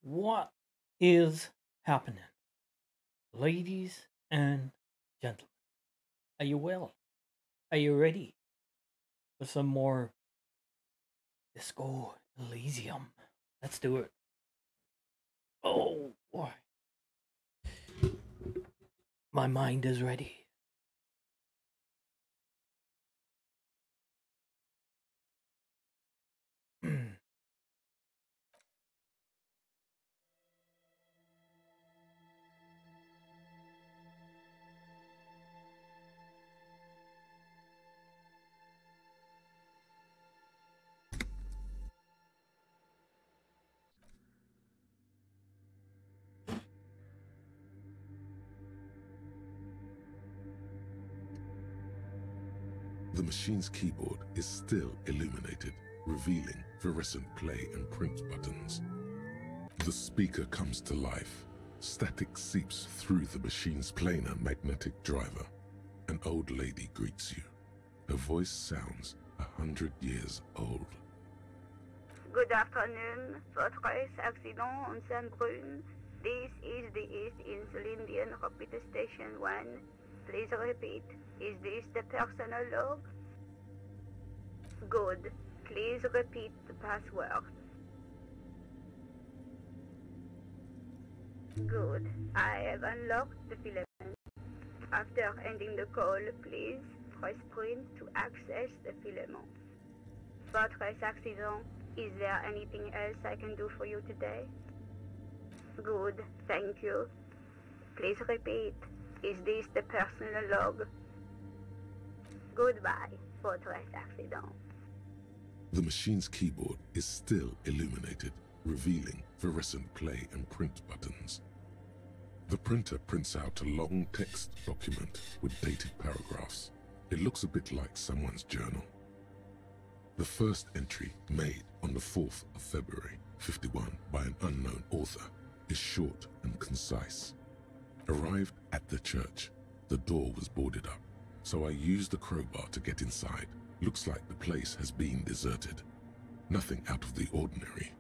What is happening, ladies and gentlemen? Are you well? Are you ready for some more Disco Elysium? Let's do it. Oh boy, my mind is ready. The machine's keyboard is still illuminated, revealing fluorescent play and print buttons. The speaker comes to life. Static seeps through the machine's planar magnetic driver. An old lady greets you. Her voice sounds 100 years old. Good afternoon, Fortress Accident on Sandbrune. This is the East Insulindian Repeater Station 1. Please repeat. Is this the personal log? Good. Please repeat the password. Good. I have unlocked the filament. After ending the call, please press print to access the filament. Fortress Accident, is there anything else I can do for you today? Good. Thank you. Please repeat. Is this the personal log? Goodbye, Fortress Accident. The machine's keyboard is still illuminated, revealing fluorescent play and print buttons. The printer prints out a long text document with dated paragraphs. It looks a bit like someone's journal. The first entry, made on the 4th of February, 51, by an unknown author, is short and concise. Arrived at the church, the door was boarded up, so I used the crowbar to get inside. Looks like the place has been deserted. Nothing out of the ordinary,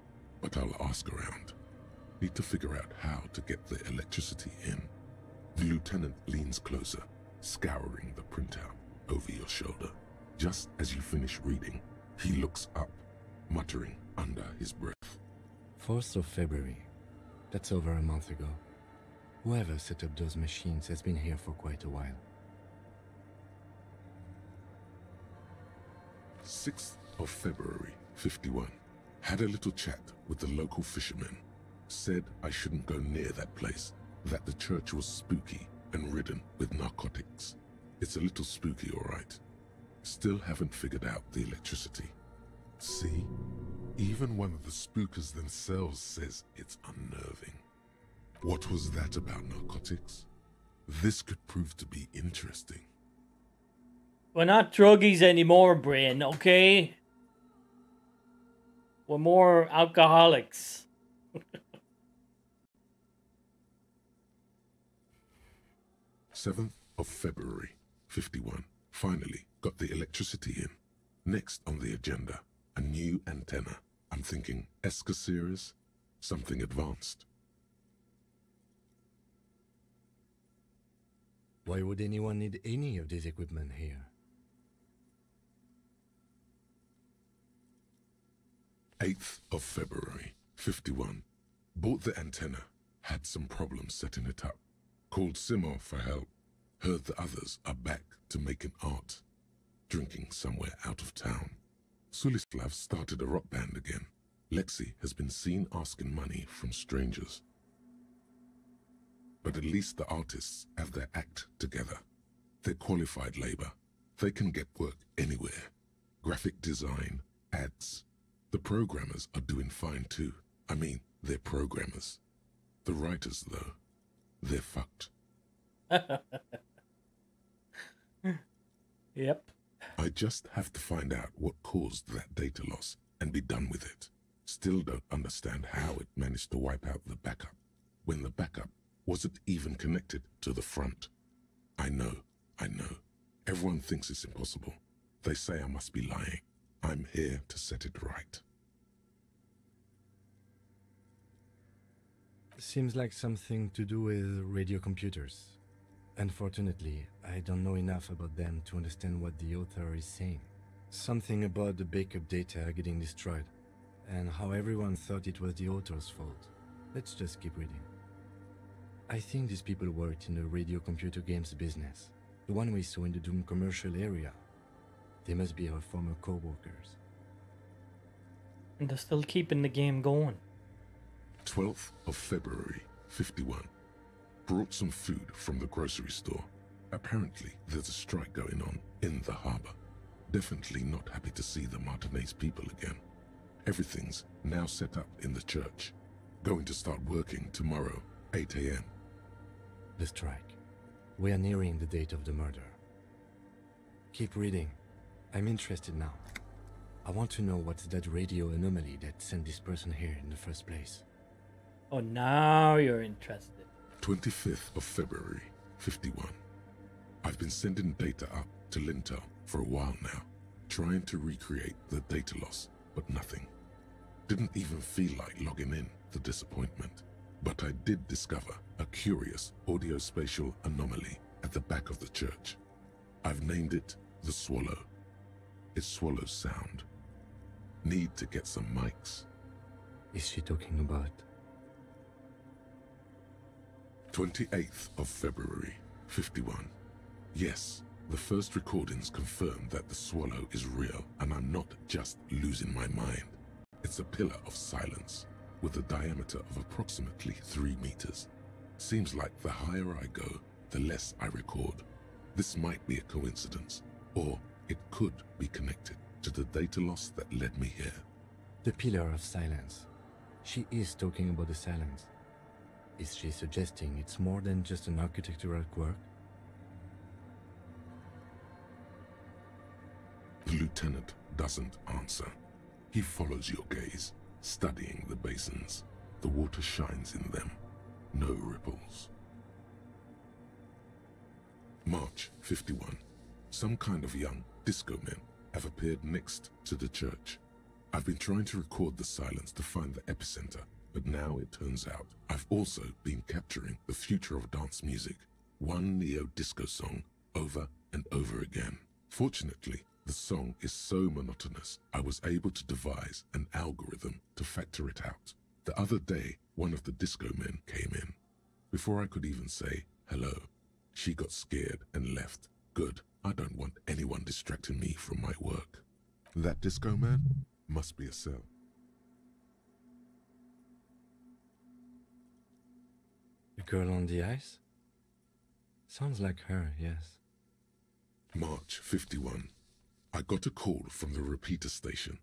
but I'll ask around. Need to figure out how to get the electricity in. The lieutenant leans closer, scouring the printout over your shoulder. Just as you finish reading, he looks up, muttering under his breath. 4th of February. That's over a month ago. Whoever set up those machines has been here for quite a while. 6th of February, 51. Had a little chat with the local fishermen. Said I shouldn't go near that place, that the church was spooky and ridden with narcotics. It's a little spooky, all right. Still haven't figured out the electricity. See? Even one of the spookers themselves says it's unnerving. What was that about narcotics? This could prove to be interesting. We're not druggies anymore, Brain, okay? We're more alcoholics. 7th of February, 51. Finally got the electricity in. Next on the agenda, a new antenna. I'm thinking ESCA series, something advanced. Why would anyone need any of this equipment here? 8th of February, 51. Bought the antenna, had some problems setting it up. Called Simo for help. Heard the others are back to making art. Drinking somewhere out of town. Sulislav started a rock band again. Lexi has been seen asking money from strangers. But at least the artists have their act together. They're qualified labor. They can get work anywhere. Graphic design, ads. The programmers are doing fine too. I mean, they're programmers. The writers, though, they're fucked. Yep. I just have to find out what caused that data loss and be done with it. Still don't understand how it managed to wipe out the backup, when the backup wasn't even connected to the front. I know. Everyone thinks it's impossible. They say I must be lying. I'm here to set it right. Seems like something to do with radio computers. Unfortunately, I don't know enough about them to understand what the author is saying. Something about the backup data getting destroyed, and how everyone thought it was the author's fault. Let's just keep reading. I think these people worked in the radio computer games business, the one we saw in the Doom commercial area. They must be our former co-workers. And they're still keeping the game going. 12th of February, 51. Brought some food from the grocery store. Apparently, there's a strike going on in the harbor. Definitely not happy to see the Martinez people again. Everything's now set up in the church. Going to start working tomorrow, 8 a.m. The strike. We are nearing the date of the murder. Keep reading. I'm interested now. I want to know what's that radio anomaly that sent this person here in the first place. Oh, now you're interested. 25th of February, 51. I've been sending data up to Lintel for a while now, trying to recreate the data loss, but nothing. Didn't even feel like logging in, the disappointment. But I did discover a curious audio-spatial anomaly at the back of the church. I've named it the Swallow. It swallows sound. Need to get some mics. Is she talking about? 28th of February, 51. Yes, the first recordings confirm that the swallow is real and I'm not just losing my mind. It's a pillar of silence with a diameter of approximately 3 meters. Seems like the higher I go, the less I record. This might be a coincidence, or it could be connected to the data loss that led me here. The pillar of silence. She is talking about the silence. Is she suggesting it's more than just an architectural quirk? The lieutenant doesn't answer. He follows your gaze, studying the basins. The water shines in them. No ripples. March 51. Some kind of young disco men have appeared next to the church. I've been trying to record the silence to find the epicenter, but now it turns out I've also been capturing the future of dance music, one neo-disco song over and over again. Fortunately, the song is so monotonous, I was able to devise an algorithm to factor it out. The other day, one of the disco men came in. Before I could even say hello, she got scared and left. Good, I don't want anyone distracting me from my work. That disco man must be a cell. The girl on the ice? Sounds like her, yes. March 51. I got a call from the repeater station.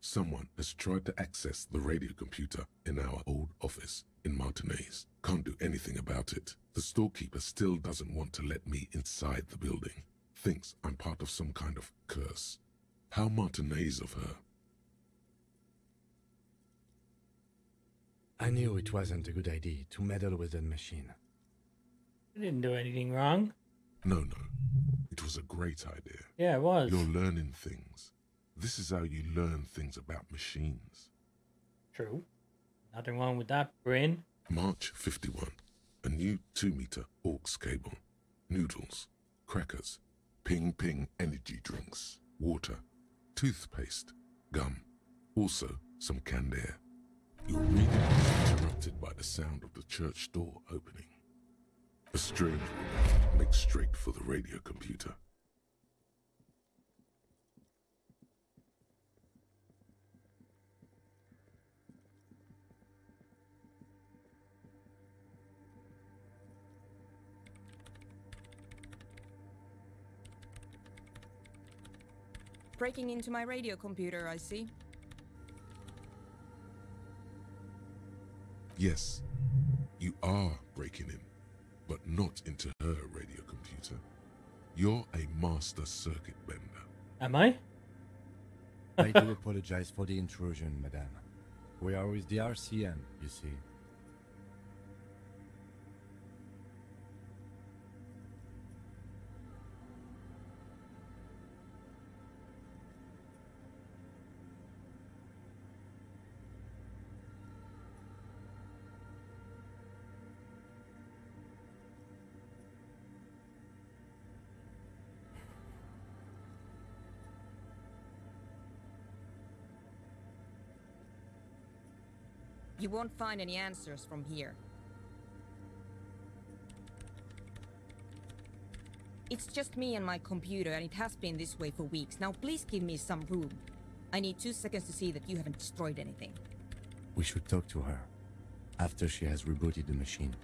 Someone has tried to access the radio computer in our old office in Martinez. Can't do anything about it. The storekeeper still doesn't want to let me inside the building. Thinks I'm part of some kind of curse. How Martinez of her. I knew it wasn't a good idea to meddle with that machine. You didn't do anything wrong. No. It was a great idea. Yeah, it was. You're learning things. This is how you learn things about machines. True. Nothing wrong with that, brain. March 51. A new 2-meter aux cable. Noodles. Crackers. Ping energy drinks. Water. Toothpaste. Gum. Also some canned air. Your reading is interrupted by the sound of the church door opening. A strange woman makes straight for the radio computer. Breaking into my radio computer, I see. Yes, you are breaking in, but not into her radio computer. You're a master circuit bender. Am I? I do apologize for the intrusion, madame. We are with the RCM, you see. You won't find any answers from here. It's just me and my computer, and it has been this way for weeks. Now please give me some room. I need 2 seconds to see that you haven't destroyed anything. We should talk to her after she has rebooted the machine.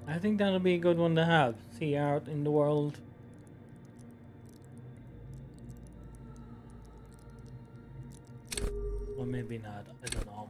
I think that'll be a good one to have. See out in the world. Or maybe not. I don't know.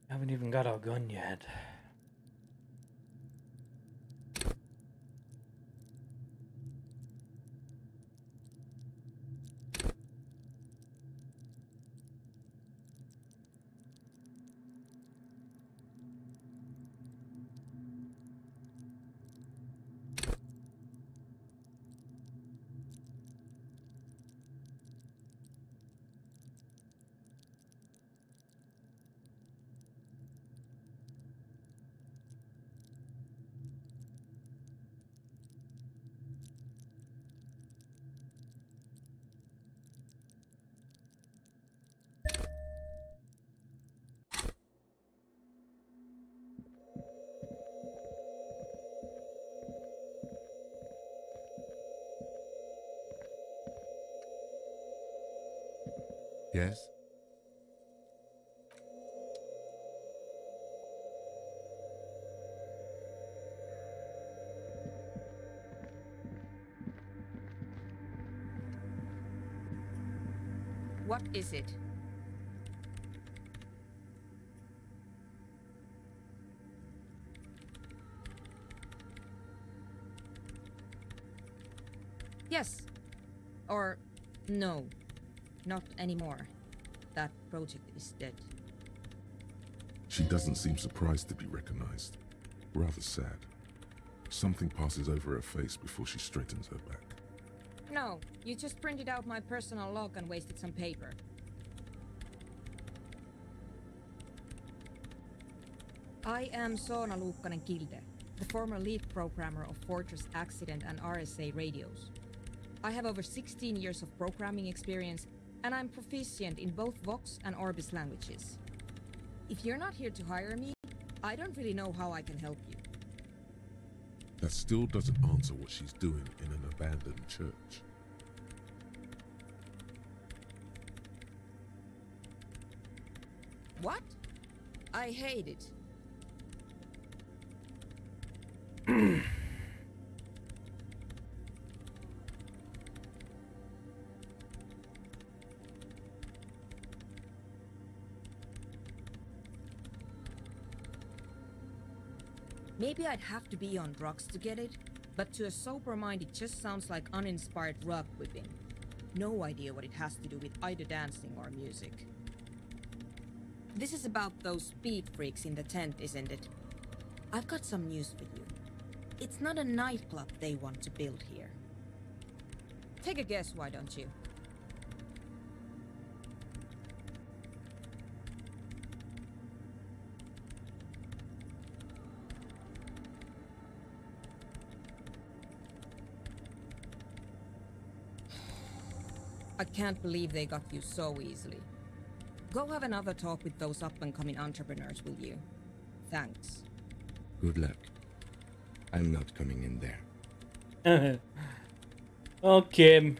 Haven't even got our gun yet. Yes? What is it? Yes. Or no. Not anymore. That project is dead. She doesn't seem surprised to be recognized. Rather sad. Something passes over her face before she straightens her back. No, you just printed out my personal log and wasted some paper. I am Soona Luukkanen-Kilde, the former lead programmer of Fortress Accident and RSA radios. I have over 16 years of programming experience, and I'm proficient in both Vox and Orbis languages. If you're not here to hire me, I don't really know how I can help you. That still doesn't answer what she's doing in an abandoned church. What? I hate it. Maybe I'd have to be on drugs to get it, but to a sober mind it just sounds like uninspired rug whipping. No idea what it has to do with either dancing or music. This is about those speed freaks in the tent, isn't it? I've got some news for you. It's not a nightclub they want to build here. Take a guess, why don't you? I can't believe they got you so easily. Go have another talk with those up-and-coming entrepreneurs, will you? Thanks. Good luck. I'm not coming in there. Oh, Kim.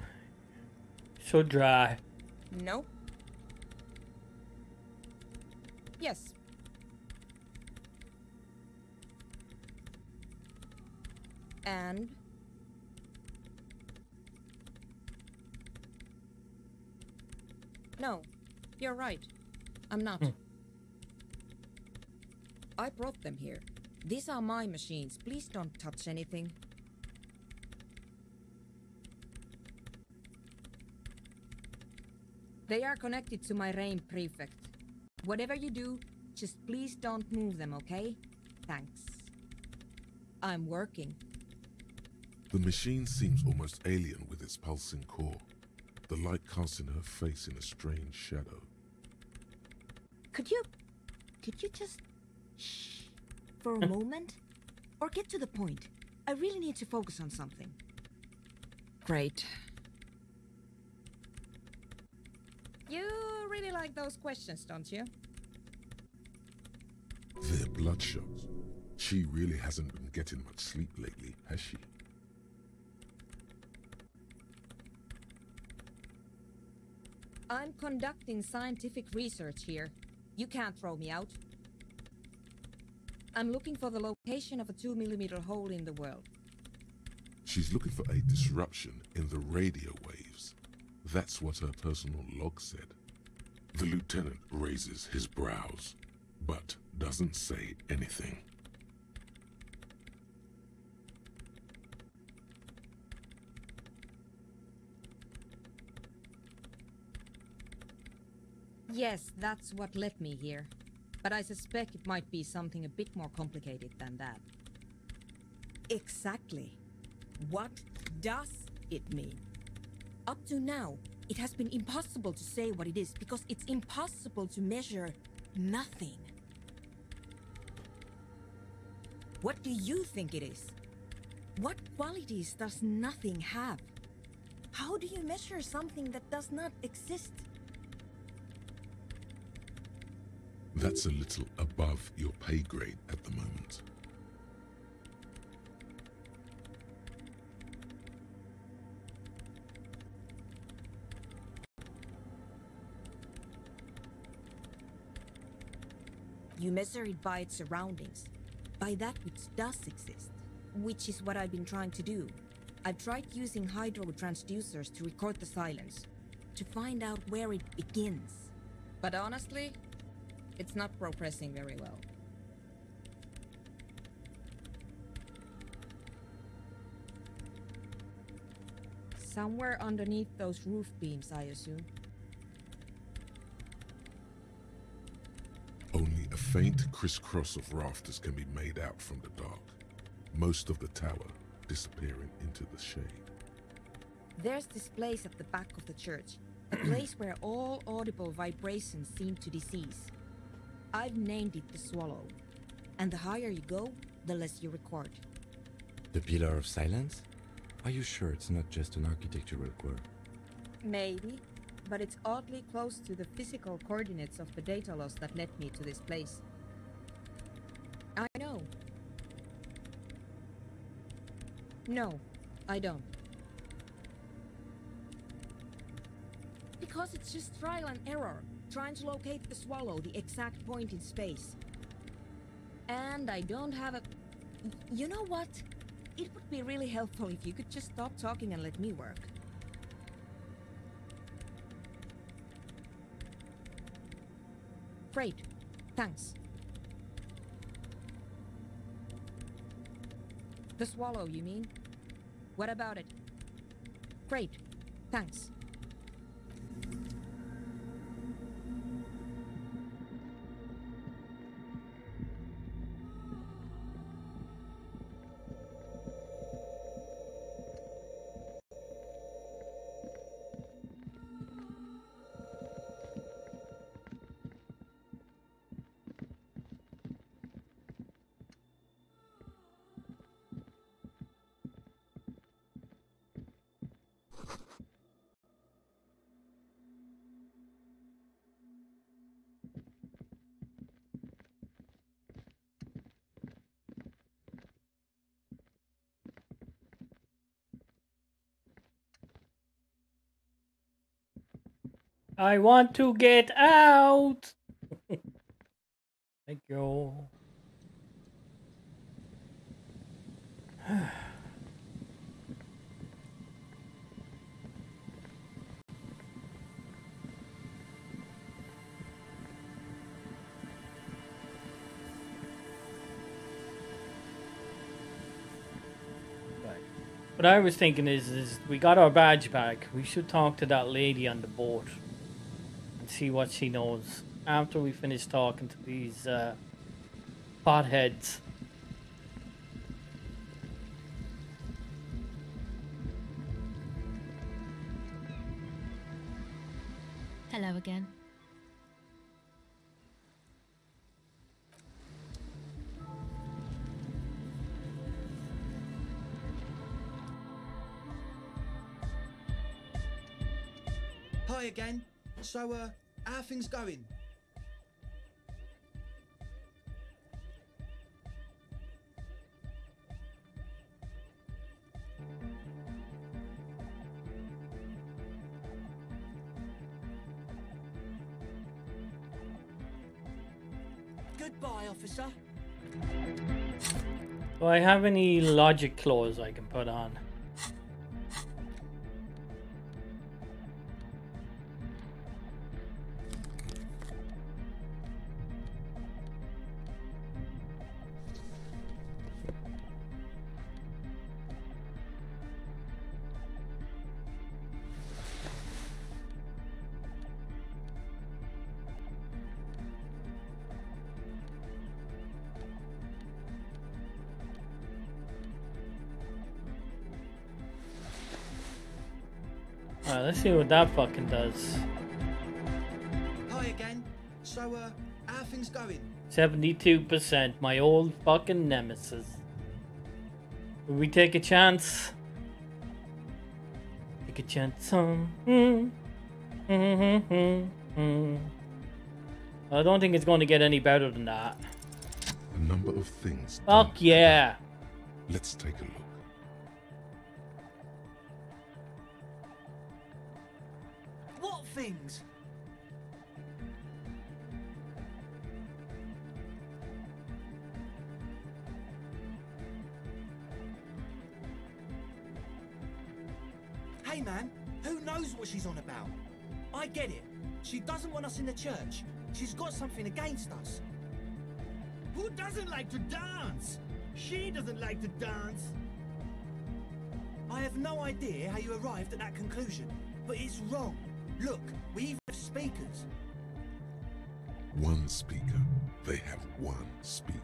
So dry. No? Yes. And? No, you're right. I'm not. I brought them here. These are my machines. Please don't touch anything. They are connected to my RAIN prefect. Whatever you do, just please don't move them, okay? Thanks. I'm working. The machine seems almost alien with its pulsing core, the light casting her face in a strange shadow. Could you just shh for a moment? Or get to the point. I really need to focus on something. Great. You really like those questions, don't you? They're bloodshot. She really hasn't been getting much sleep lately, has she? I'm conducting scientific research here. You can't throw me out. I'm looking for the location of a 2mm hole in the world. She's looking for a disruption in the radio waves. That's what her personal log said. The lieutenant raises his brows, but doesn't say anything. Yes, that's what led me here. But I suspect it might be something a bit more complicated than that. Exactly. What does it mean? Up to now, it has been impossible to say what it is because it's impossible to measure nothing. What do you think it is? What qualities does nothing have? How do you measure something that does not exist? That's a little above your pay grade at the moment. You measure it by its surroundings, by that which does exist, which is what I've been trying to do. I've tried using hydro transducers to record the silence, to find out where it begins. But honestly, it's not progressing very well. Somewhere underneath those roof beams, I assume. Only a faint crisscross of rafters can be made out from the dark, most of the tower disappearing into the shade. There's this place at the back of the church, a place where all audible vibrations seem to decease. I've named it the Swallow, and the higher you go, the less you record. The Pillar of Silence? Are you sure it's not just an architectural quirk? Maybe, but it's oddly close to the physical coordinates of the data loss that led me to this place. I know. No, I don't. Because it's just trial and error, trying to locate the Swallow, the exact point in space. And I don't have a... You know what? It would be really helpful if you could just stop talking and let me work. Great. Thanks. The Swallow, you mean? What about it? Great. Thanks. I want to get out. Thank you. Right. What I was thinking is we got our badge back. We should talk to that lady on the boat and see what she knows after we finish talking to these potheads. Hello again. Hi again. So, how are things going? Goodbye, officer. Do I have any logic clause I can put on? Alright, let's see what that fucking does. Hi again. So, how are things going? 72%, my old fucking nemesis. Will we take a chance? Take a chance on. I don't think it's going to get any better than that. A number of things. Fuck yeah. Let's take a look. What things? Hey man, who knows what she's on about? I get it. She doesn't want us in the church. She's got something against us. Who doesn't like to dance? She doesn't like to dance. I have no idea how you arrived at that conclusion, but it's wrong. Look, we even have speakers. One speaker. They have one speaker.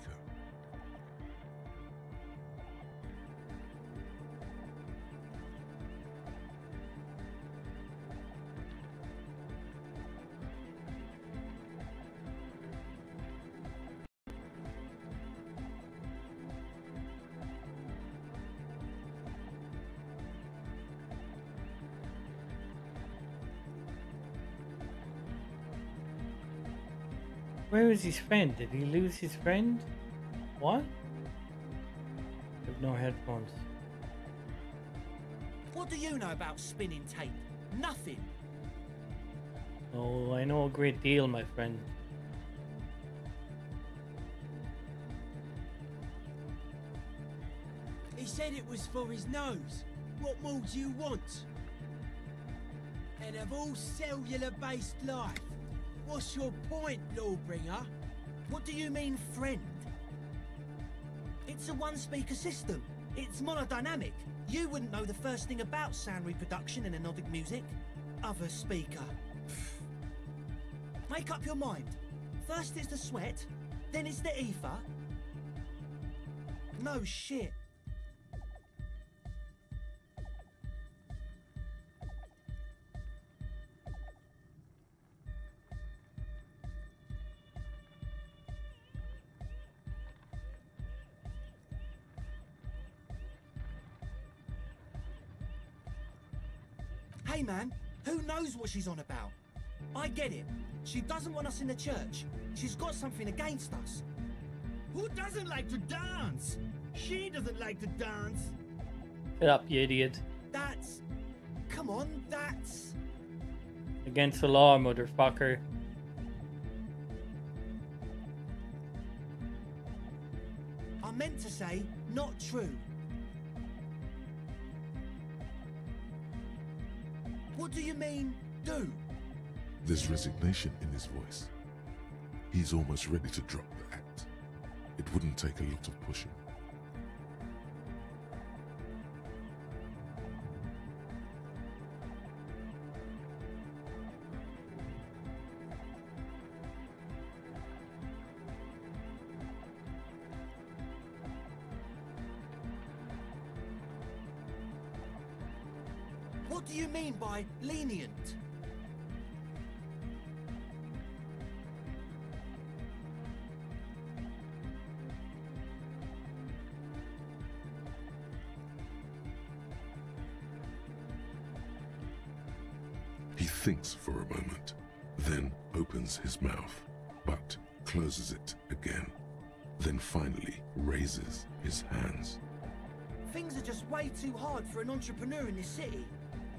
Where is his friend? Did he lose his friend? What? With no headphones. What do you know about spinning tape? Nothing. Oh, I know a great deal, my friend. He said it was for his nose. What more do you want? And of all cellular-based life, what's your point, Lawbringer? What do you mean, friend? It's a one-speaker system. It's monodynamic. You wouldn't know the first thing about sound reproduction in anodic music. Other speaker. Make up your mind. First it's the sweat, then it's the ether. No shit. Hey man, who knows what she's on about? I get it. She doesn't want us in the church. She's got something against us. Who doesn't like to dance? She doesn't like to dance. Shut up, you idiot. That's... Come on, that's... Against the law, motherfucker. I meant to say, not true. What do you mean, do? There's resignation in his voice. He's almost ready to drop the act. It wouldn't take a lot of pushing. What do you mean by lenient? He thinks for a moment, then opens his mouth, but closes it again, then finally raises his hands. Things are just way too hard for an entrepreneur in this city.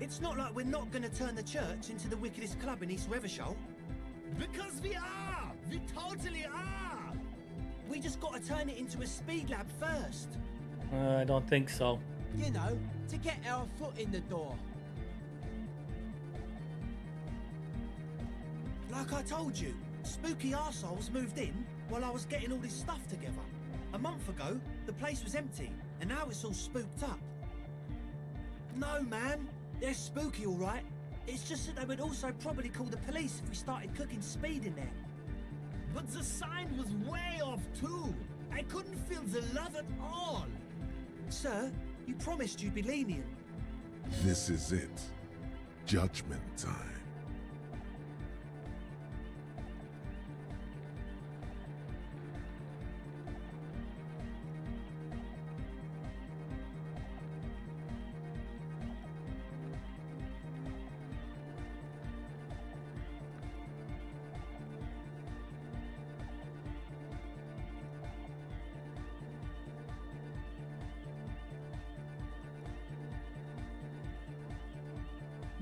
It's not like we're not going to turn the church into the wickedest club in East Reversholt. Because we are! We totally are! We just got to turn it into a speed lab first. I don't think so. You know, to get our foot in the door. Like I told you, spooky arseholes moved in while I was getting all this stuff together. A month ago, the place was empty, and now it's all spooked up. No, man. They're spooky, all right. It's just that they would also probably call the police if we started cooking speed in there. But the sign was way off too. I couldn't feel the love at all. Sir, you promised you'd be lenient. This is it. Judgment time.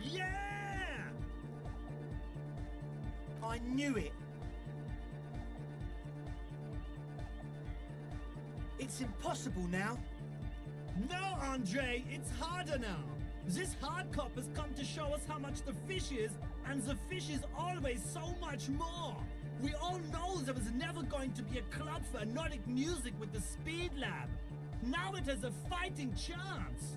Yeah! I knew it. It's impossible now. No, Andre, it's harder now. This hard cop has come to show us how much the fish is, and the fish is always so much more. We all know there was never going to be a club for Nordic music with the Speed Lab. Now it has a fighting chance.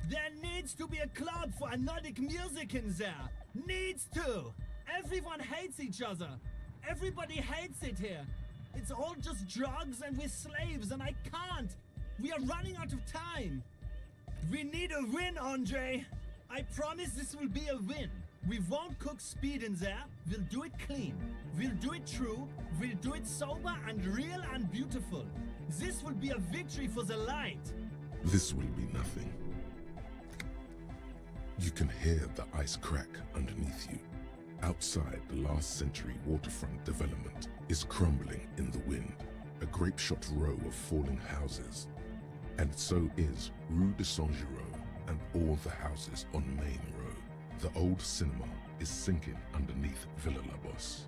There needs to be a club for Nordic music in there. Needs to. Everyone hates each other. Everybody hates it here. It's all just drugs and we're slaves and I can't. We are running out of time. We need a win, Andre. I promise this will be a win. We won't cook speed in there. We'll do it clean. We'll do it true. We'll do it sober and real and beautiful. This will be a victory for the light. This will be nothing. You can hear the ice crack underneath you. Outside, the last century waterfront development is crumbling in the wind, a grape-shot row of falling houses. And so is Rue de Saint-Giraud and all the houses on Main Row. The old cinema is sinking underneath Villa La Bosse.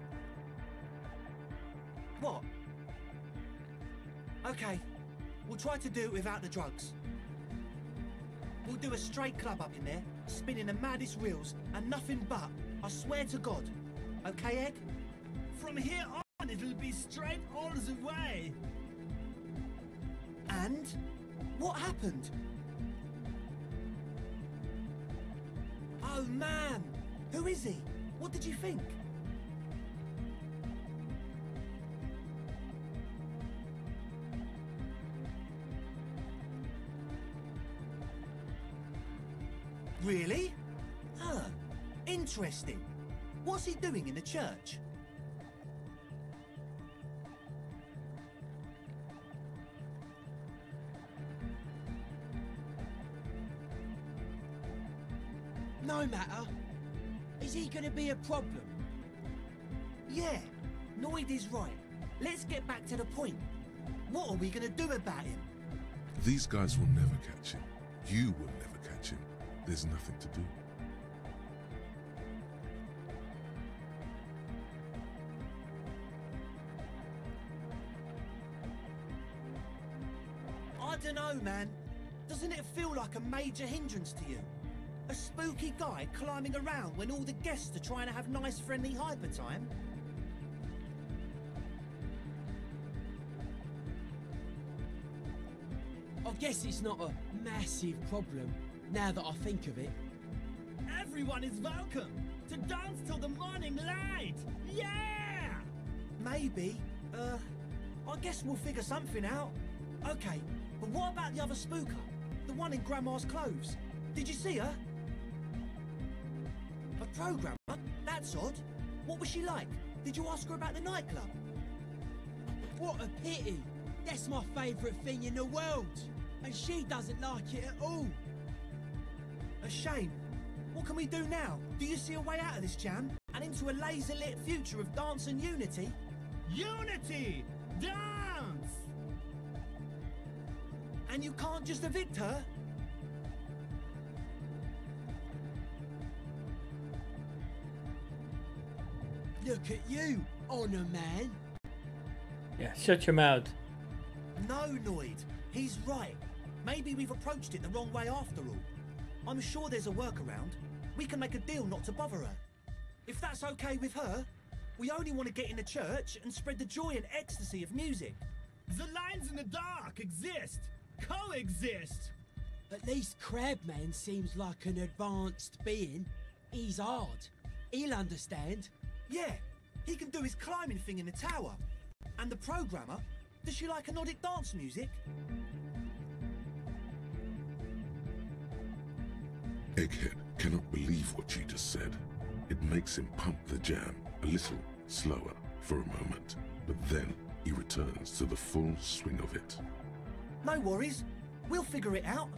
What? Okay, we'll try to do it without the drugs. We'll do a straight club up in there, spinning the maddest reels, and nothing but, I swear to God. Okay, Ed? From here on, it'll be straight all the way. And? What happened? Oh, man! Who is he? What did you think? Really? Interesting. What's he doing in the church? No matter. Is he gonna be a problem? Yeah, Noid is right. Let's get back to the point. What are we gonna do about him? These guys will never catch him. You will never catch him. There's nothing to do. I don't know, man. Doesn't it feel like a major hindrance to you? A spooky guy climbing around when all the guests are trying to have nice, friendly hyper time? I guess it's not a massive problem, now that I think of it. Everyone is welcome to dance till the morning light. Yeah! Maybe. I guess we'll figure something out. Okay, but what about the other spooker? The one in Grandma's clothes? Did you see her? A programmer? That's odd. What was she like? Did you ask her about the nightclub? What a pity! That's my favourite thing in the world! And she doesn't like it at all! A shame. What can we do now? Do you see a way out of this jam? And into a laser-lit future of dance and unity? Unity! Dance! And you can't just evict her? Look at you, Honor Man! Yeah, shut your mouth. No, Noid. He's right. Maybe we've approached it the wrong way after all. I'm sure there's a workaround. We can make a deal not to bother her. If that's okay with her, we only want to get in the church and spread the joy and ecstasy of music. The lines in the dark exist, coexist. At least Crabman seems like an advanced being. He's hard. He'll understand. Yeah, he can do his climbing thing in the tower. And the programmer, does she like Nordic dance music? Egghead cannot believe what you just said. It makes him pump the jam a little slower for a moment, but then he returns to the full swing of it. No worries. We'll figure it out.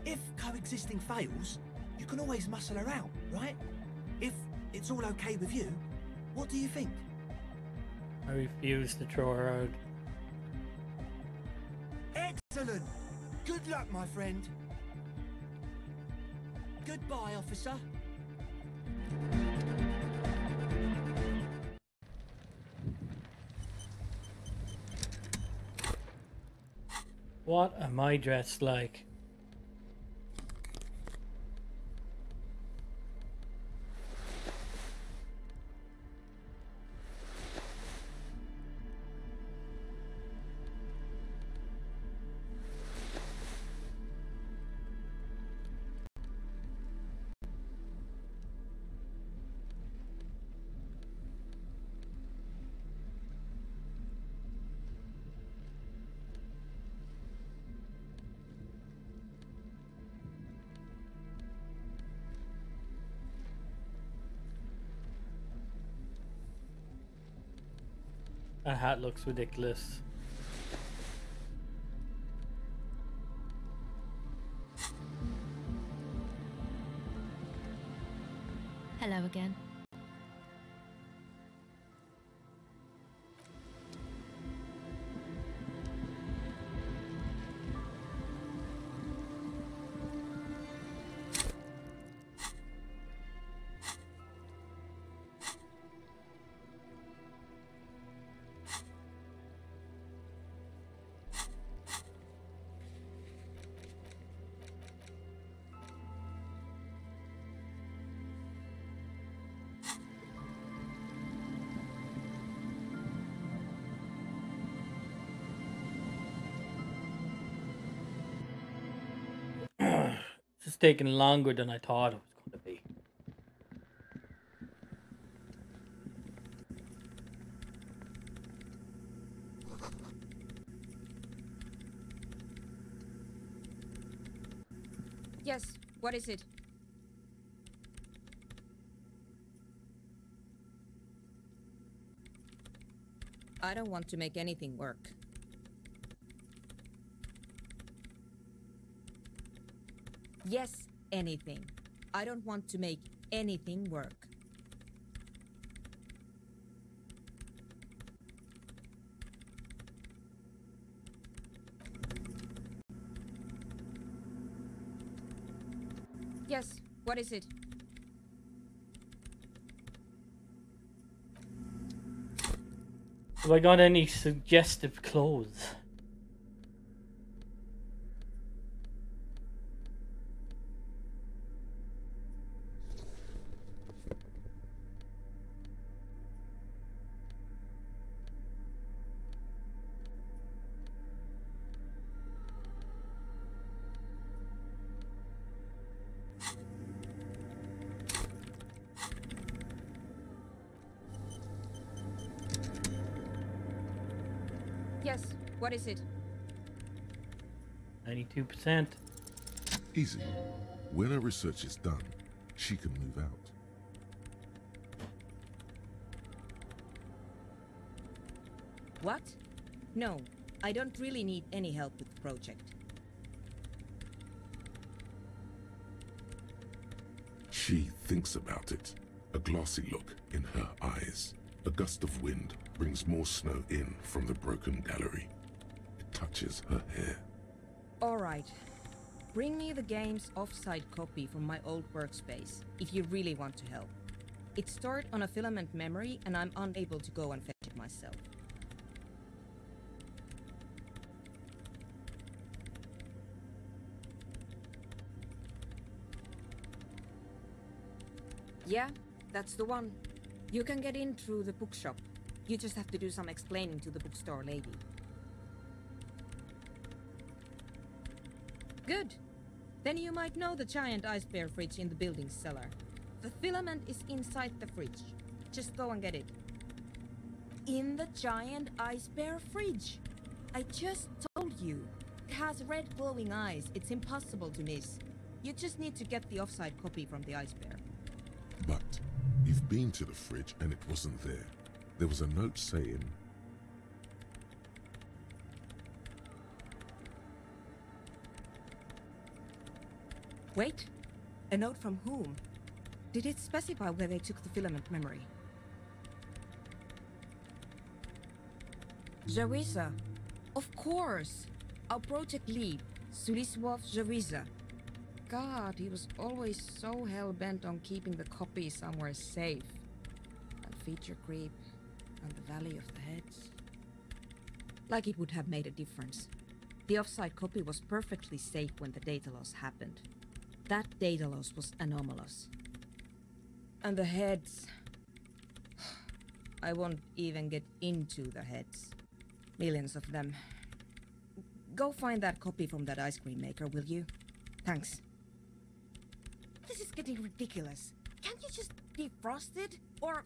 If coexisting fails, you can always muscle her out, right? If it's all okay with you, what do you think? I refuse to throw her out. Excellent! Good luck, my friend. Goodbye, officer. What am I dressed like? That hat looks ridiculous. Hello again. It's taking longer than I thought it was going to be. Yes, what is it? I don't want to make anything work. Yes, anything. I don't want to make anything work. Yes, what is it? Have I got any suggestive clothes? Yes, what is it? 92%. Easy. When her research is done, she can move out. What? No, I don't really need any help with the project. She thinks about it. A glassy look in her eyes. A gust of wind brings more snow in from the broken gallery. It touches her hair. All right. Bring me the game's offsite copy from my old workspace, if you really want to help. It's stored on a filament memory, and I'm unable to go and fetch it myself. Yeah, that's the one. You can get in through the bookshop. You just have to do some explaining to the bookstore lady. Good. Then you might know the giant ice bear fridge in the building's cellar. The filament is inside the fridge. Just go and get it. In the giant ice bear fridge? I just told you. It has red glowing eyes. It's impossible to miss. You just need to get the offsite copy from the ice bear. But you've been to the fridge and it wasn't there. There was a note saying... Wait, a note from whom? Did it specify where they took the filament memory? Jawiza. Of course. Our project lead, Suliswov Jawiza. God, he was always so hell-bent on keeping the copy somewhere safe. And feature creep, and the Valley of the Heads. Like it would have made a difference. The offsite copy was perfectly safe when the data loss happened. That data loss was anomalous. And the heads... I won't even get into the heads. Millions of them. Go find that copy from that ice cream maker, will you? Thanks. This is getting ridiculous. Can't you just defrost it? Or,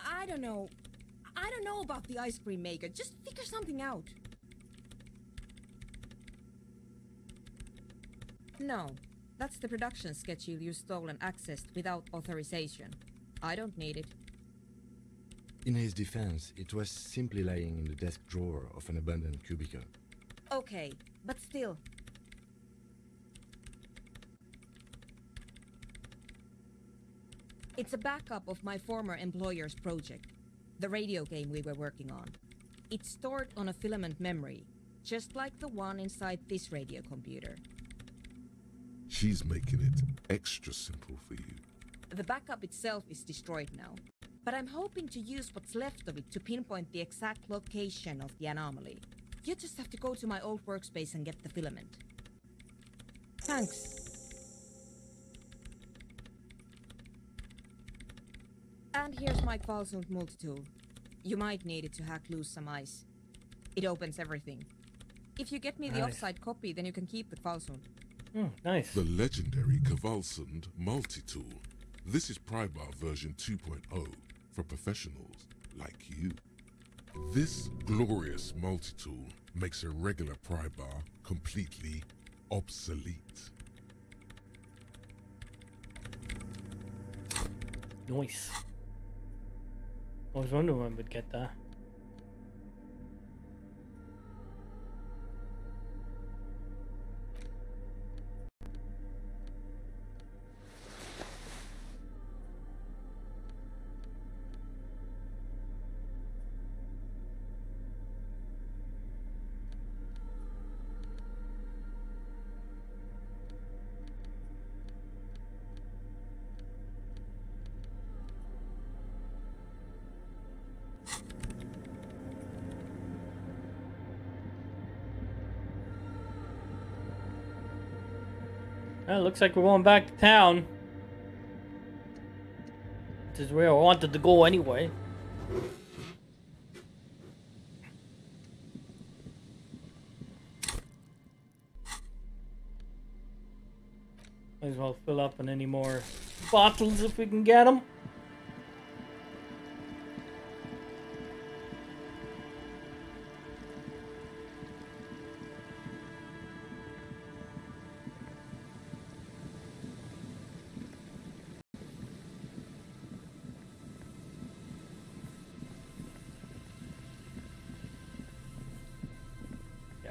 I don't know. I don't know about the ice cream maker. Just figure something out. No. That's the production schedule you stole and accessed without authorization. I don't need it. In his defense, it was simply lying in the desk drawer of an abandoned cubicle. Okay, but still. It's a backup of my former employer's project, the radio game we were working on. It's stored on a filament memory, just like the one inside this radio computer. She's making it extra simple for you. The backup itself is destroyed now, but I'm hoping to use what's left of it to pinpoint the exact location of the anomaly. You just have to go to my old workspace and get the filament. Thanks. And here's my Kvalsund multi-tool. You might need it to hack loose some ice. It opens everything. If you get me the offsite copy, then you can keep the Kvalsund. Nice. The legendary Kvalsund multi-tool. This is Prybar version 2.0 for professionals like you. This glorious multi-tool makes a regular Prybar completely obsolete. Nice. I was wondering when we'd get that. Well, looks like we're going back to town. This is where I wanted to go anyway. Might as well fill up on any more bottles if we can get them.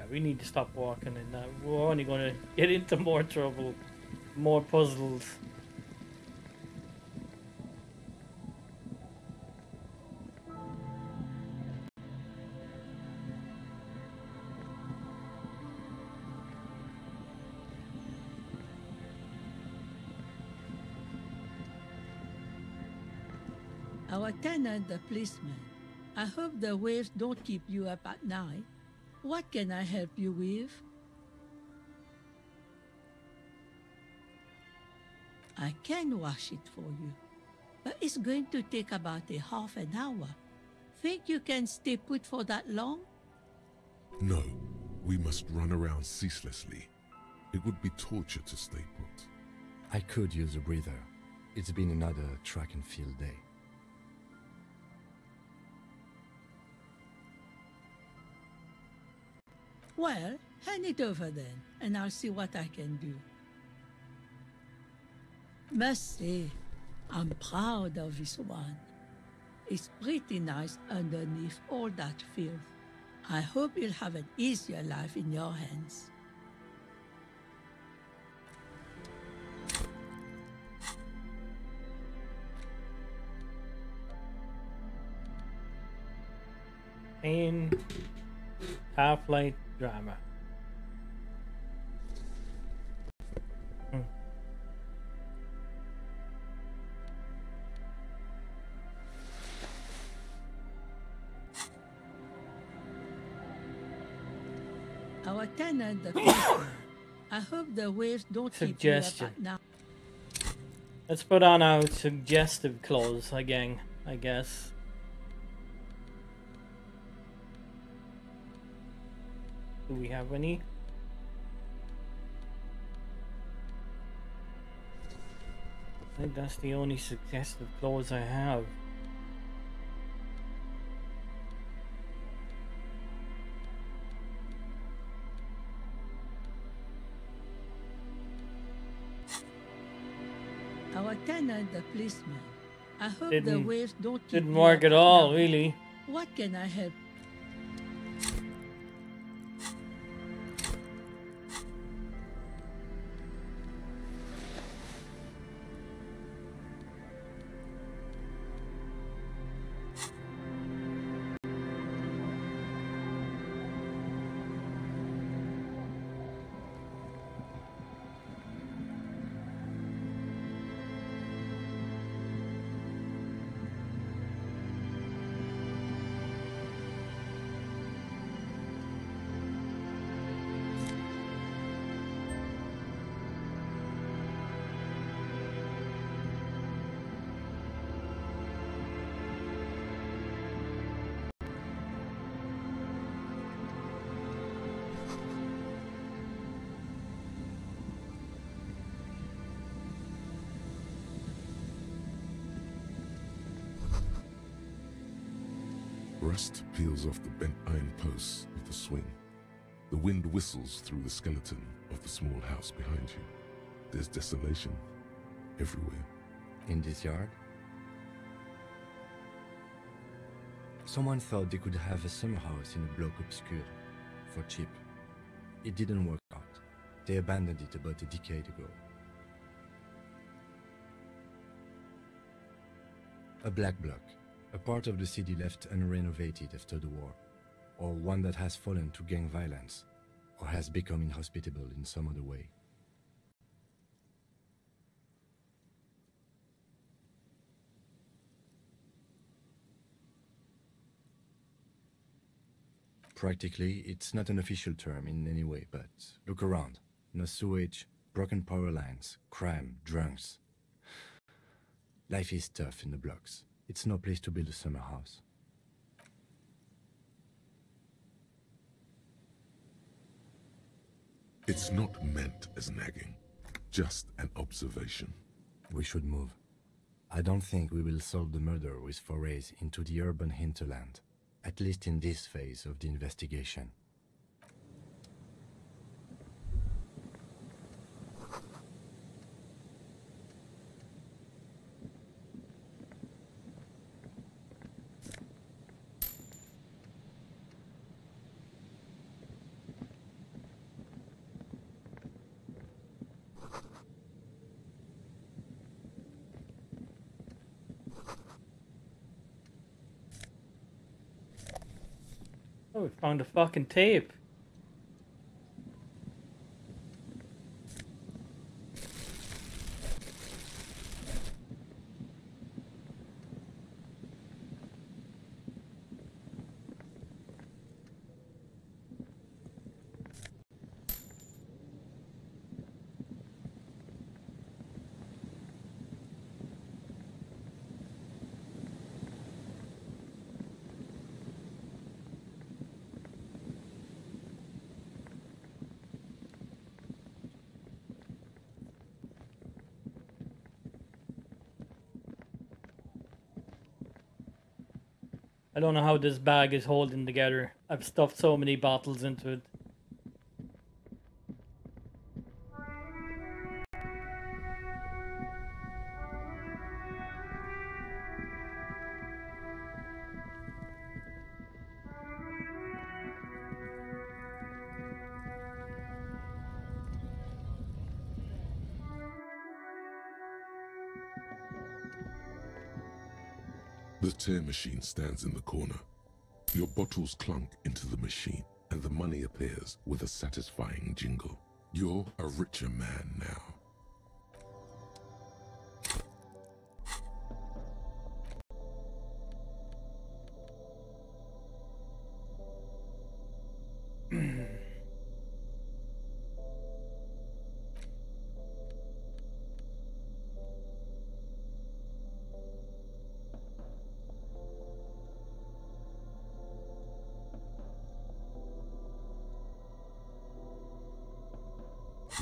We need to stop walking in that. We're only going to get into more trouble, more puzzles. Our tenant, the policeman. I hope the waves don't keep you up at night. What can I help you with? I can wash it for you, but it's going to take about a half an hour. Think you can stay put for that long? No, we must run around ceaselessly. It would be torture to stay put. I could use a breather. It's been another track and field day. Well, hand it over then, and I'll see what I can do. Must say, I'm proud of this one. It's pretty nice underneath all that filth. I hope you'll have an easier life in your hands. Pain, Half-Life drama. Our tenant, the policeman. I hope the waves don't keep you up at night. Let's put on our suggestive clothes again, I guess. Do we have any? I think that's the only suggestive clothes I have. Our tenant, the policeman. I hope the waves don't keep Didn't you work up at all, night. really. What can I help? Rust peels off the bent iron posts of the swing. The wind whistles through the skeleton of the small house behind you. There's desolation everywhere. In this yard? Someone thought they could have a summer house in a bloc obscur for cheap. It didn't work out. They abandoned it about a decade ago. A black bloc, a part of the city left unrenovated after the war, or one that has fallen to gang violence, or has become inhospitable in some other way. Practically, it's not an official term in any way, but look around. No sewage, Broken power lines, crime, drunks. Life is tough in the blocks. It's no place to build a summer house. It's not meant as nagging, just an observation. We should move. I don't think we will solve the murder with forays into the urban hinterland, at least in this phase of the investigation. Oh, we found a fucking tape. I don't know how this bag is holding together. I've stuffed so many bottles into it. The tear machine stands in the corner. Your bottles clunk into the machine, and the money appears with a satisfying jingle. You're a richer man now.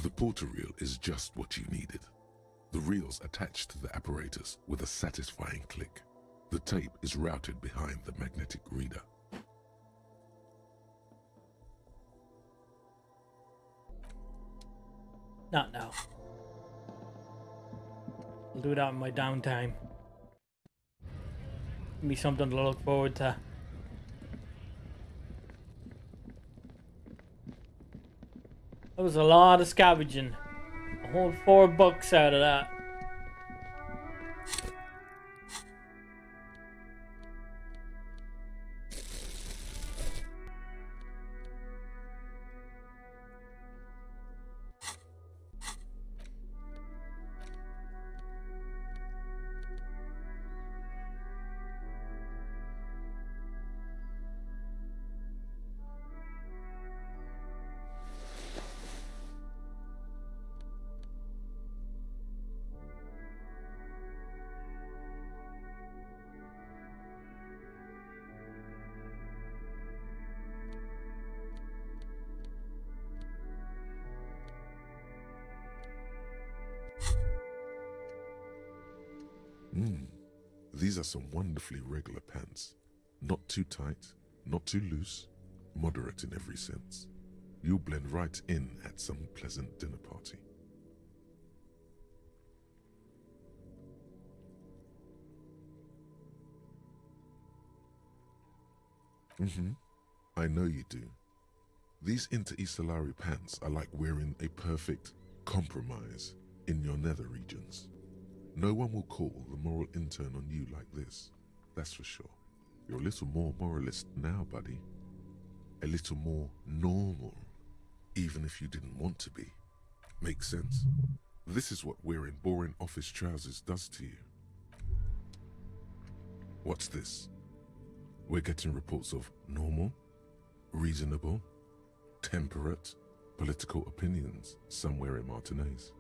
The porter reel is just what you needed. The reel's attached to the apparatus with a satisfying click. The tape is routed behind the magnetic reader. Not now. I'll do that in my downtime. Give me something to look forward to. That was a lot of scavenging. A whole $4 out of that. These are some wonderfully regular pants. Not too tight, not too loose, moderate in every sense. You'll blend right in at some pleasant dinner party. I know you do. These interstellari pants are like wearing a perfect compromise in your nether regions. No one will call the moral intern on you like this, that's for sure. You're a little more moralist now, buddy. A little more normal, even if you didn't want to be. Makes sense? This is what wearing boring office trousers does to you. What's this? We're getting reports of normal, reasonable, temperate, political opinions somewhere in Martinez.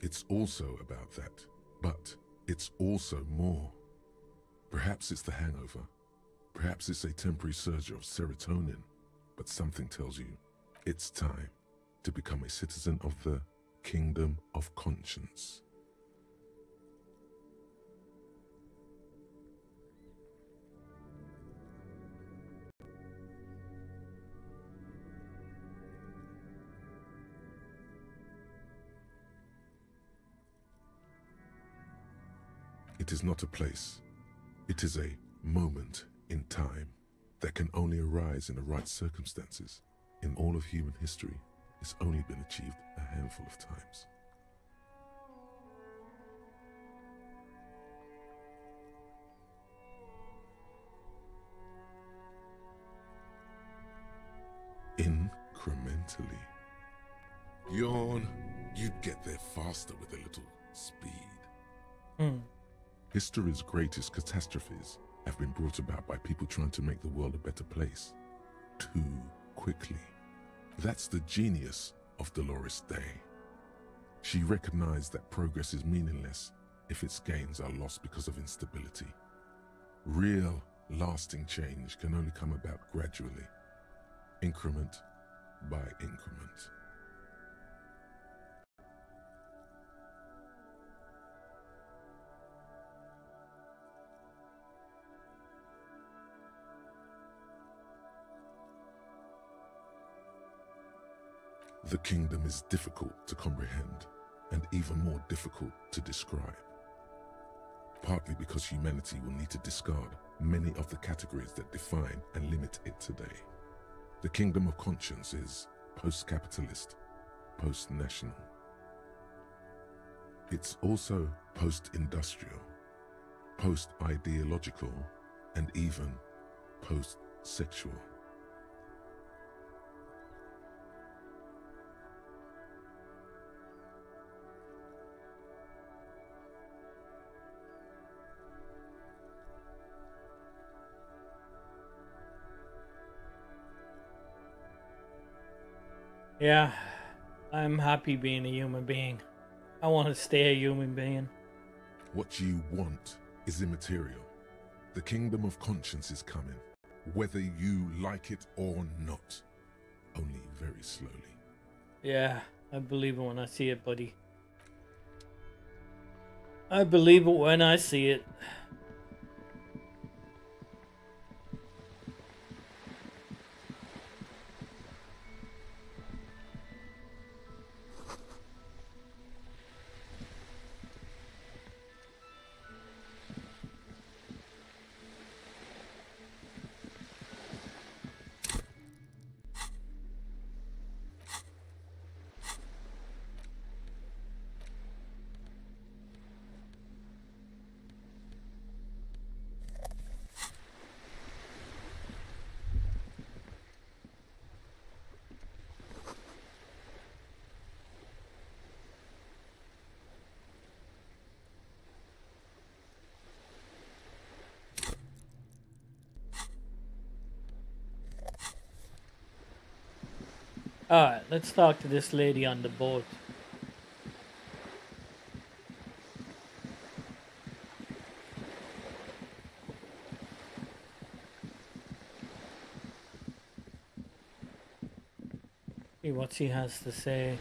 It's also about that, but it's also more. Perhaps it's the hangover. Perhaps it's a temporary surge of serotonin, but something tells you it's time to become a citizen of the Kingdom of Conscience. It is not a place. It is a moment in time that can only arise in the right circumstances. In all of human history, it's only been achieved a handful of times. Incrementally. Yawn, you'd get there faster with a little speed. History's greatest catastrophes have been brought about by people trying to make the world a better place too quickly. That's the genius of Dolores Day. She recognized that progress is meaningless if its gains are lost because of instability. Real, lasting change can only come about gradually, increment by increment. The kingdom is difficult to comprehend and even more difficult to describe. Partly because humanity will need to discard many of the categories that define and limit it today. The kingdom of conscience is post-capitalist, post-national. It's also post-industrial, post-ideological, and even post-sexual. Yeah, I'm happy being a human being. I want to stay a human being. What you want is immaterial. The kingdom of conscience is coming, whether you like it or not. Only very slowly. Yeah, I believe it when I see it, buddy. I believe it when I see it. Alright, let's talk to this lady on the boat. See what she has to say.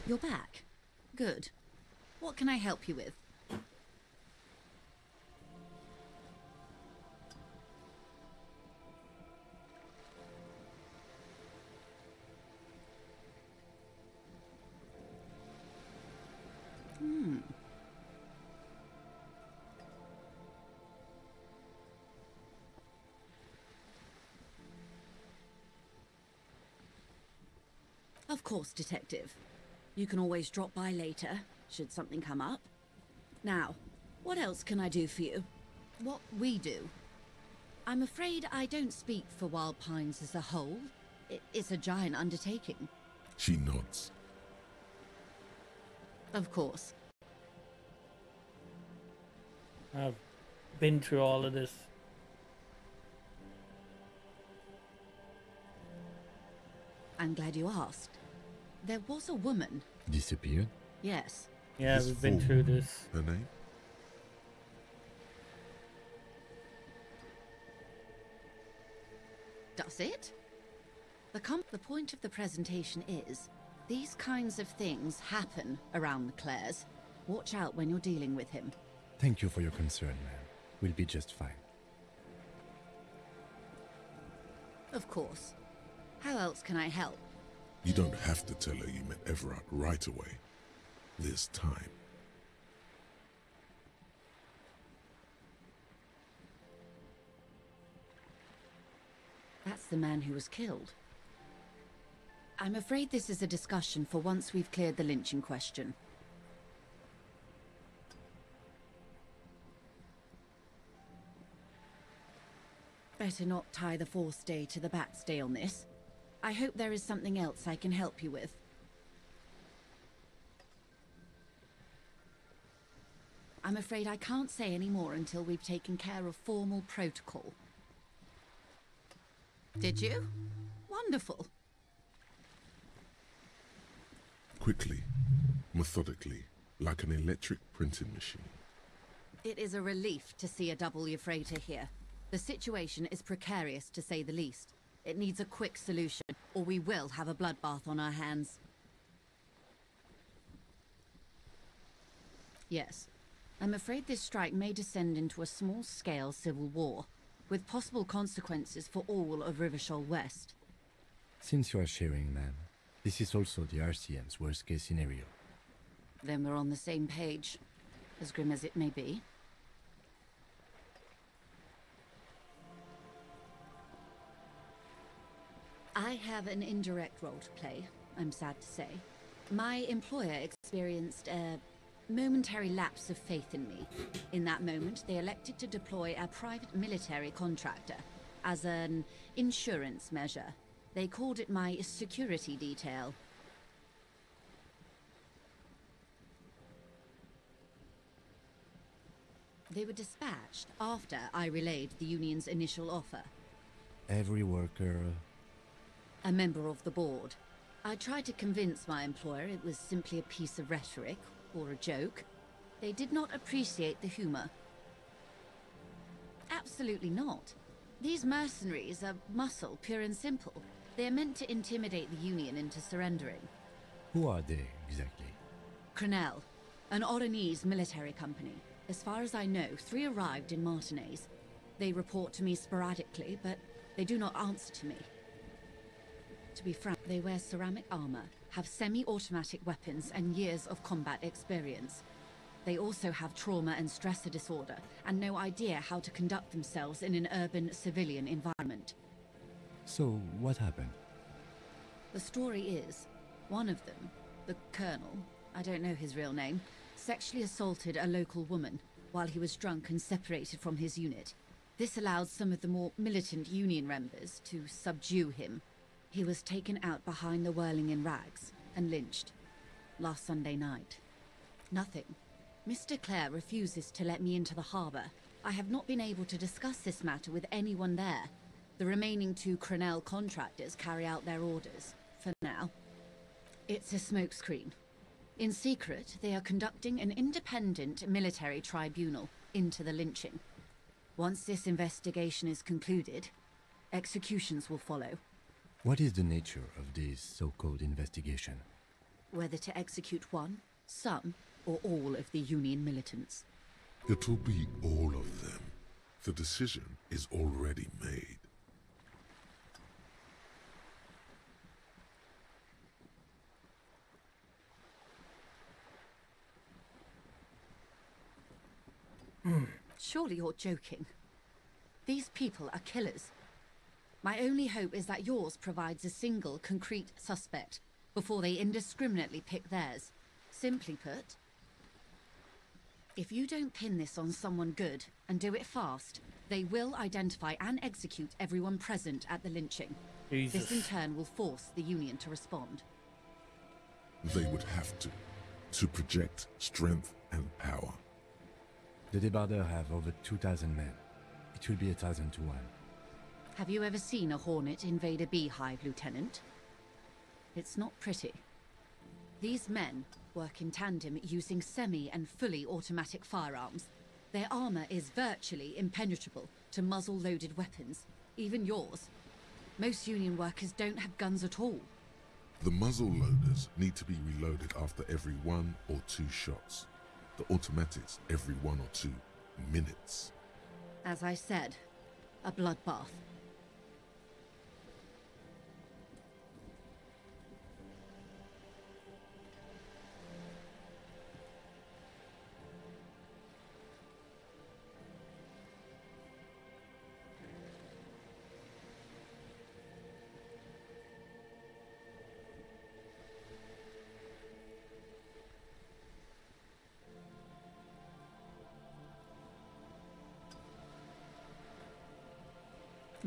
You're back. Good. What can I help you with? Of course, Detective. You can always drop by later, should something come up. Now, What else can I do for you? What we do? I'm afraid I don't speak for Wild Pines as a whole. It's a giant undertaking. She nods. Of course. I've been through all of this. I'm glad you asked. There was a woman. Disappeared? Yes. Yeah, This we've been fool. through this. Her name? Does it? The point of the presentation is, these kinds of things happen around the Clares. Watch out when you're dealing with him. Thank you for your concern, ma'am. We'll be just fine. Of course. How else can I help? You don't have to tell her you met Everard right away. There's time. That's the man who was killed. I'm afraid this is a discussion for once we've cleared the lynching question. Better not tie the forestay to the batstay on this. I hope there is something else I can help you with. I'm afraid I can't say any more until we've taken care of formal protocol. Did you? Wonderful. Quickly, methodically, like an electric printing machine. It is a relief to see a W freighter here. The situation is precarious, to say the least. It needs a quick solution, or we will have a bloodbath on our hands. Yes. I'm afraid this strike may descend into a small-scale civil war, with possible consequences for all of Rivershoal West. Since you are sharing, ma'am, this is also the RCM's worst-case scenario. Then we're on the same page, as grim as it may be. I have an indirect role to play, I'm sad to say. My employer experienced a momentary lapse of faith in me. In that moment, they elected to deploy a private military contractor as an insurance measure. They called it my security detail. They were dispatched after I relayed the union's initial offer. Every worker... A member of the board. I tried to convince my employer it was simply a piece of rhetoric, or a joke. They did not appreciate the humor. Absolutely not. These mercenaries are muscle, pure and simple. They are meant to intimidate the Union into surrendering. Who are they, exactly? Crenell, an Oronese military company. As far as I know, 3 arrived in Martinez. They report to me sporadically, but they do not answer to me. To be frank, they wear ceramic armor, have semi-automatic weapons, and years of combat experience. They also have trauma and stressor disorder, and no idea how to conduct themselves in an urban civilian environment. So, what happened? The story is, one of them, the Colonel, I don't know his real name, sexually assaulted a local woman while he was drunk and separated from his unit. This allowed some of the more militant Union members to subdue him. He was taken out behind the whirling in rags and lynched last Sunday night. Nothing. Mr. Clare refuses to let me into the harbour. I have not been able to discuss this matter with anyone there. The remaining 2 Crenell contractors carry out their orders, for now. It's a smokescreen. In secret, they are conducting an independent military tribunal into the lynching. Once this investigation is concluded, executions will follow. What is the nature of this so-called investigation? Whether to execute one, some, or all of the Union militants. It will be all of them. The decision is already made. Surely you're joking. These people are killers. My only hope is that yours provides a single, concrete suspect before they indiscriminately pick theirs. Simply put, If you don't pin this on someone good, and do it fast, they will identify and execute everyone present at the lynching. Jesus. This in turn will force the Union to respond. They would have to project strength and power. The Debarders have over 2,000 men. It will be 1,000 to 1. Have you ever seen a Hornet invade a beehive, Lieutenant? It's not pretty. These men work in tandem using semi and fully automatic firearms. Their armor is virtually impenetrable to muzzle-loaded weapons, even yours. Most Union workers don't have guns at all. The muzzle loaders need to be reloaded after every 1 or 2 shots. The automatics every 1 or 2 minutes. As I said, a bloodbath.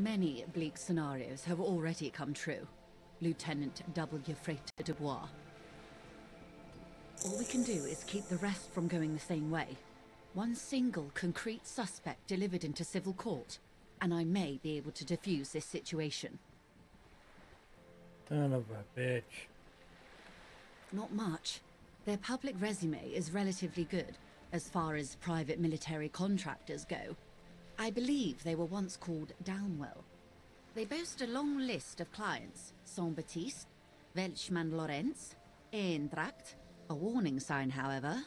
Many bleak scenarios have already come true, Lieutenant W. Freighter de Bois. All we can do is keep the rest from going the same way. One single concrete suspect delivered into civil court, and I may be able to defuse this situation. Son of a bitch. Not much. Their public resume is relatively good, as far as private military contractors go. I believe they were once called Downwell. They boast a long list of clients: Saint-Baptiste, Welchman-Lorenz, Eendracht. A warning sign, however.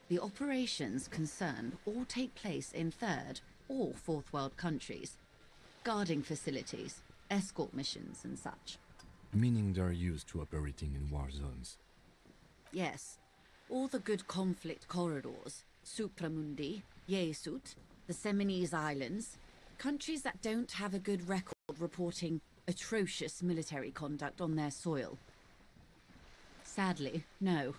The operations concerned all take place in third or fourth world countries. Guarding facilities, escort missions and such. Meaning they're used to operating in war zones. Yes. All the good conflict corridors, Supramundi, Yesut, the Seminese Islands, countries that don't have a good record reporting atrocious military conduct on their soil. Sadly, no.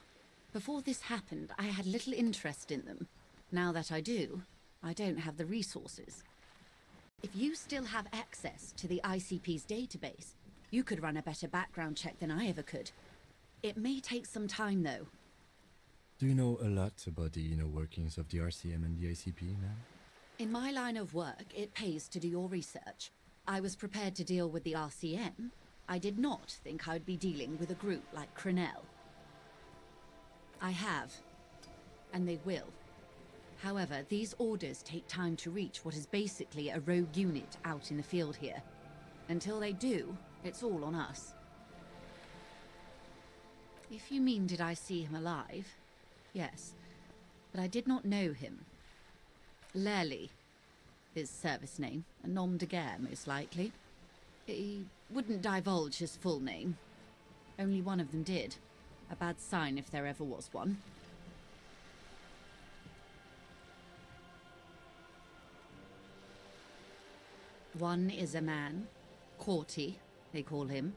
Before this happened, I had little interest in them. Now that I do, I don't have the resources. If you still have access to the ICP's database, you could run a better background check than I ever could. It may take some time, though. Do you know a lot about the inner workings of the RCM and the ICP, ma'am? In my line of work, it pays to do your research. I was prepared to deal with the RCM. I did not think I would be dealing with a group like Crenel. I have, and they will. However, these orders take time to reach what is basically a rogue unit out in the field here. Until they do, it's all on us. If you mean did I see him alive? Yes, but I did not know him. Lely, his service name, a nom de guerre most likely. He wouldn't divulge his full name. Only one of them did. A bad sign if there ever was one. One is a man, Corty, they call him,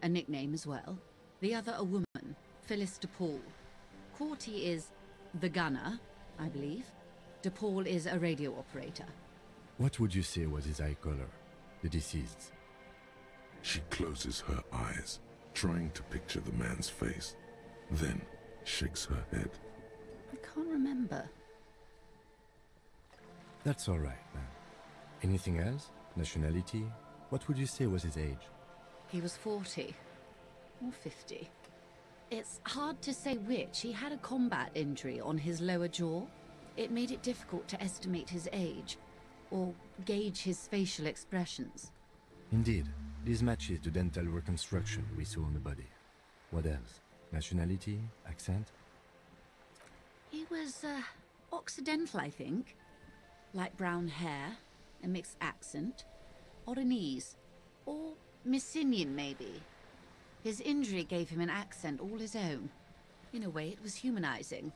a nickname as well. The other a woman, Phyllis DePaul. Corty is the gunner, I believe. DePaul is a radio operator. What would you say was his eye color, the deceased's? She closes her eyes, trying to picture the man's face, then shakes her head. I can't remember. That's all right, ma'am. Anything else? Nationality? What would you say was his age? He was 40. Or 50. It's hard to say which. He had a combat injury on his lower jaw. It made it difficult to estimate his age, or gauge his facial expressions. Indeed. This matches the dental reconstruction we saw on the body. What else? Nationality? Accent? He was, Occidental, I think. Light brown hair, a mixed accent, Oranese, or Messinian maybe. His injury gave him an accent all his own. In a way, it was humanizing.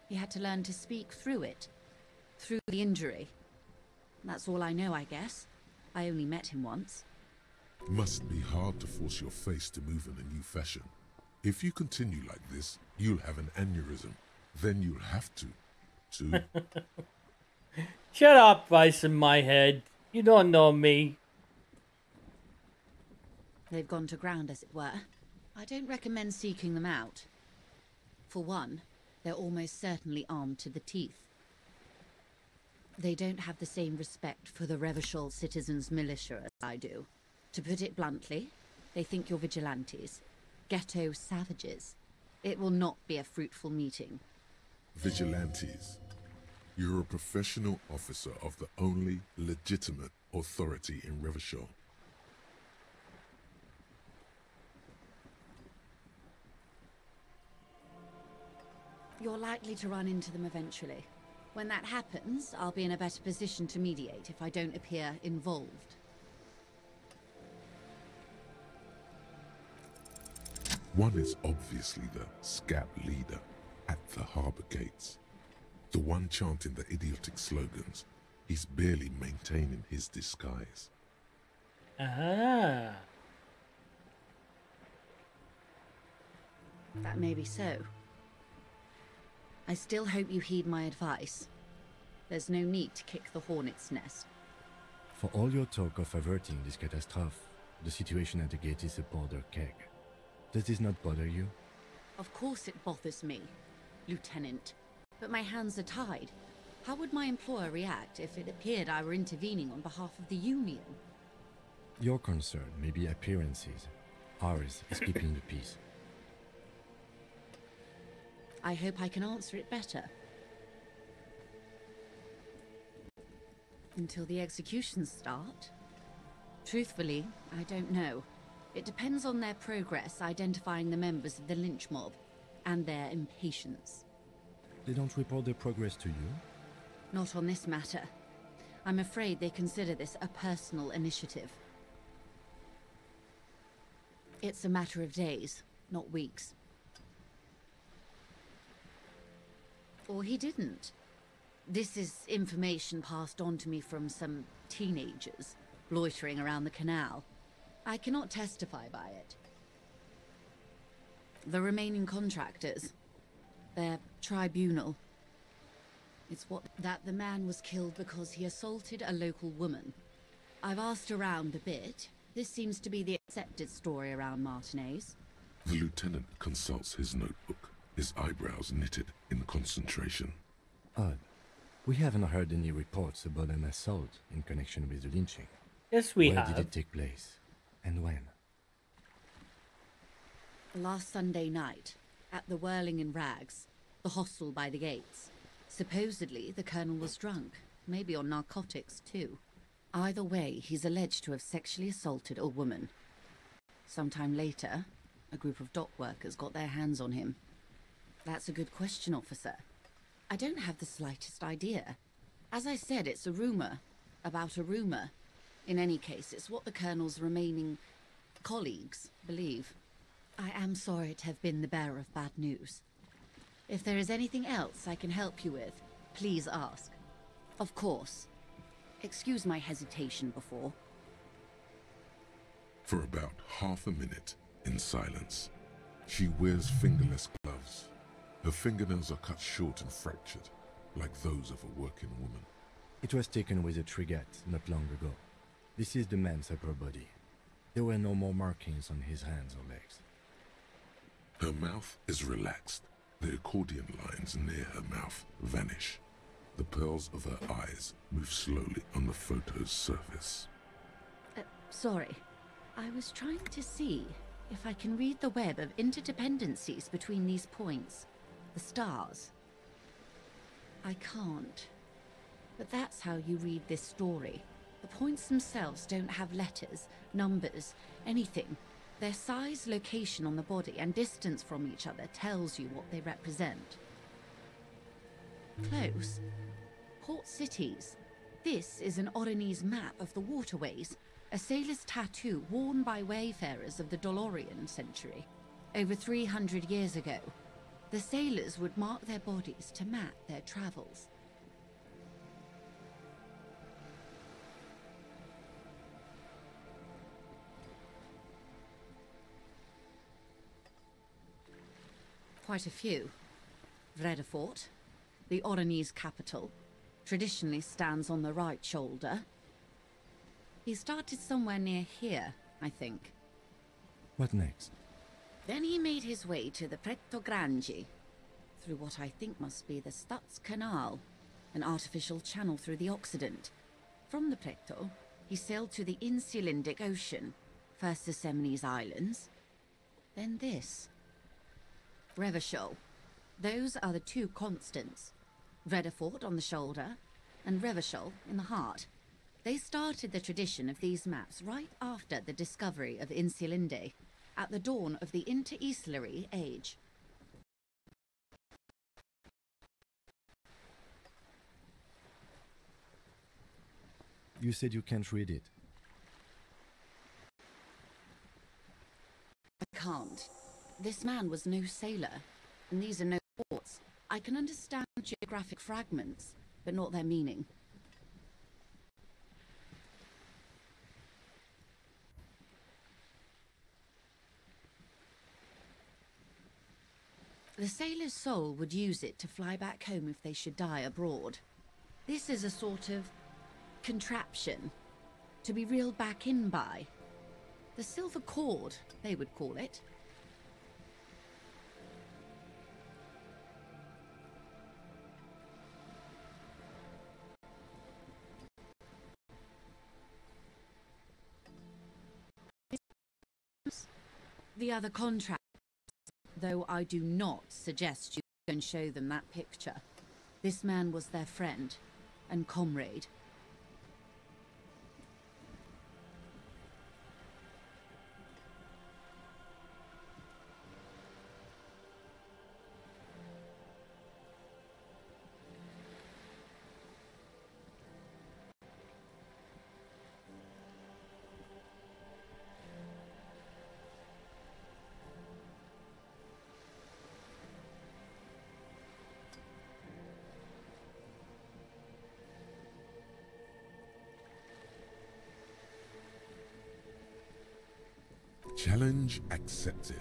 He had to learn to speak through it, through the injury. That's all I know, I guess. I only met him once. Must be hard to force your face to move in a new fashion. If you continue like this, you'll have an aneurysm. Then you'll have to too. Shut up, voice in my head. You don't know me. They've gone to ground, as it were. I don't recommend seeking them out. For one, they're almost certainly armed to the teeth. They don't have the same respect for the Revachol citizens' militia as I do. To put it bluntly, they think you're vigilantes. Ghetto savages. It will not be a fruitful meeting. Vigilantes. You're a professional officer of the only legitimate authority in Revachol. You're likely to run into them eventually. When that happens, I'll be in a better position to mediate if I don't appear involved. One is obviously the scab leader at the harbor gates. The one chanting the idiotic slogans. He's barely maintaining his disguise. Ah. That may be so. I still hope you heed my advice. There's no need to kick the hornet's nest. For all your talk of averting this catastrophe, the situation at the gate is a powder keg. Does this not bother you? Of course it bothers me, Lieutenant. But my hands are tied. How would my employer react if it appeared I were intervening on behalf of the Union? Your concern may be appearances. Ours is keeping the peace. I hope I can answer it better. Until the executions start? Truthfully, I don't know. It depends on their progress identifying the members of the lynch mob, and their impatience. They don't report their progress to you? Not on this matter. I'm afraid they consider this a personal initiative. It's a matter of days, not weeks. Or he didn't. This is information passed on to me from some teenagers loitering around the canal. I cannot testify by it. The remaining contractors, their tribunal. It's that the man was killed because he assaulted a local woman. I've asked around a bit. This seems to be the accepted story around Martinez. The lieutenant consults his notebook, his eyebrows knitted in concentration. Odd. We haven't heard any reports about an assault in connection with the lynching. Yes, we Where have. did it take place? And when? Last Sunday night, at the Whirling in Rags, the hostel by the gates. Supposedly, the colonel was drunk, maybe on narcotics too. Either way, he's alleged to have sexually assaulted a woman. Sometime later, a group of dock workers got their hands on him. That's a good question, officer. I don't have the slightest idea. As I said, it's a rumor about a rumor. In any case, it's what the colonel's remaining colleagues believe. I am sorry to have been the bearer of bad news. If there is anything else I can help you with, please ask. Of course. Excuse my hesitation before. For about half a minute, in silence, she wears fingerless gloves. Her fingernails are cut short and fractured, like those of a working woman. It was taken with a trigger not long ago. This is the man's upper body. There were no more markings on his hands or legs. Her mouth is relaxed. The accordion lines near her mouth vanish. The pearls of her eyes move slowly on the photo's surface. Sorry. I was trying to see if I can read the web of interdependencies between these points. The stars. I can't. But that's how you read this story. The points themselves don't have letters, numbers, anything. Their size, location on the body, and distance from each other tells you what they represent. Close. Port cities. This is an Oronese map of the waterways, a sailor's tattoo worn by wayfarers of the Dolorian century. Over 300 years ago, the sailors would mark their bodies to map their travels. Quite a few. Vredefort, the Oronese capital, traditionally stands on the right shoulder. He started somewhere near here, I think. What next? Then he made his way to the Pretto Grande, through what I think must be the Stutz Canal, an artificial channel through the Occident. From the Pretto, he sailed to the Insulindic Ocean, first the Semines Islands, then this. Revachol. Those are the two constants. Vredefort on the shoulder, and Revachol in the heart. They started the tradition of these maps right after the discovery of Insulinde, at the dawn of the Interinsulary Age. You said you can't read it. I can't. This man was no sailor, and these are no ports. I can understand geographic fragments, but not their meaning. The sailor's soul would use it to fly back home if they should die abroad. This is a sort of contraption to be reeled back in by. The silver cord, they would call it. The other contract, though I do not suggest you go and show them that picture. This man was their friend and comrade. Challenge accepted.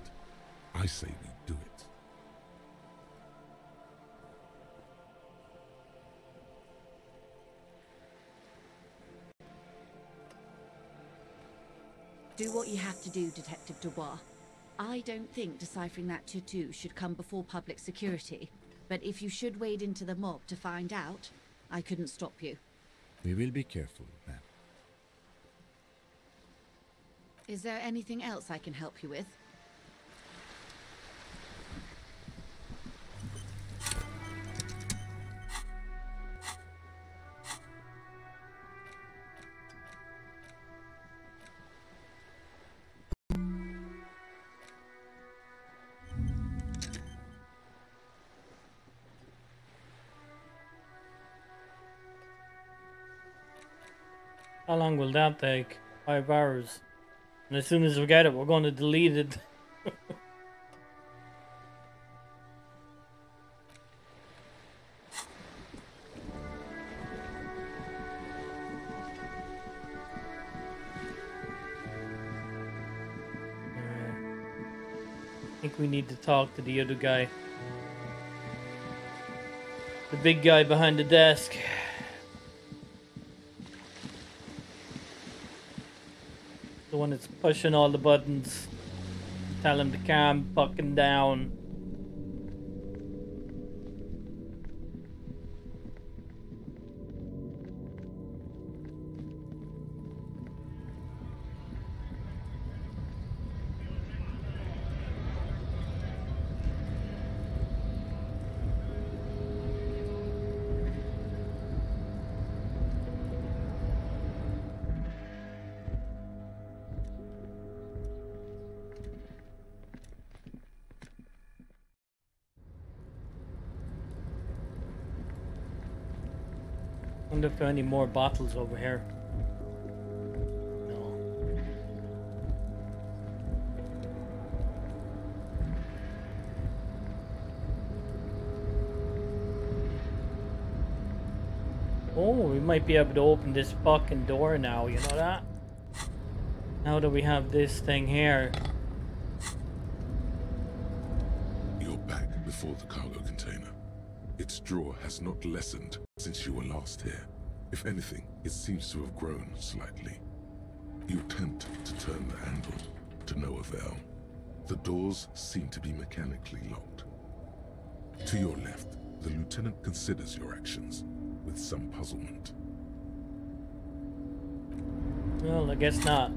I say we do it. Do what you have to do, Detective Dubois. I don't think deciphering that tattoo should come before public security, but if you should wade into the mob to find out, I couldn't stop you. We will be careful, ma'am. Is there anything else I can help you with? How long will that take? 5 hours. And as soon as we get it, we're going to delete it. I think we need to talk to the other guy. The big guy behind the desk. The one that's pushing all the buttons. Tell him to calm fucking down. I wonder if there are any more bottles over here. No. Oh, we might be able to open this fucking door now, you know that? Now that we have this thing here. You're back before the cargo container. Its draw has not lessened since you were last here. If anything, it seems to have grown slightly. You attempt to turn the handle, to no avail. The doors seem to be mechanically locked. To your left, the lieutenant considers your actions with some puzzlement. Well, I guess not.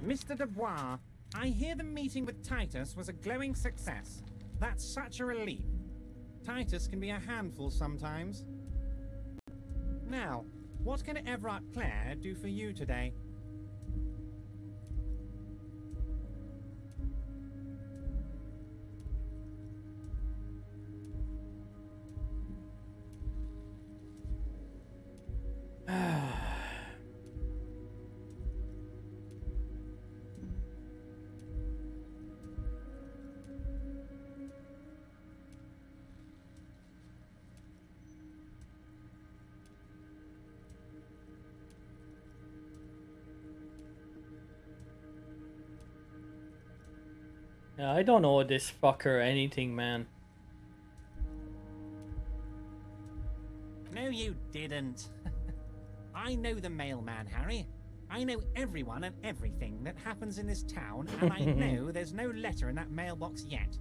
Mr. Dubois, I hear the meeting with Titus was a glowing success. That's such a relief. Titus can be a handful sometimes. Now, what can Everard Clare do for you today? Yeah, I don't know this fucker anything, man. No, you didn't. I know the mailman, Harry. I know everyone and everything that happens in this town, and I know there's no letter in that mailbox yet.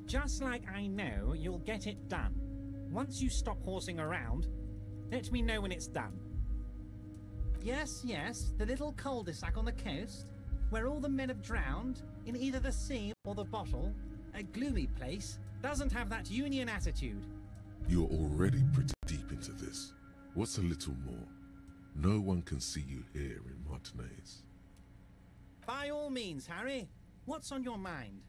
Just like I know you'll get it done. Once you stop horsing around, let me know when it's done. Yes, yes, the little cul-de-sac on the coast, where all the men have drowned, in either the sea or the bottle, a gloomy place, doesn't have that Union attitude. You're already pretty deep into this. What's a little more? No one can see you here in Martinez. By all means, Harry. What's on your mind?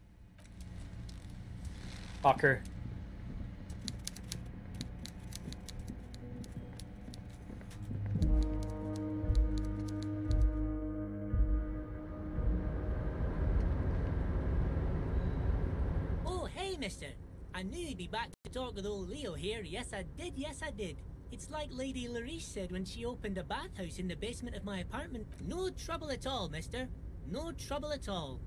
Fucker. Mister, I knew you'd be back to talk with old Leo here. Yes, I did. Yes, I did. It's like Lady Larice said when she opened a bathhouse in the basement of my apartment. No trouble at all, mister. No trouble at all.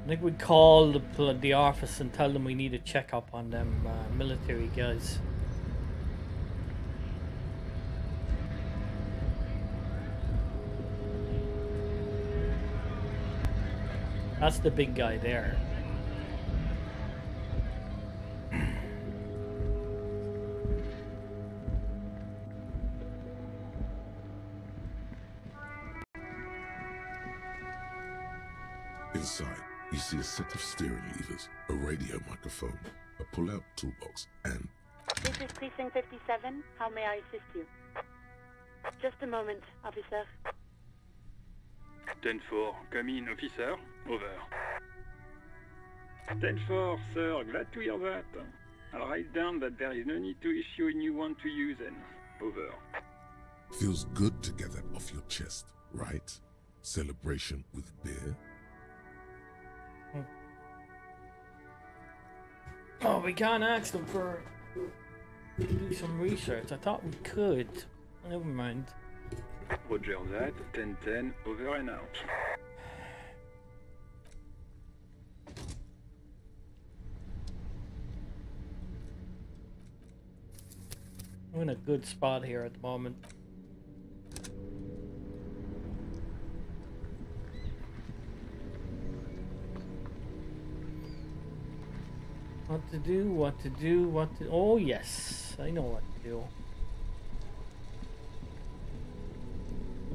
I think we call the office and tell them we need a checkup on them military guys. That's the big guy there. Inside, you see a set of steering levers, a radio microphone, a pull-out toolbox, and... This is Precinct 57. How may I assist you? Just a moment, officer. 10-4, come in, officer. Over. 10-4, sir. Glad to hear that. I'll write down that there is no need to issue a new one to you then. Over. Feels good to get that off your chest, right? Celebration with beer? Oh, we can't ask them to do some research. I thought we could. Never mind. Roger that. 10-10, over and out. We're in a good spot here at the moment. What to do, what to do, what to... Oh, yes. I know what to do.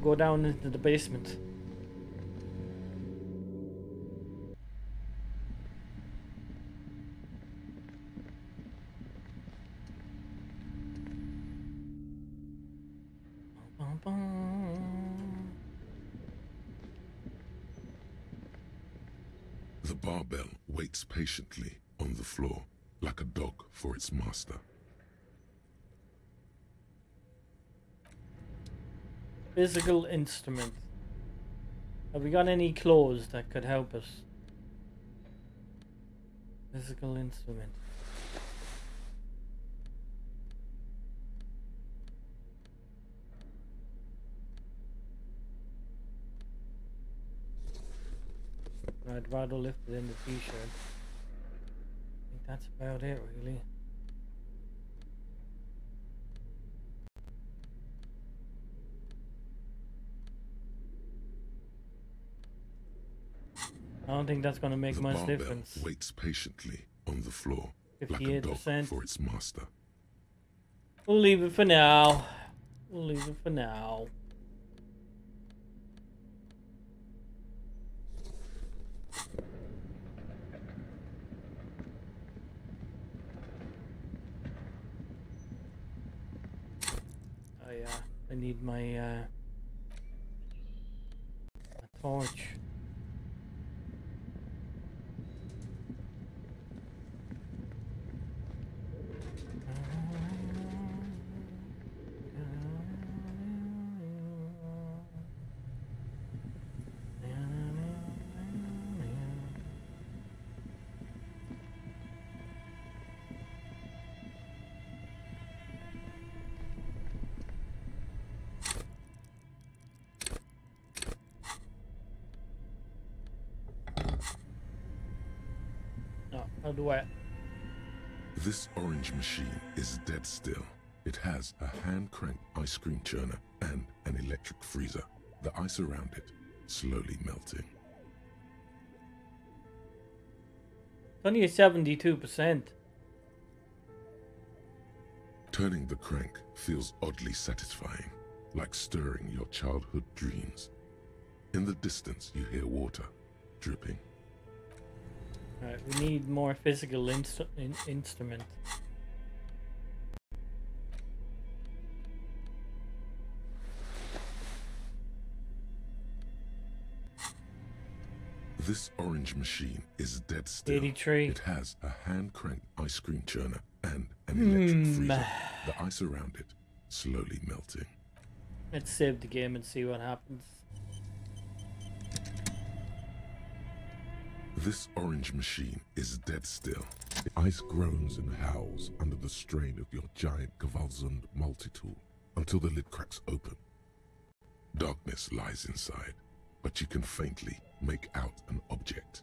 Go down into the basement. The barbell waits patiently on the floor, like a dog for its master. Physical instrument. Have we got any clothes that could help us? Physical instrument. I'd rather lift it in the t-shirt. I think that's about it, really. I don't think that's going to make much difference. The barbell waits patiently on the floor, 58%. like a dog for its master. We'll leave it for now. We'll leave it for now. Oh yeah, I need my torch. How do I? This orange machine is dead still. It has a hand-cranked ice cream churner and an electric freezer. The ice around it slowly melting. It's only a 72%. Turning the crank feels oddly satisfying, like stirring your childhood dreams. In the distance, you hear water dripping. Alright, we need more physical instrument. This orange machine is dead still. 83. It has a hand-cranked ice cream churner and an electric freezer. The ice around it slowly melting. Let's save the game and see what happens. This orange machine is dead still. The ice groans and howls under the strain of your giant Kvalsund multi-tool until the lid cracks open. Darkness lies inside, but you can faintly make out an object.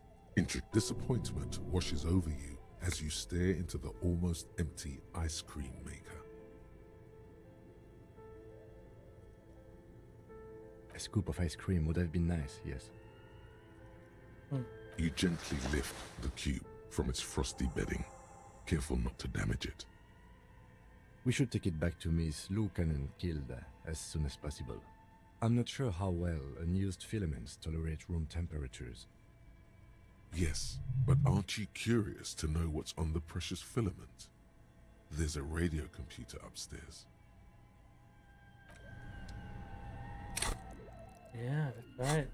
Disappointment washes over you as you stare into the almost empty ice cream maker. A scoop of ice cream would have been nice, yes. You gently lift the cube from its frosty bedding, careful not to damage it. We should take it back to Miss Luukkanen Kilde as soon as possible. I'm not sure how well unused filaments tolerate room temperatures. Yes, but aren't you curious to know what's on the precious filament? There's a radio computer upstairs. Yeah, that's right.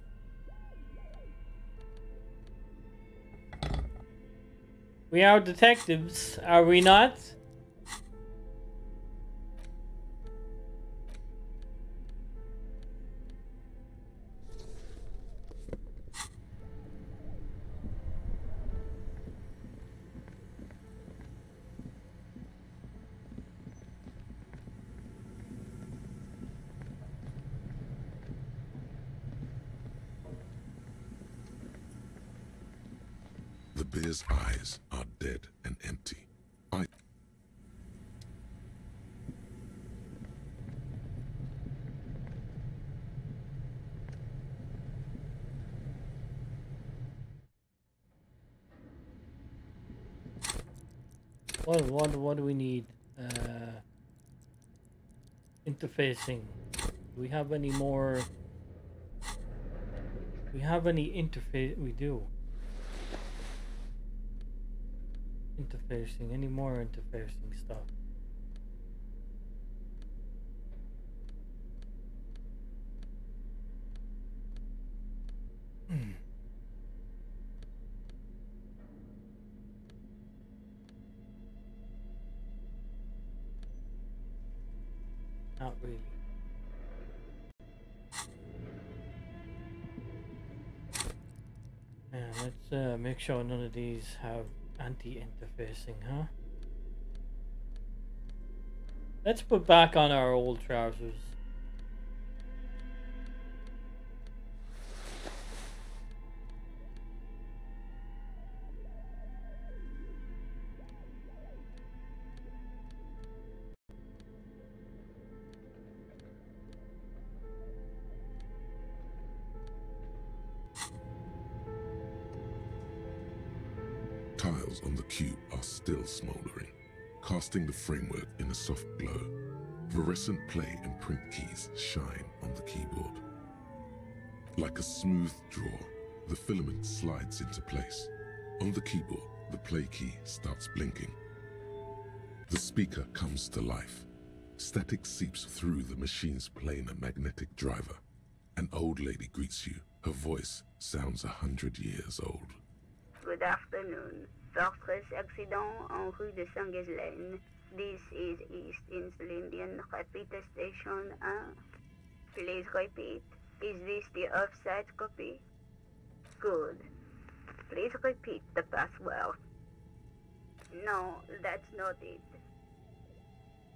We are detectives, are we not? The bear's eyes are dead and empty. What do we need? Interfacing. we have any more? We have any interface? We do. Interfacing. Any more interfacing stuff? Not really. Yeah, let's make sure none of these have anti-interfacing, huh? Let's put back on our old trousers. Tiles on the cube are still smoldering, casting the framework in a soft glow. Fluorescent play and print keys shine on the keyboard. Like a smooth draw, the filament slides into place. On the keyboard, the play key starts blinking. The speaker comes to life. Static seeps through the machine's planar magnetic driver. An old lady greets you. Her voice sounds 100 years old. Good afternoon. Fortress accident en rue de Saint-Ghislaine. This is East Insulindian Repeater Station 1. Please repeat. Is this the offsite copy? Good. Please repeat the password. No, that's not it.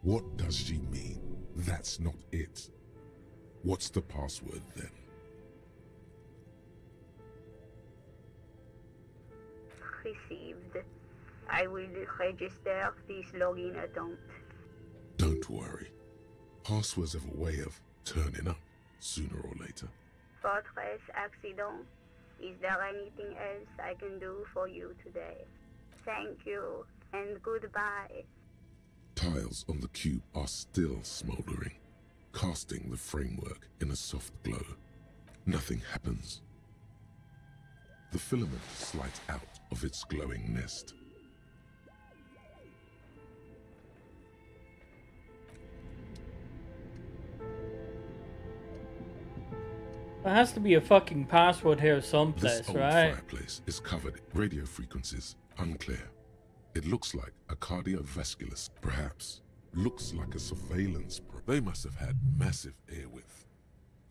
What does she mean? That's not it. What's the password then? Received. I will register this login attempt. Don't worry. Passwords have a way of turning up sooner or later. Fortress accident. Is there anything else I can do for you today? Thank you, and goodbye. Tiles on the cube are still smoldering, casting the framework in a soft glow. Nothing happens. The filament slides out of its glowing nest. There has to be a fucking password here someplace, This old right? fireplace is covered in radio frequencies, unclear. It looks like a cardiovascular, perhaps. Looks like a surveillance. They must have had massive air width.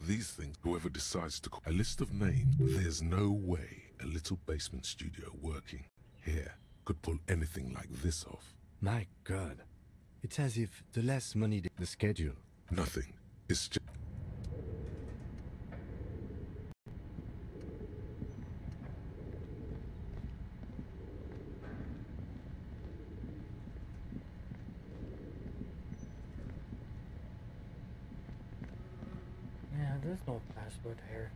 These things, whoever decides to call a list of names, there's no way a little basement studio working here could pull anything like this off. My God. It's as if the less money the schedule. Nothing. It's just... Yeah, there's no password here.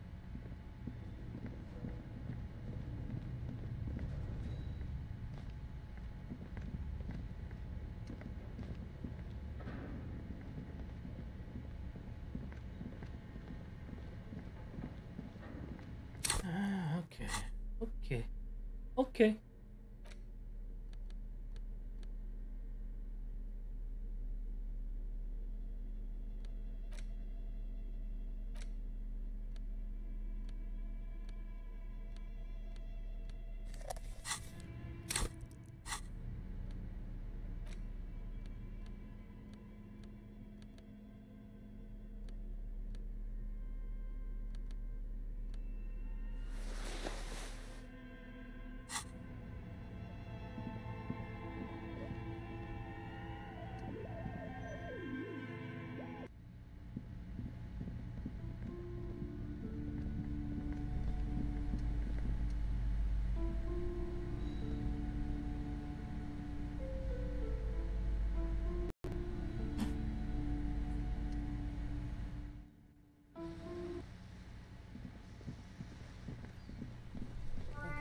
Okay.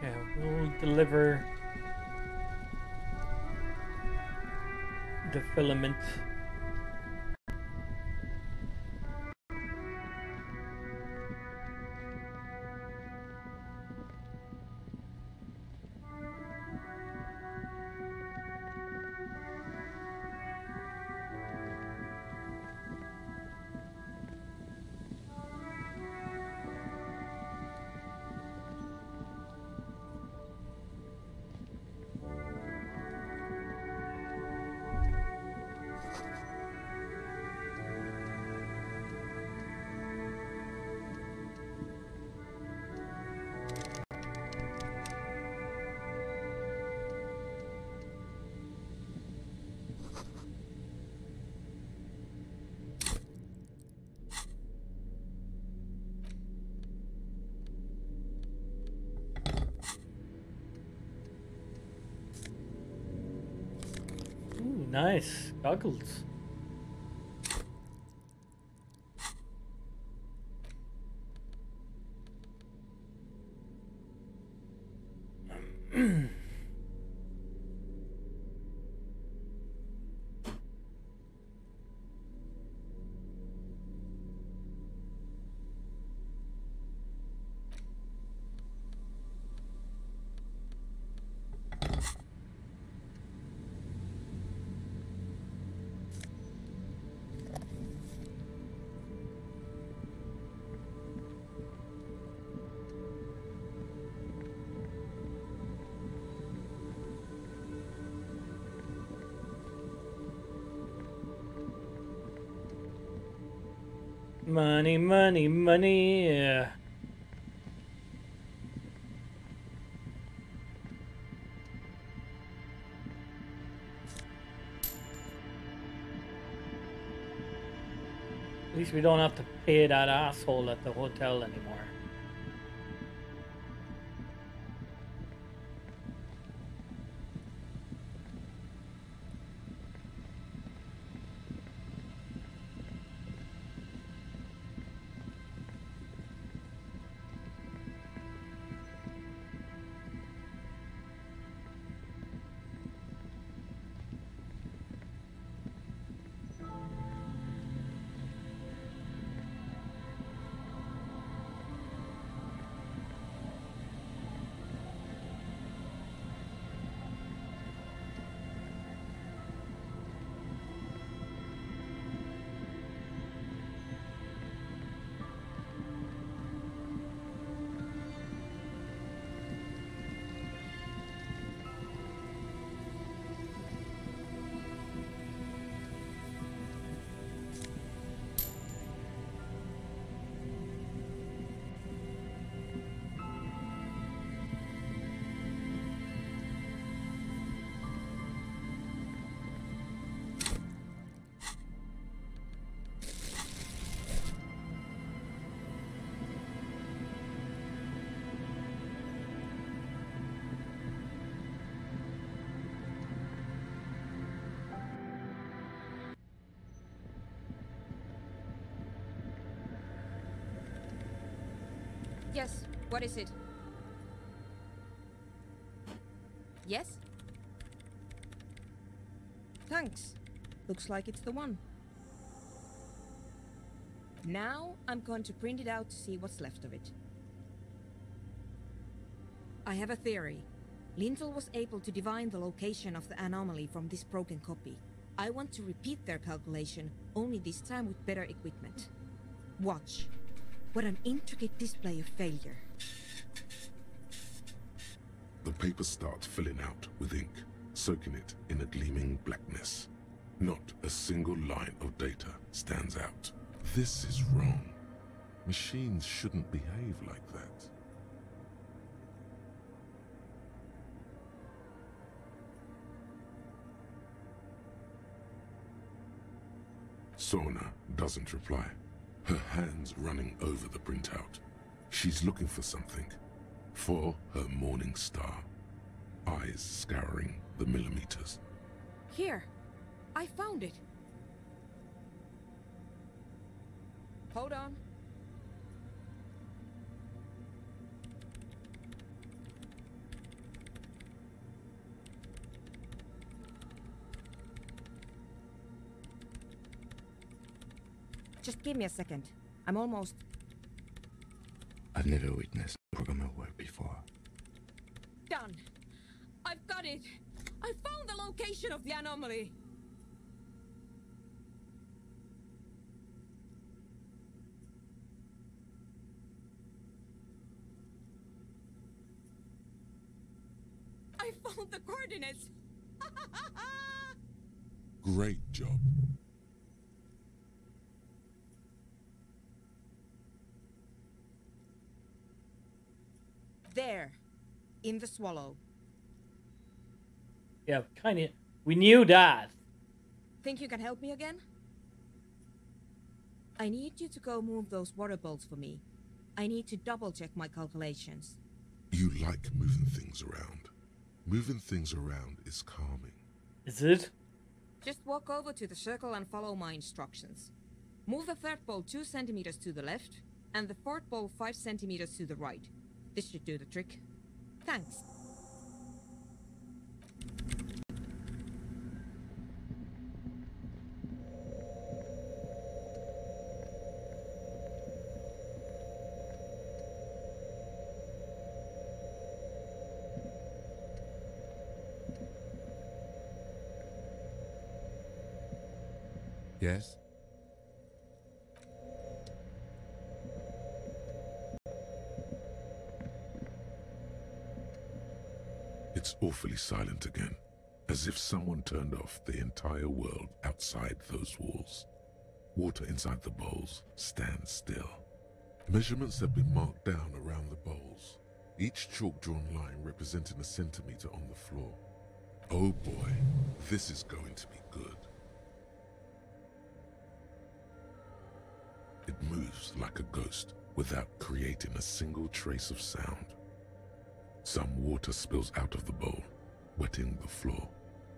Okay, we'll deliver the filament. Nice. Goggles. Money, money, money. Yeah. At least we don't have to pay that asshole at the hotel anymore. Yes, what is it? Yes? Thanks. Looks like it's the one. Now I'm going to print it out to see what's left of it. I have a theory. Lintel was able to divine the location of the anomaly from this broken copy. I want to repeat their calculation, only this time with better equipment. Watch. What an intricate display of failure. The paper starts filling out with ink, soaking it in a gleaming blackness. Not a single line of data stands out. This is wrong. Machines shouldn't behave like that. Sona doesn't reply. Her hands running over the printout. She's looking for something. For her morning star. Eyes scouring the millimeters. Here. I found it. Hold on. Just give me a second. I'm almost... I've never witnessed a programmer work before. Done. I've got it. I found the location of the anomaly. I found the coordinates. Great job. There, in the swallow. Yeah, kind of. We knew that. Think you can help me again? I need you to go move those water bolts for me. I need to double check my calculations. You like moving things around. Moving things around is calming. Is it? Just walk over to the circle and follow my instructions. Move the third ball 2 centimeters to the left, and the fourth ball 5 centimeters to the right. This should do the trick. Thanks. Yes? It's awfully silent again, as if someone turned off the entire world outside those walls. Water inside the bowls stands still. Measurements have been marked down around the bowls, each chalk-drawn line representing a centimeter on the floor. Oh boy, this is going to be good. It moves like a ghost without creating a single trace of sound. Some water spills out of the bowl, wetting the floor.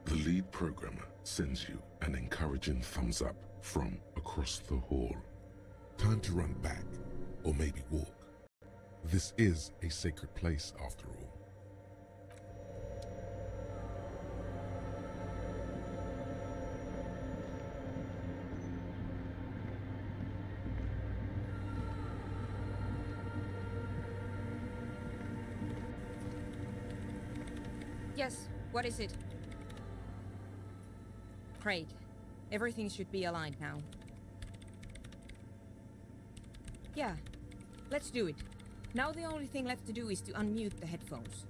The lead programmer sends you an encouraging thumbs up from across the hall. Time to run back, or maybe walk. This is a sacred place after all. Yes, what is it? Great. Everything should be aligned now. Yeah, let's do it. Now the only thing left to do is to unmute the headphones.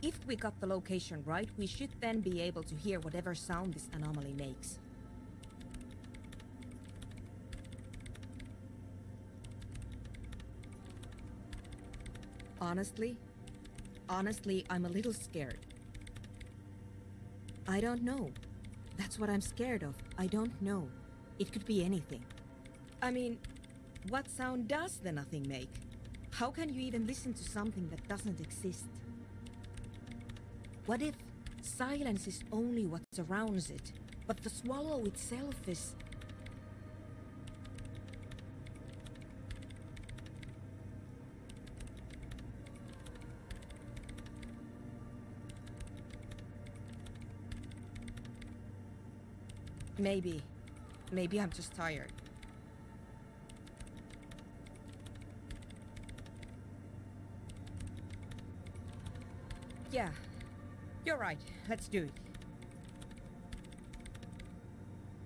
If we got the location right, we should then be able to hear whatever sound this anomaly makes. Honestly, I'm a little scared. I don't know. That's what I'm scared of. I don't know. It could be anything. I mean, what sound does the nothing make? How can you even listen to something that doesn't exist? What if silence is only what surrounds it, but the swallow itself is... Maybe I'm just tired. Yeah, you're right. Let's do it.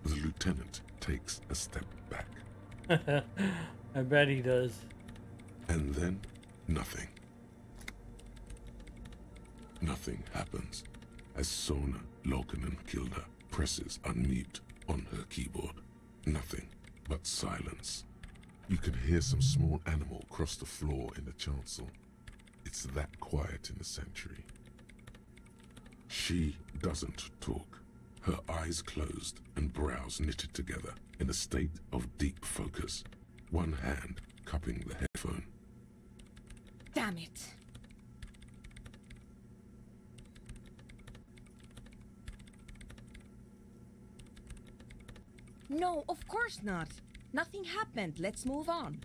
The lieutenant takes a step back. I bet he does. And then, nothing. Nothing happens as Sona Lokanen-Kilda presses unmute on her keyboard. Nothing but silence. You can hear some small animal cross the floor in the chancel. It's that quiet in the sanctuary. She doesn't talk. Her eyes closed and brows knitted together in a state of deep focus. One hand cupping the headphone. Damn it! No, of course not. Nothing happened. Let's move on.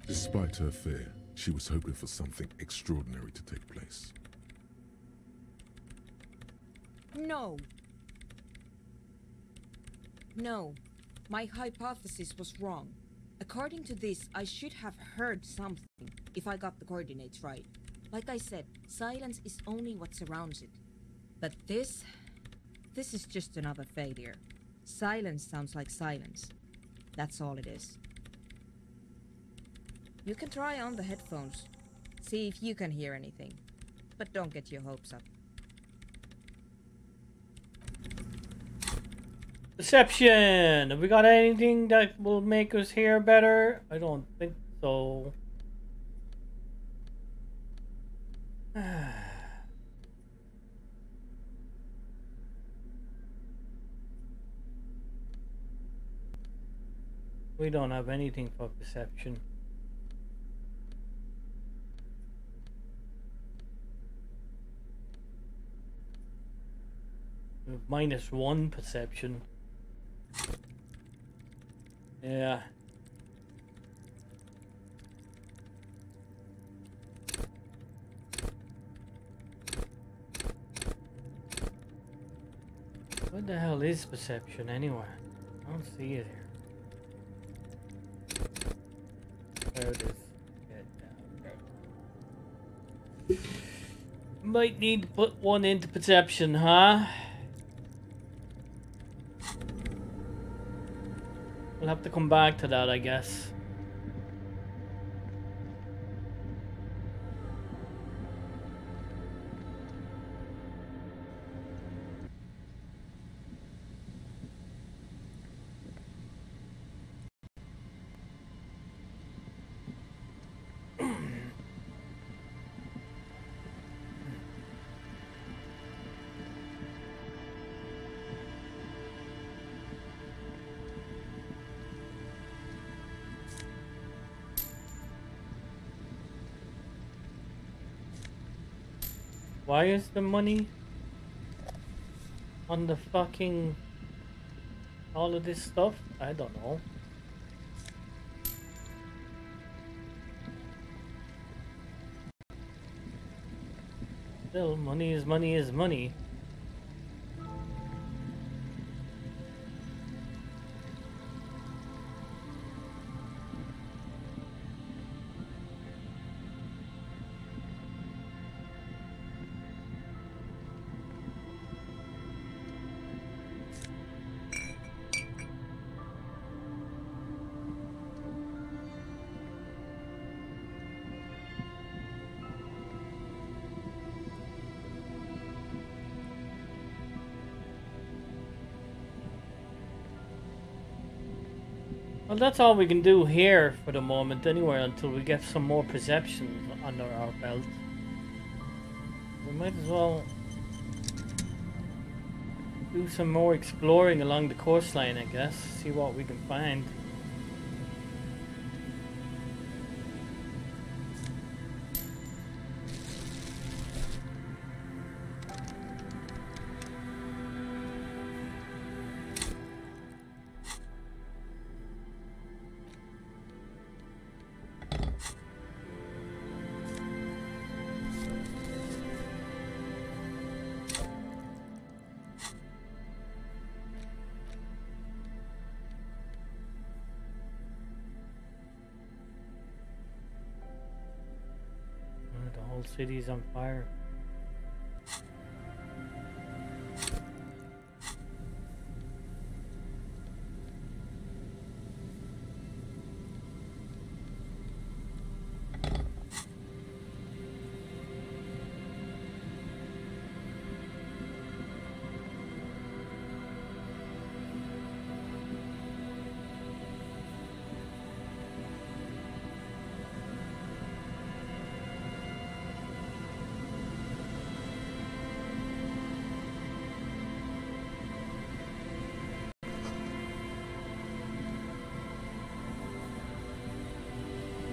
Despite her fear, she was hoping for something extraordinary to take place. No. No. My hypothesis was wrong. According to this, I should have heard something if I got the coordinates right. Like I said, silence is only what surrounds it. But this is just another failure. Silence sounds like silence. That's all it is. You can try on the headphones. See if you can hear anything. But don't get your hopes up. Perception! Have we got anything that will make us hear better? I don't think so. We don't have anything for perception. -1 perception. Yeah. What the hell is perception anyway? I don't see it here. There it is. Get down there. Might need to put one into perception, huh? We'll have to come back to that, I guess. Why is the money on the fucking all of this stuff? I don't know. Still, money is money is money. Well, that's all we can do here for the moment anyway, until we get some more perceptions under our belt. We might as well do some more exploring along the coastline, I guess. See what we can find. The whole city's on fire.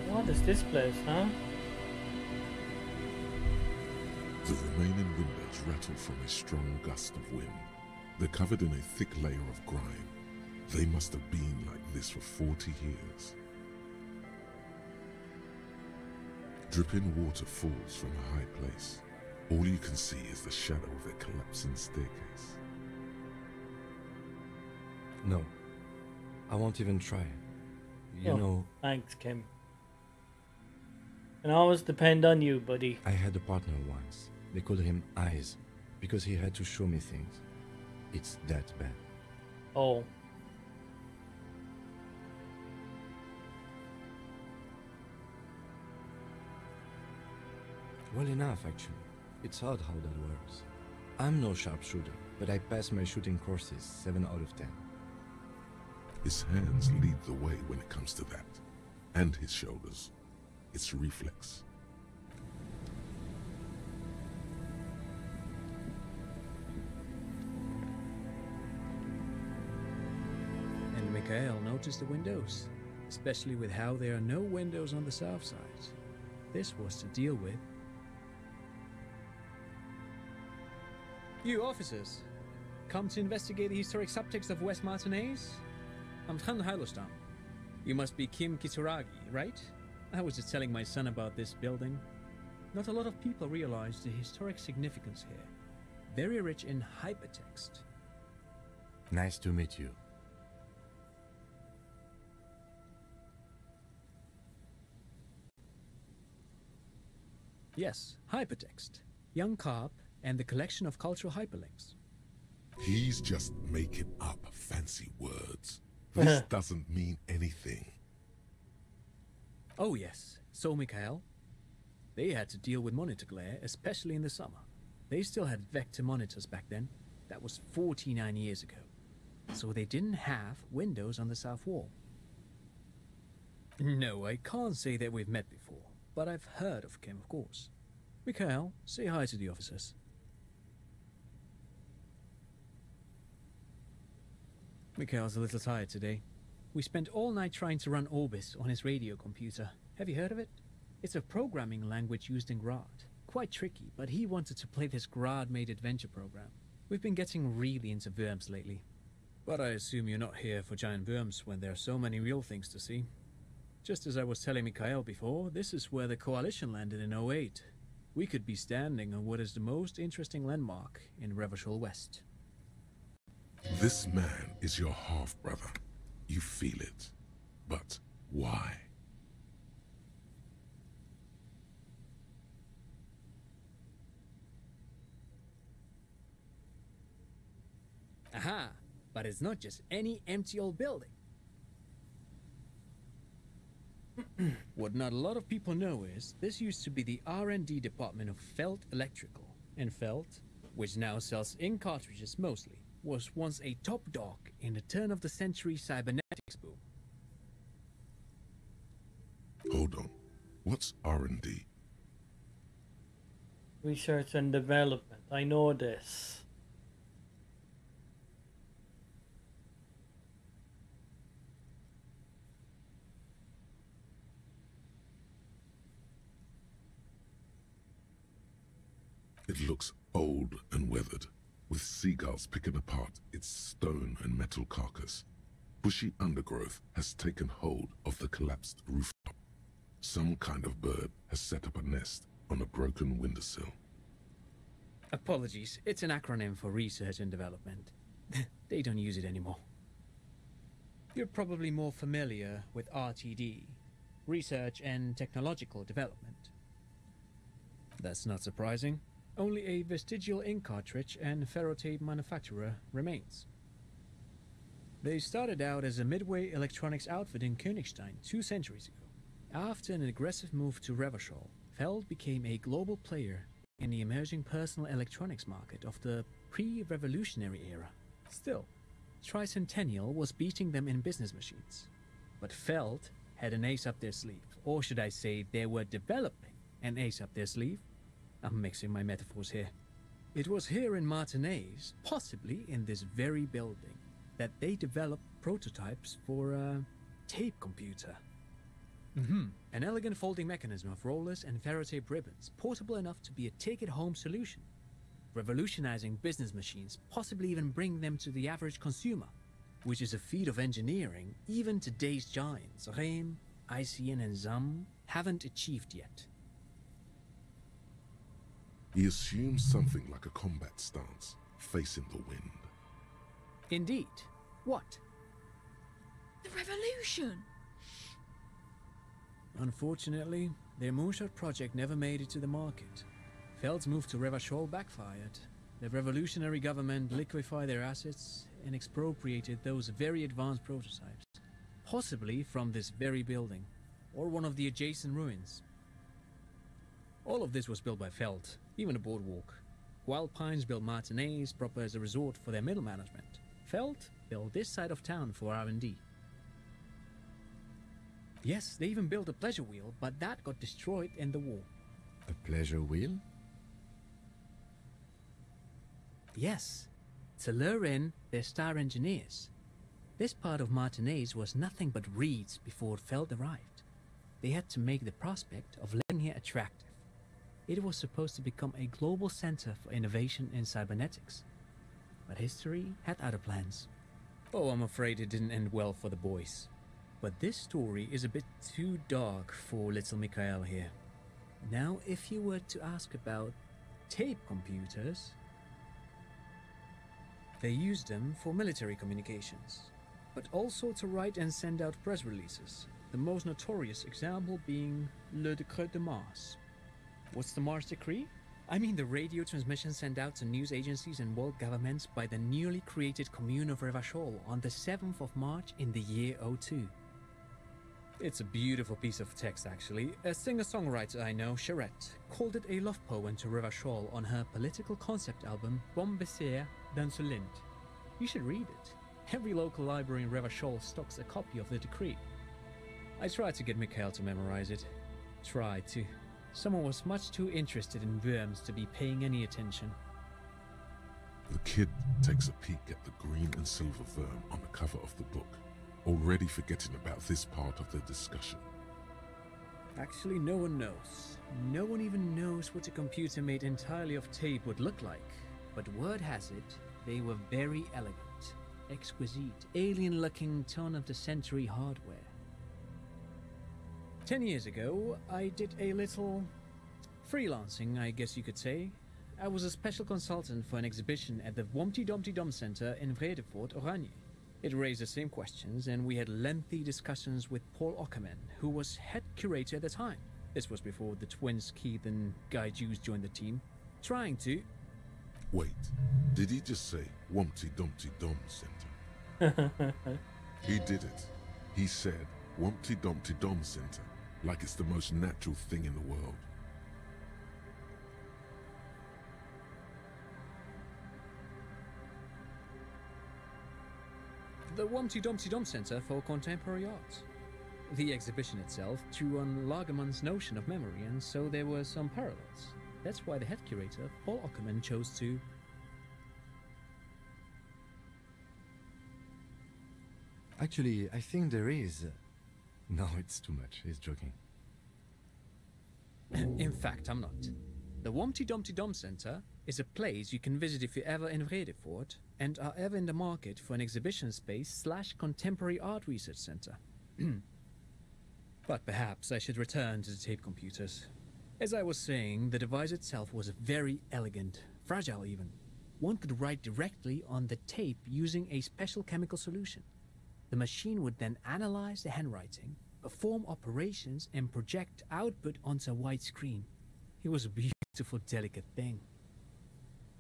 What is this place, huh? The remaining windows rattle from a strong gust of wind. They're covered in a thick layer of grime. They must have been like this for 40 years. Dripping water falls from a high place. All you can see is the shadow of a collapsing staircase. No, I won't even try. You know... Thanks, Kim. Can always depend on you, buddy. I had a partner once. They called him Eyes, because he had to show me things. It's that bad. Oh. Well enough, actually. It's odd how that works. I'm no sharpshooter, but I pass my shooting courses 7 out of 10. His hands lead the way when it comes to that. And his shoulders. It's reflex. And Mikhail noticed the windows, especially with how there are no windows on the south side. This was to deal with. You officers, come to investigate the historic subtext of West Martinez? I'm Tran Hailostam. You must be Kim Kisuragi, right? I was just telling my son about this building. Not a lot of people realize the historic significance here. Very rich in hypertext. Nice to meet you. Yes, hypertext. Young Carp and the collection of cultural hyperlinks. He's just making up fancy words. This doesn't mean anything. Oh yes, so Mikhail. They had to deal with monitor glare, especially in the summer. They still had vector monitors back then. That was 49 years ago. So they didn't have windows on the south wall. No, I can't say that we've met before, but I've heard of Kim, of course. Mikhail, say hi to the officers. Mikhail's a little tired today. We spent all night trying to run Orbis on his radio computer. Have you heard of it? It's a programming language used in Grad. Quite tricky, but he wanted to play this Grad-made adventure program. We've been getting really into worms lately. But I assume you're not here for giant worms when there are so many real things to see. Just as I was telling Mikhail before, this is where the Coalition landed in '08. We could be standing on what is the most interesting landmark in Revachol West. This man is your half-brother. You feel it. But why? Aha! But it's not just any empty old building. What not a lot of people know is, this used to be the R&D department of Felt Electrical. And Felt, which now sells ink cartridges mostly, was once a top dog in the turn-of-the-century cybernetics boom. Hold on. What's R&D? Research and development. I know this. It looks old and weathered, with seagulls picking apart its stone and metal carcass. Bushy undergrowth has taken hold of the collapsed rooftop. Some kind of bird has set up a nest on a broken windowsill. Apologies, it's an acronym for research and development. They don't use it anymore. You're probably more familiar with RTD, Research and Technological Development. That's not surprising. Only a vestigial ink cartridge and ferrotape manufacturer remains. They started out as a midway electronics outfit in Königstein 2 centuries ago. After an aggressive move to Revachol, Feld became a global player in the emerging personal electronics market of the pre-revolutionary era. Still, Tricentennial was beating them in business machines. But Feld had an ace up their sleeve, or should I say they were developing an ace up their sleeve. I'm mixing my metaphors here. It was here in Martinez, possibly in this very building, that they developed prototypes for a tape computer. An elegant folding mechanism of rollers and ferrotape ribbons, portable enough to be a take-it-home solution. Revolutionizing business machines, possibly even bring them to the average consumer, which is a feat of engineering even today's giants, Rehm, ICN and ZAM, haven't achieved yet. He assumes something like a combat stance, facing the wind. Indeed. What? The revolution! Unfortunately, their moonshot project never made it to the market. Feld's move to Revachol backfired. The revolutionary government liquefied their assets and expropriated those very advanced prototypes, possibly from this very building, or one of the adjacent ruins. All of this was built by Feld, even the boardwalk. Wild Pines built Martinez proper as a resort for their middle management. Feld built this side of town for R&D. Yes, they even built a pleasure wheel, but that got destroyed in the war. A pleasure wheel? Yes, to lure in their star engineers. This part of Martinez was nothing but reeds before Feld arrived. They had to make the prospect of living here attractive. It was supposed to become a global center for innovation in cybernetics. but history had other plans. Oh, I'm afraid it didn't end well for the boys. But this story is a bit too dark for little Mikhail here. Now, if you were to ask about tape computers, they used them for military communications, but also to write and send out press releases, the most notorious example being Le Décret de Mars. What's the Mars Decree? I mean the radio transmission sent out to news agencies and world governments by the newly created Commune of Revachol on the 7th of March in the year 02. It's a beautiful piece of text, actually. A singer-songwriter I know, Charette, called it a love poem to Revachol on her political concept album Bon Baiser d'Insolente. You should read it. Every local library in Revachol stocks a copy of the decree. I tried to get Mikhail to memorize it. Tried to. Someone was much too interested in worms to be paying any attention. The kid takes a peek at the green and silver worm on the cover of the book, already forgetting about this part of the discussion. Actually, no one knows. No one even knows what a computer made entirely of tape would look like. But word has it, they were very elegant, exquisite, alien-looking turn-of-the-century hardware. 10 years ago, I did a little freelancing, I guess you could say. I was a special consultant for an exhibition at the Humpty Dumpty Dum Center in Vredefort, Oranje. It raised the same questions, and we had lengthy discussions with Paul Ockerman, who was head curator at the time. This was before the twins Keith and Guy Jews joined the team, trying to... Wait, did he just say Humpty Dumpty Dum Center? He did it. He said Humpty Dumpty Dum Center, like it's the most natural thing in the world. The Humpty Dumpty Dum Center for Contemporary Art. The exhibition itself drew on Lagerman's notion of memory, and so there were some parallels. That's why the head curator, Paul Ockerman, chose to... Actually, I think there is. No, it's too much. He's joking. In fact, I'm not. The Humpty Dumpty Dum Center is a place you can visit if you're ever in Vredefort and are ever in the market for an exhibition space / contemporary art research center. But perhaps I should return to the tape computers. As I was saying, the device itself was very elegant, fragile even. One could write directly on the tape using a special chemical solution. The machine would then analyze the handwriting, perform operations, and project output onto a white screen. It was a beautiful, delicate thing.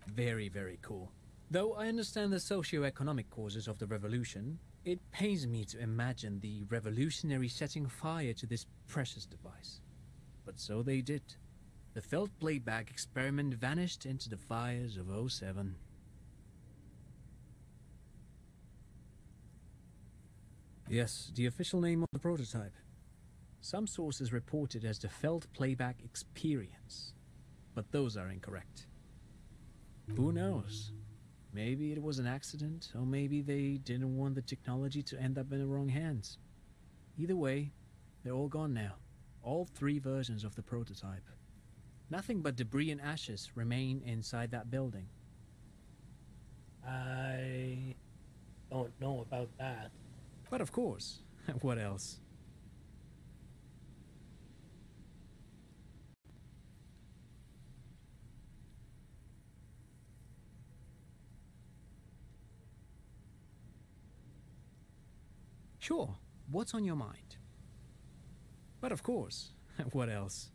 Very, very cool. Though I understand the socio-economic causes of the revolution, it pains me to imagine the revolutionary setting fire to this precious device. But so they did. The felt playback experiment vanished into the fires of 07. Yes, the official name of the prototype. Some sources report it as the Felt Playback Experience, but those are incorrect. Who knows? Maybe it was an accident, or maybe they didn't want the technology to end up in the wrong hands. Either way, they're all gone now. All 3 versions of the prototype. Nothing but debris and ashes remain inside that building. I don't know about that. But of course, what else? Sure, what's on your mind? But of course, what else?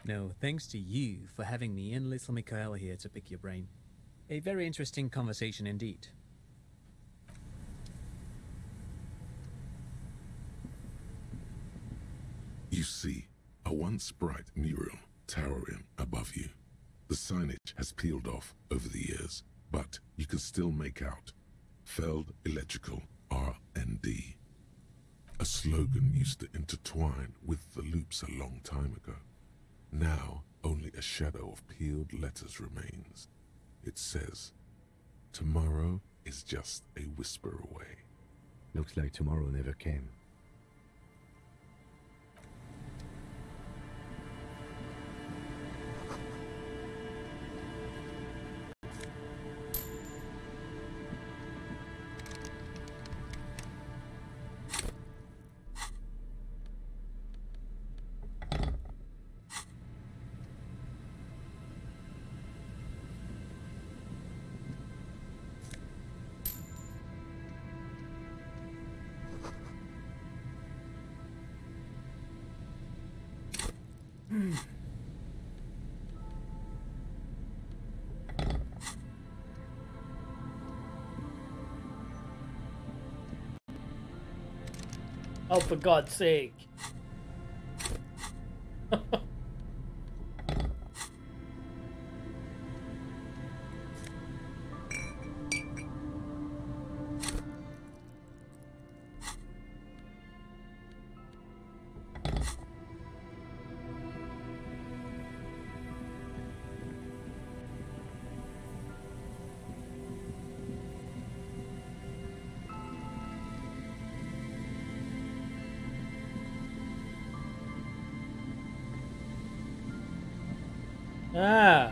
No, thanks to you for having me and little Mikhail here to pick your brain. A very interesting conversation indeed. You see a once bright mural towering above you. The signage has peeled off over the years, but you can still make out Feld Electrical R&D. A slogan used to intertwine with the loops a long time ago. Now, only a shadow of peeled letters remains. It says, tomorrow is just a whisper away. Looks like tomorrow never came. Oh, for God's sake. Ah,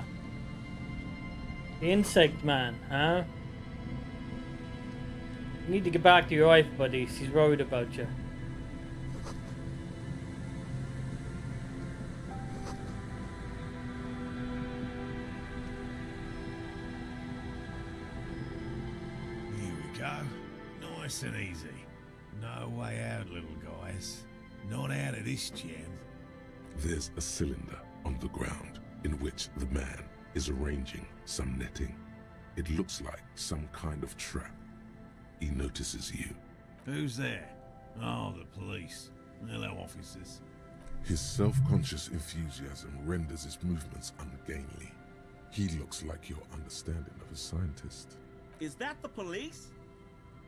the insect man, huh? You need to get back to your wife, buddy. She's worried about you. Here we go. Nice and easy. No way out, little guys. Not out of this jam. There's a cylinder on the ground in which the man is arranging some netting. It looks like some kind of trap. He notices you. Who's there? Oh, the police. Hello, officers. His self-conscious enthusiasm renders his movements ungainly. He looks like your understanding of a scientist. Is that the police?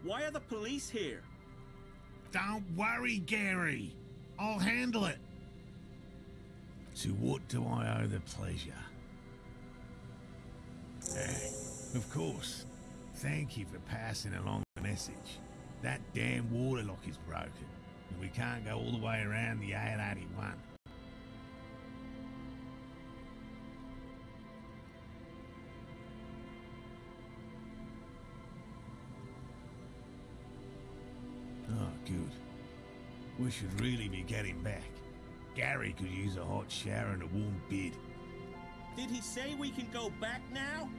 Why are the police here? Don't worry, Gary. I'll handle it. To what do I owe the pleasure? Of course. Thank you for passing along the message. That damn water lock is broken, and we can't go all the way around the 881. Oh, good. We should really be getting back. Gary could use a hot shower and a warm bed. Did he say we can go back now?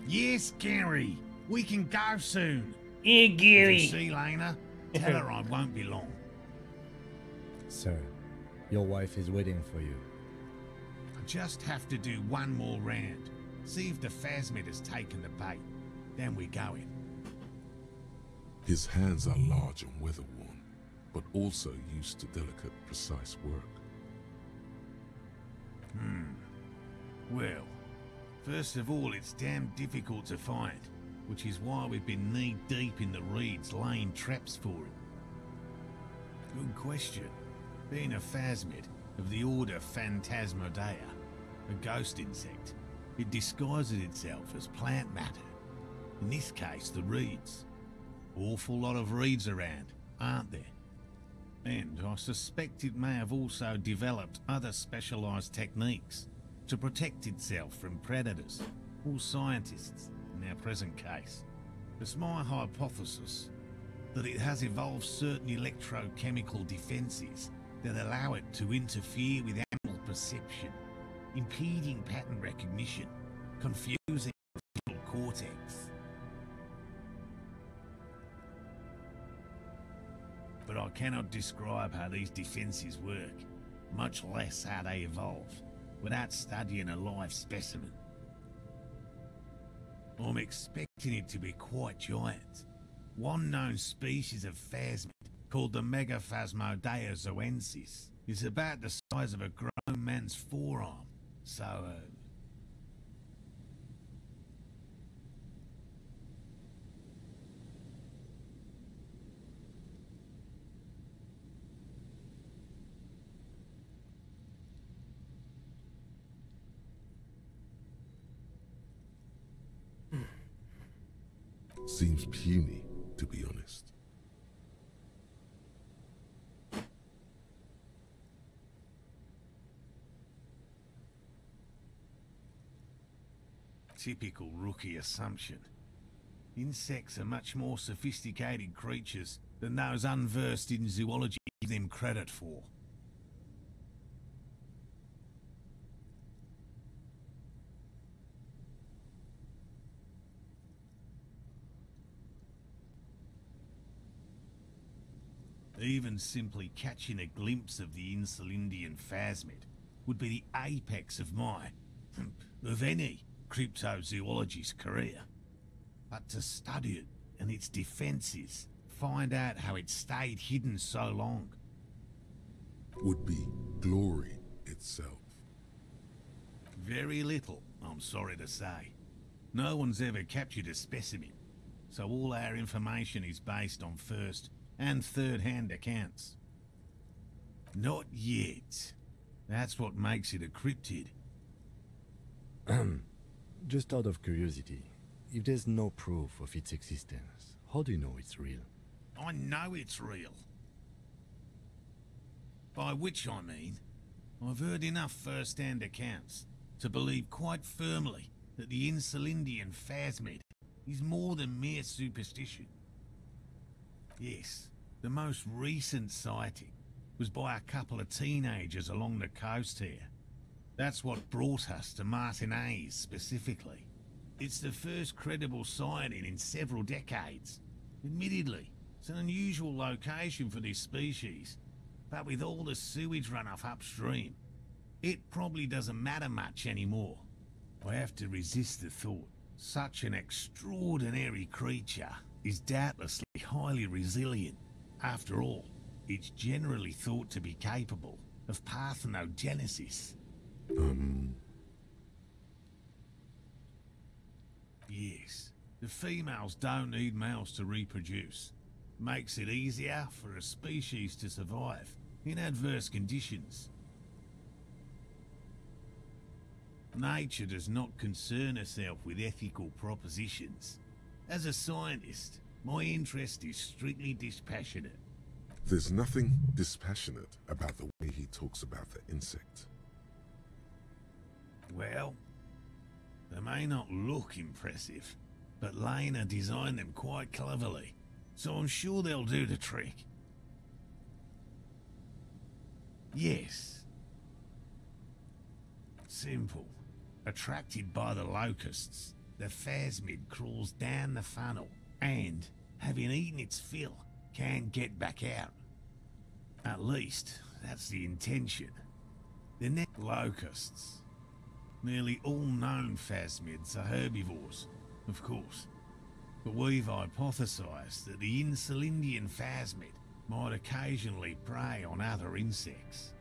Yes, Gary. We can go soon. Yeah, Gary. If you see Lena, tell her I won't be long. Sir, your wife is waiting for you. I just have to do one more round. See if the phasmid has taken the bait. Then we go in. His hands are large and weather-worn, but also used to delicate, precise work. Well, first of all, it's damn difficult to find, which is why we've been knee-deep in the reeds laying traps for it. Good question. Being a phasmid of the order Phantasmodea, a ghost insect, it disguises itself as plant matter. In this case, the reeds. Awful lot of reeds around, aren't there? And I suspect it may have also developed other specialised techniques to protect itself from predators or scientists in our present case. It's my hypothesis that it has evolved certain electrochemical defences that allow it to interfere with animal perception, impeding pattern recognition, confusing the visual cortex. But I cannot describe how these defences work, much less how they evolved, without studying a live specimen. I'm expecting it to be quite giant. One known species of phasmid, called the Megaphasmodea zoensis, is about the size of a grown man's forearm, so Seems puny, to be honest. typical rookie assumption. Insects are much more sophisticated creatures than those unversed in zoology give them credit for. Even simply catching a glimpse of the Insulindian phasmid would be the apex of of any cryptozoologist's career. But to study it and its defenses, find out how it stayed hidden so long, would be glory itself. Very little, I'm sorry to say. No one's ever captured a specimen, so all our information is based on first and third-hand accounts. Not yet. That's what makes it a cryptid. Just out of curiosity, if there's no proof of its existence, how do you know it's real? I know it's real. By which I mean, I've heard enough first-hand accounts to believe quite firmly that the Insulindian phasmid is more than mere superstition. Yes, the most recent sighting was by a couple of teenagers along the coast here. That's what brought us to Martinez specifically. It's the first credible sighting in several decades. Admittedly, it's an unusual location for this species, but with all the sewage runoff upstream, it probably doesn't matter much anymore. I have to resist the thought such an extraordinary creature is doubtlessly highly resilient. After all, it's generally thought to be capable of parthenogenesis. Yes, the females don't need males to reproduce. Makes it easier for a species to survive in adverse conditions. Nature does not concern herself with ethical propositions. As a scientist, my interest is strictly dispassionate. There's nothing dispassionate about the way he talks about the insect. Well, they may not look impressive, but Lena designed them quite cleverly, so I'm sure they'll do the trick. Yes. Simple. Attracted by the locusts, the phasmid crawls down the funnel and, having eaten its fill, can get back out. At least, that's the intention. The next locusts. Nearly all known phasmids are herbivores, of course. But we've hypothesized that the Insulindian phasmid might occasionally prey on other insects.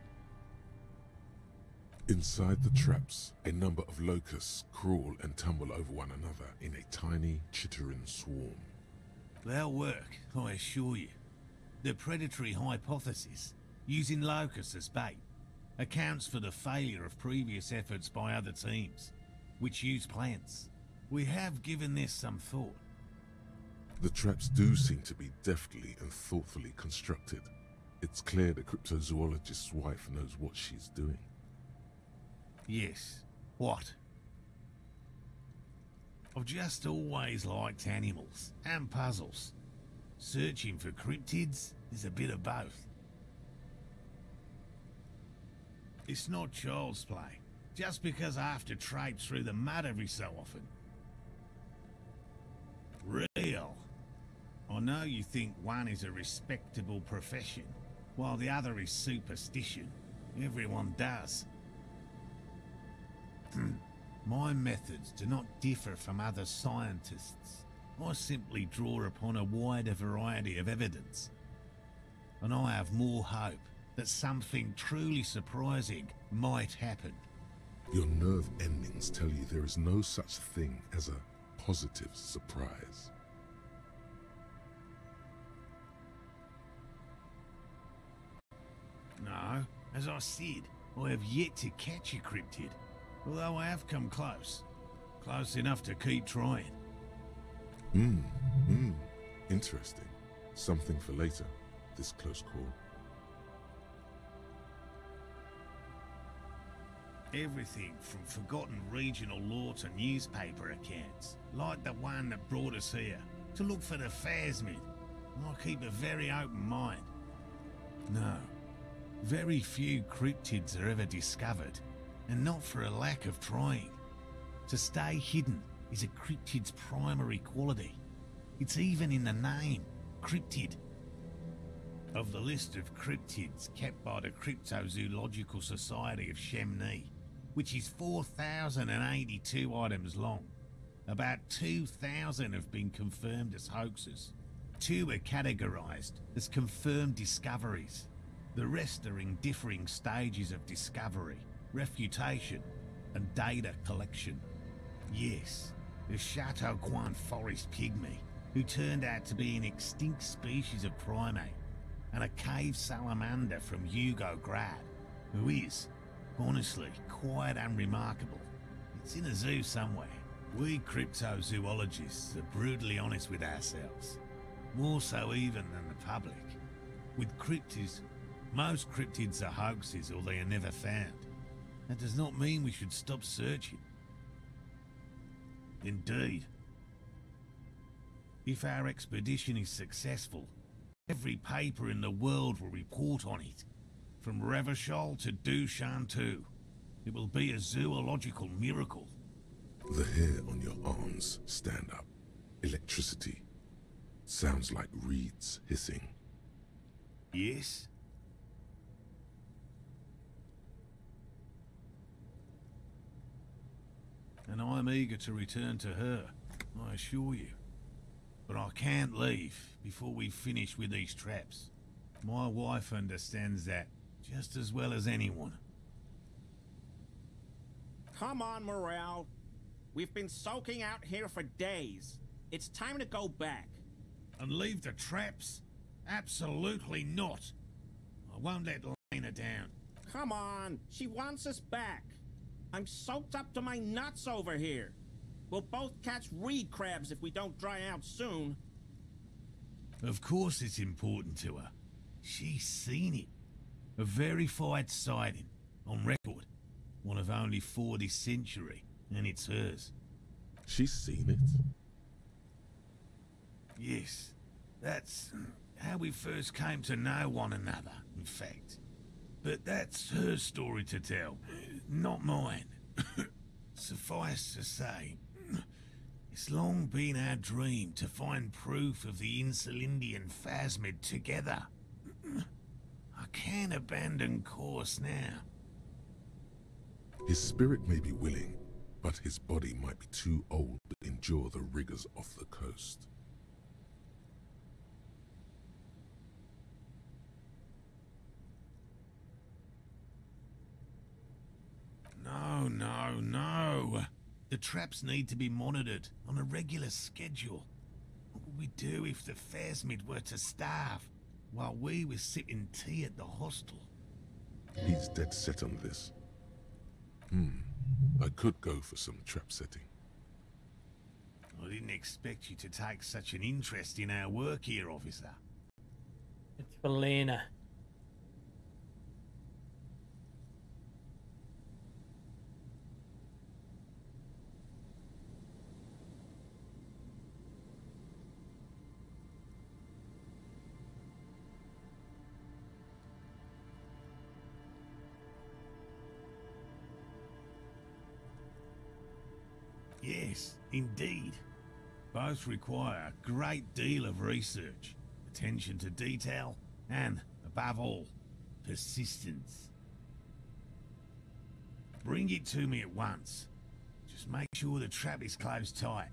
Inside the traps, a number of locusts crawl and tumble over one another in a tiny, chittering swarm. They'll work, I assure you. The predatory hypothesis, using locusts as bait, accounts for the failure of previous efforts by other teams, which use plants. We have given this some thought. The traps do seem to be deftly and thoughtfully constructed. It's clear the cryptozoologist's wife knows what she's doing. Yes. What? I've just always liked animals and puzzles. Searching for cryptids is a bit of both. It's not child's play, just because I have to traipse through the mud every so often. Real. I know you think one is a respectable profession, while the other is superstition. Everyone does. My methods do not differ from other scientists. I simply draw upon a wider variety of evidence. And I have more hope that something truly surprising might happen. Your nerve endings tell you there is no such thing as a positive surprise. No, as I said, I have yet to catch a cryptid. Although I have come close. Close enough to keep trying. Interesting. Something for later, this close call. Everything from forgotten regional lore to newspaper accounts, like the one that brought us here, to look for the phasmid. I keep a very open mind. No, very few cryptids are ever discovered. And not for a lack of trying. To stay hidden is a cryptid's primary quality. It's even in the name, cryptid. of the list of cryptids kept by the Cryptozoological Society of Chemney, which is 4,082 items long. About 2,000 have been confirmed as hoaxes. 2 are categorized as confirmed discoveries. The rest are in differing stages of discovery, refutation, and data collection. Yes, the Chateau Quan forest pygmy, who turned out to be an extinct species of primate, and a cave salamander from Yugograd, who is, honestly, quite unremarkable. It's in a zoo somewhere. We cryptozoologists are brutally honest with ourselves, more so even than the public. With cryptids, most cryptids are hoaxes or they are never found. That does not mean we should stop searching. Indeed. If our expedition is successful, every paper in the world will report on it. From Revachol to Dushantu. It will be a zoological miracle. The hair on your arms stand up. Electricity. Sounds like reeds hissing. Yes? And I'm eager to return to her, I assure you. But I can't leave before we finish with these traps. My wife understands that just as well as anyone. Come on, Morale. We've been soaking out here for days. It's time to go back. And leave the traps? Absolutely not. I won't let Lena down. Come on, she wants us back. I'm soaked up to my nuts over here. We'll both catch reed crabs if we don't dry out soon. Of course it's important to her. She's seen it. A verified sighting, on record. One of only 4 this century, and it's hers. She's seen it? Yes. That's how we first came to know one another, in fact. But that's her story to tell, not mine. Suffice to say, it's long been our dream to find proof of the Insulindian phasmid together. I can't abandon course now. His spirit may be willing, but his body might be too old to endure the rigors of the coast. No. The traps need to be monitored on a regular schedule. What would we do if the phasmid were to starve while we were sipping tea at the hostel? He's dead set on this. I could go for some trap setting. I didn't expect you to take such an interest in our work here, officer. It's for Lena. Yes, indeed. Both require a great deal of research, attention to detail, and, above all, persistence. Bring it to me at once. Just make sure the trap is closed tight.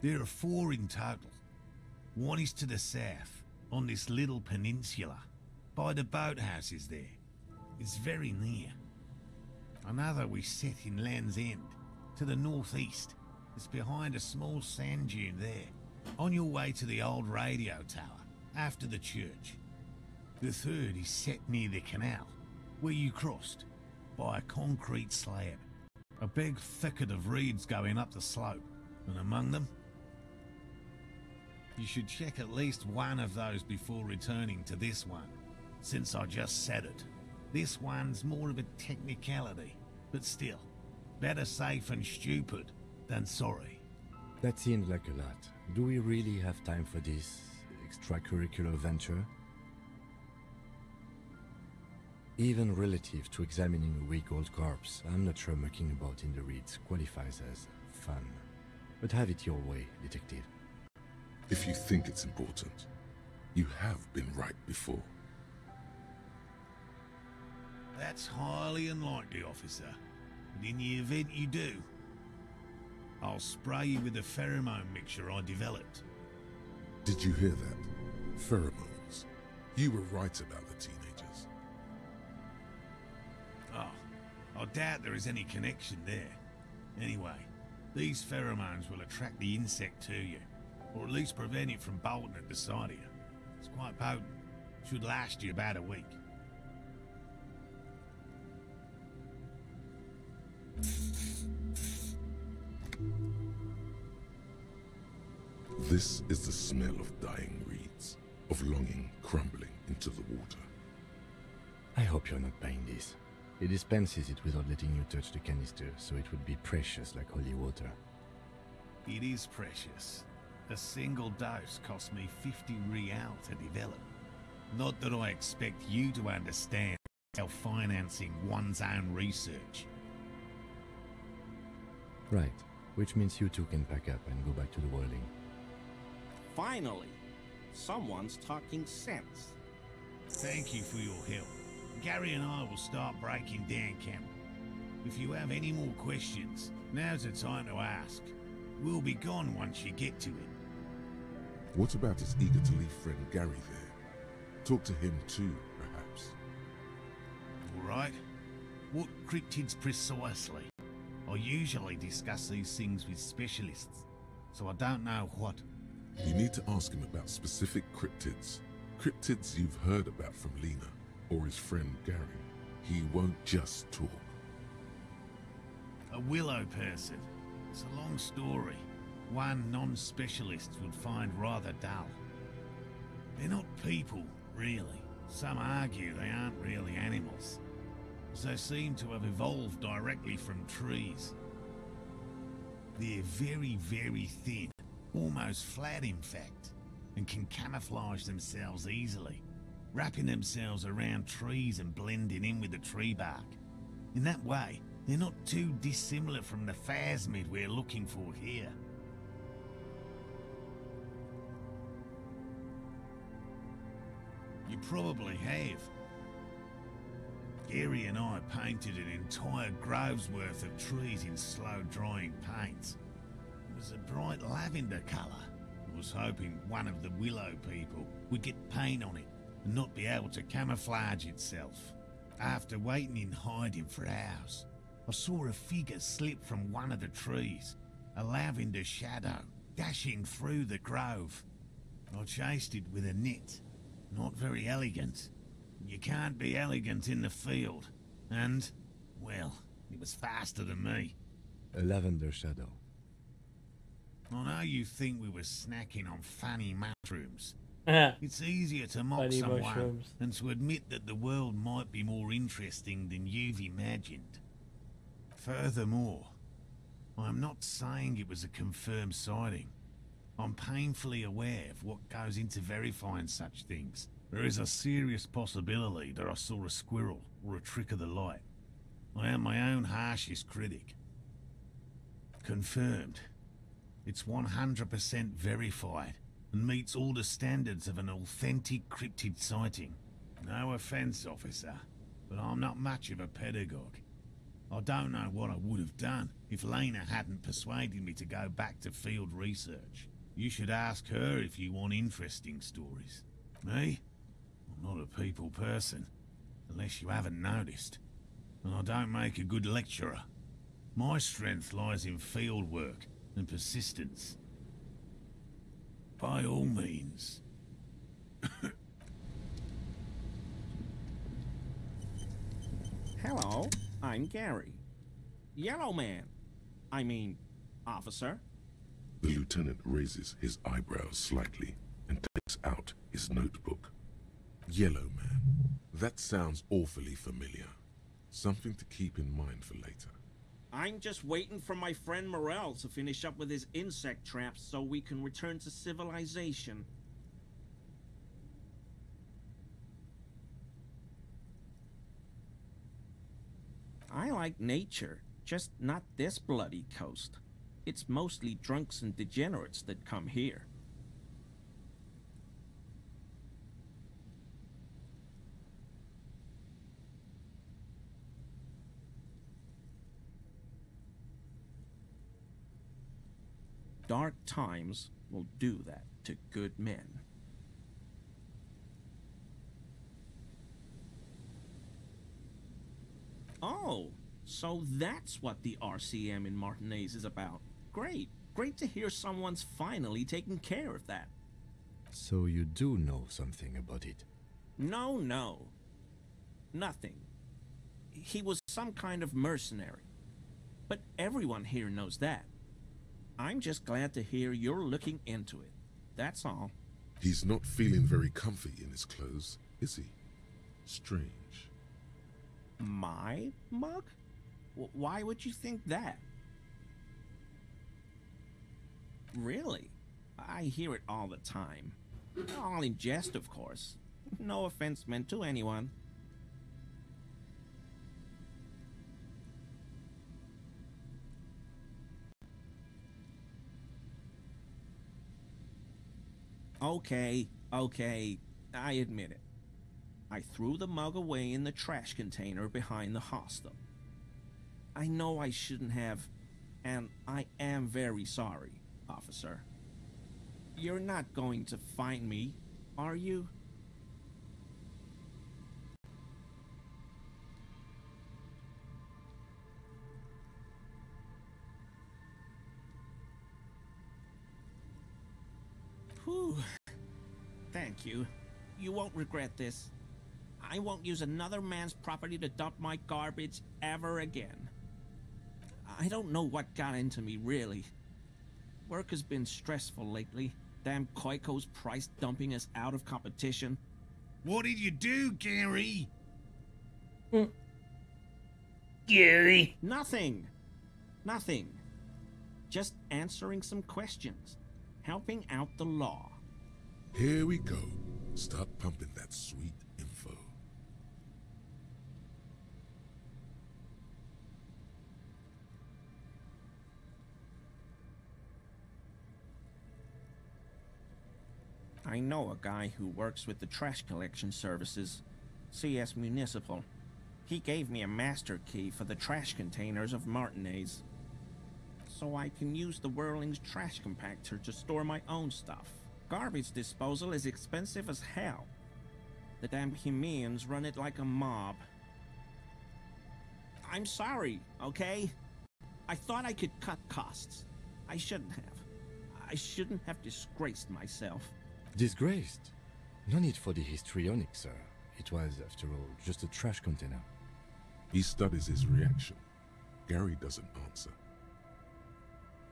There are 4 in total. One is to the south, on this little peninsula, by the boathouses there. It's very near. Another we set in Land's End, to the northeast. It's behind a small sand dune there, on your way to the old radio tower, after the church. The third is set near the canal, where you crossed, by a concrete slab. A big thicket of reeds going up the slope, and among them... You should check at least one of those before returning to this one, since I just said it. This one's more of a technicality, but still, better safe and stupid than sorry. That seems like a lot. Do we really have time for this extracurricular venture? Even relative to examining a weak old corpse, I'm not sure mucking about in the reeds qualifies as fun. But have it your way, detective. If you think it's important. You have been right before. That's highly unlikely, officer. But in the event you do, I'll spray you with a pheromone mixture I developed. Did you hear that? Pheromones. You were right about the teenagers. Oh, I doubt there is any connection there. Anyway, these pheromones will attract the insect to you, or at least prevent it from bolting at the sight of you. It's quite potent. Should last you about a week. This is the smell of dying reeds, of longing crumbling into the water. I hope you're not buying this. It dispenses it without letting you touch the canister, so it would be precious like holy water. It is precious. A single dose cost me 50 real to develop. Not that I expect you to understand how financing one's own research. Right, which means you two can pack up and go back to the whirling. Finally, someone's talking sense. Thank you for your help. Gary and I will start breaking down camp. If you have any more questions, now's the time to ask. We'll be gone once you get to it. What about his eager-to-leave friend Gary there? Talk to him too, perhaps. All right. What cryptids precisely? I usually discuss these things with specialists, so I don't know what. You need to ask him about specific cryptids. Cryptids you've heard about from Lena, or his friend Gary. He won't just talk. A willow person. It's a long story. One non-specialist would find rather dull. They're not people, really. Some argue they aren't really animals, as they seem to have evolved directly from trees. They're very, very thin, almost flat in fact, and can camouflage themselves easily, wrapping themselves around trees and blending in with the tree bark. In that way, they're not too dissimilar from the phasmid we're looking for here. You probably have. Gary and I painted an entire grove's worth of trees in slow-drying paints. It was a bright lavender colour. I was hoping one of the willow people would get paint on it and not be able to camouflage itself. After waiting in hiding for hours, I saw a figure slip from one of the trees, a lavender shadow, dashing through the grove. I chased it with a net. Not very elegant. You can't be elegant in the field. And, well, it was faster than me. A lavender shadow. I know you think we were snacking on funny mushrooms. It's easier to mock Funny someone mushrooms. than to admit that the world might be more interesting than you've imagined. Furthermore, I'm not saying it was a confirmed sighting. I'm painfully aware of what goes into verifying such things. There is a serious possibility that I saw a squirrel or a trick of the light. I am my own harshest critic. Confirmed. It's 100% verified and meets all the standards of an authentic cryptid sighting. No offense, officer, but I'm not much of a pedagogue. I don't know what I would have done if Lena hadn't persuaded me to go back to field research. You should ask her if you want interesting stories. Me? I'm not a people person, unless you haven't noticed. And I don't make a good lecturer. My strength lies in field work and persistence. By all means. Hello, I'm Gary. Yellow man. I mean, officer. The lieutenant raises his eyebrows slightly and takes out his notebook. Yellow man. That sounds awfully familiar. Something to keep in mind for later. I'm just waiting for my friend Morel to finish up with his insect traps so we can return to civilization. I like nature, just not this bloody coast. It's mostly drunks and degenerates that come here. Dark times will do that to good men. Oh, so that's what the RCM in Martinez is about. Great. Great to hear someone's finally taking care of that. So you do know something about it? No. Nothing. He was some kind of mercenary. But everyone here knows that. I'm just glad to hear you're looking into it. That's all. He's not feeling very comfy in his clothes, is he? Strange. My mug? Why would you think that? Really? I hear it all the time. All in jest, of course. No offense meant to anyone. Okay, I admit it. I threw the mug away in the trash container behind the hostel. I know I shouldn't have, and I am very sorry, officer. You're not going to find me, are you? Whew. Thank you. You won't regret this. I won't use another man's property to dump my garbage ever again. I don't know what got into me, really. Work has been stressful lately. Damn Koiko's price dumping us out of competition. What did you do, Gary? Gary. Nothing. Just answering some questions. Helping out the law. Here we go. Start pumping that sweet info. I know a guy who works with the trash collection services, CS Municipal. He gave me a master key for the trash containers of Martinez, so I can use the Whirling's trash compactor to store my own stuff. Garbage disposal is expensive as hell. The damn Bohemians run it like a mob. I'm sorry, okay? I thought I could cut costs. I shouldn't have. I shouldn't have disgraced myself. Disgraced? No need for the histrionic, sir. It was, after all, just a trash container. He studies his reaction. Gary doesn't answer.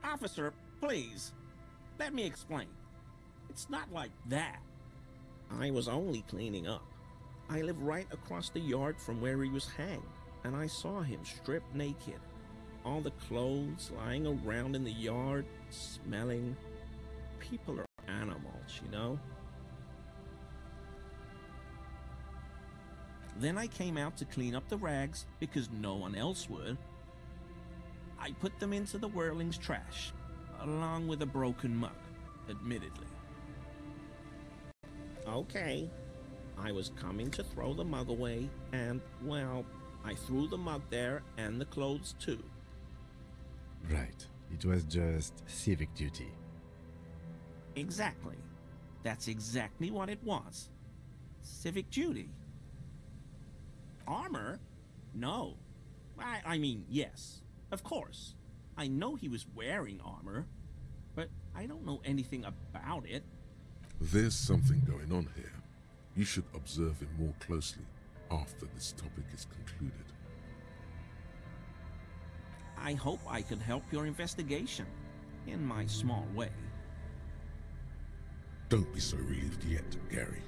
Officer, please. Let me explain. It's not like that. I was only cleaning up. I live right across the yard from where he was hanged, and I saw him stripped naked. All the clothes lying around in the yard, smelling. People are animals, you know? Then I came out to clean up the rags because no one else would. I put them into the Whirling's trash, along with a broken mug, admittedly. Okay, I was coming to throw the mug away, and, well, I threw the mug there and the clothes too. Right, it was just civic duty. Exactly. That's exactly what it was. Civic duty. Armor? No. I mean, yes. Of course. I know he was wearing armor, but I don't know anything about it. There's something going on here. You should observe him more closely after this topic is concluded. I hope I can help your investigation, in my small way. Don't be so relieved yet, Gary.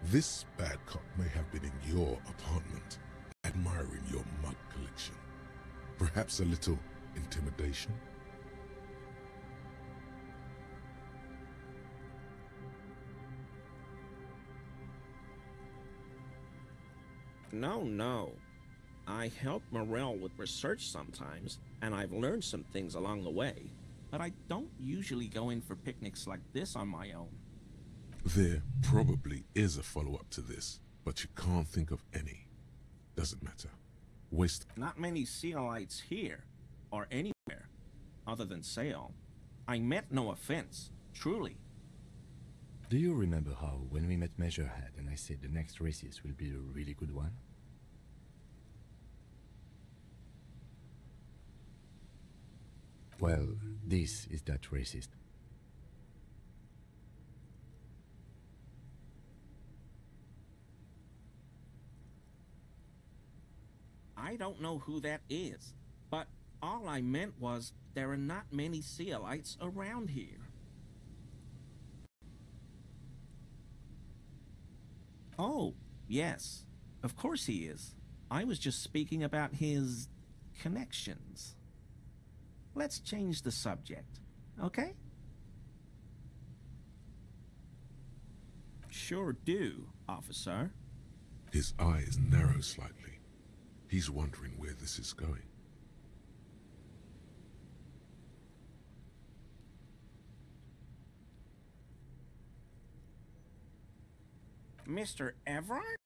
This bad cop may have been in your apartment, admiring your mug collection. Perhaps a little intimidation? No. I help Morel with research sometimes, and I've learned some things along the way. But I don't usually go in for picnics like this on my own. There probably is a follow-up to this, but you can't think of any. Doesn't matter. Waste. Not many Sealites here, or anywhere, other than Sale. I meant no offense, truly. Do you remember how, when we met Measurehead and I said the next racist will be a really good one? Well, this is that racist. I don't know who that is, but all I meant was there are not many Sealites around here. Oh, yes. Of course he is. I was just speaking about his connections. Let's change the subject, okay? Sure do, officer. His eyes narrow slightly. He's wondering where this is going. Mr. Everard?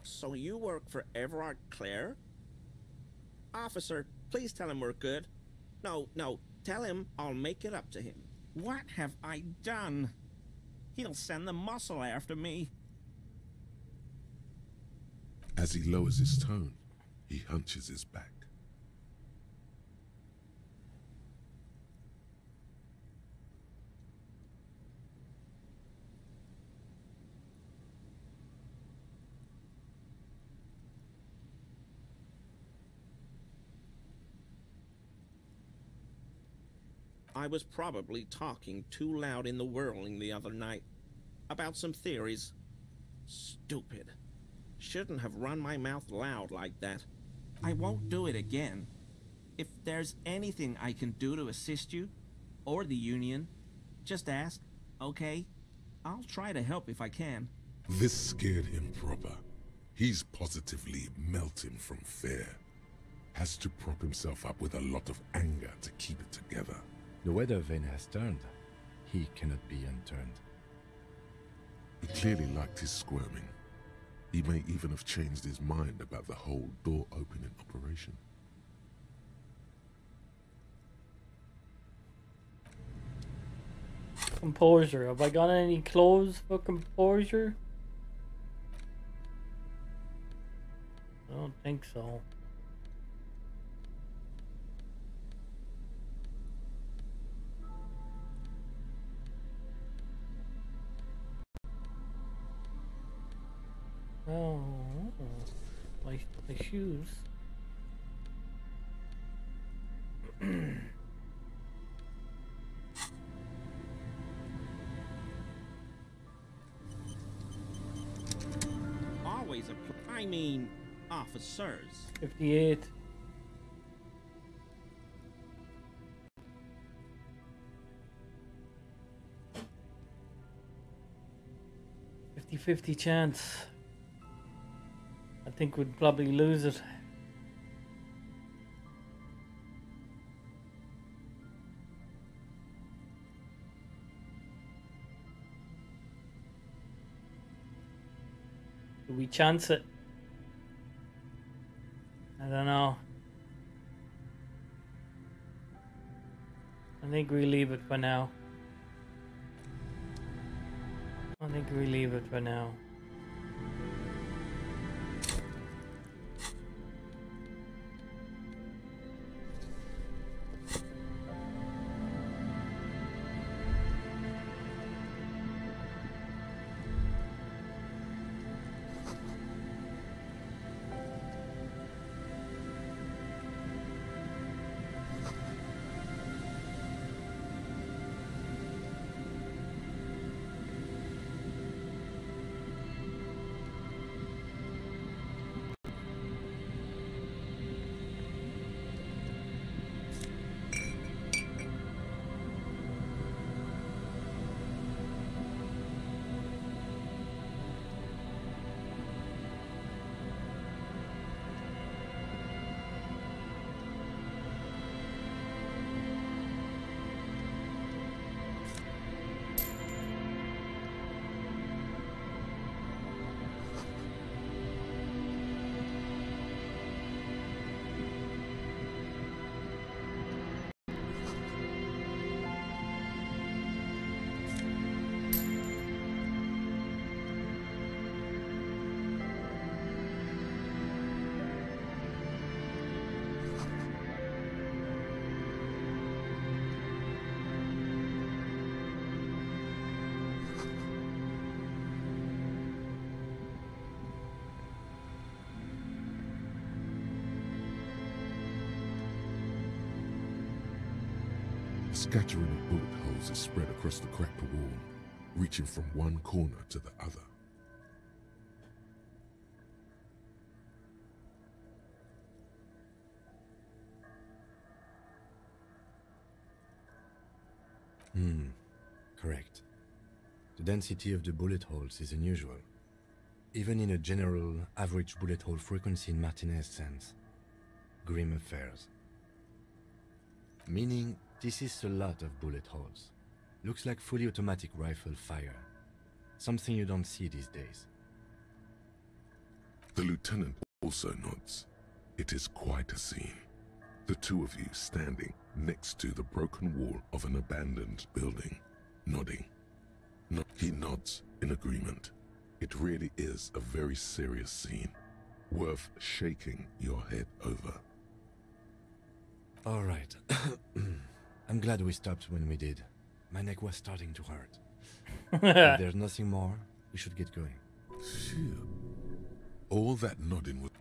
So you work for Everard Clare? Officer, please tell him we're good. No, tell him I'll make it up to him. What have I done? He'll send the muscle after me. As he lowers his tone, he hunches his back. I was probably talking too loud in the whirling the other night. About some theories. Stupid. Shouldn't have run my mouth loud like that. I won't do it again. If there's anything I can do to assist you, or the Union, just ask, okay? I'll try to help if I can. This scared him proper. He's positively melting from fear. Has to prop himself up with a lot of anger to keep it together. The weather vane has turned. He cannot be unturned. He clearly liked his squirming. He may even have changed his mind about the whole door-opening operation. Composure. Have I got any clothes for composure? I don't think so. Oh, my shoes. Always I mean, officers. 58. $50-50 chance. I think we'd probably lose it. Do we chance it? I don't know. I think we leave it for now. I think we leave it for now. scattering of bullet holes is spread across the cracked wall, reaching from one corner to the other. Correct. The density of the bullet holes is unusual, even in a general average bullet hole frequency in Martinez sense. Grim affairs. Meaning, this is a lot of bullet holes. Looks like fully automatic rifle fire. Something you don't see these days. The lieutenant also nods. It is quite a scene. The two of you standing next to the broken wall of an abandoned building, nodding. He nods in agreement. It really is a very serious scene, worth shaking your head over. All right. I'm glad we stopped when we did. My neck was starting to hurt. If there's nothing more, we should get going. Phew. All that nodding was...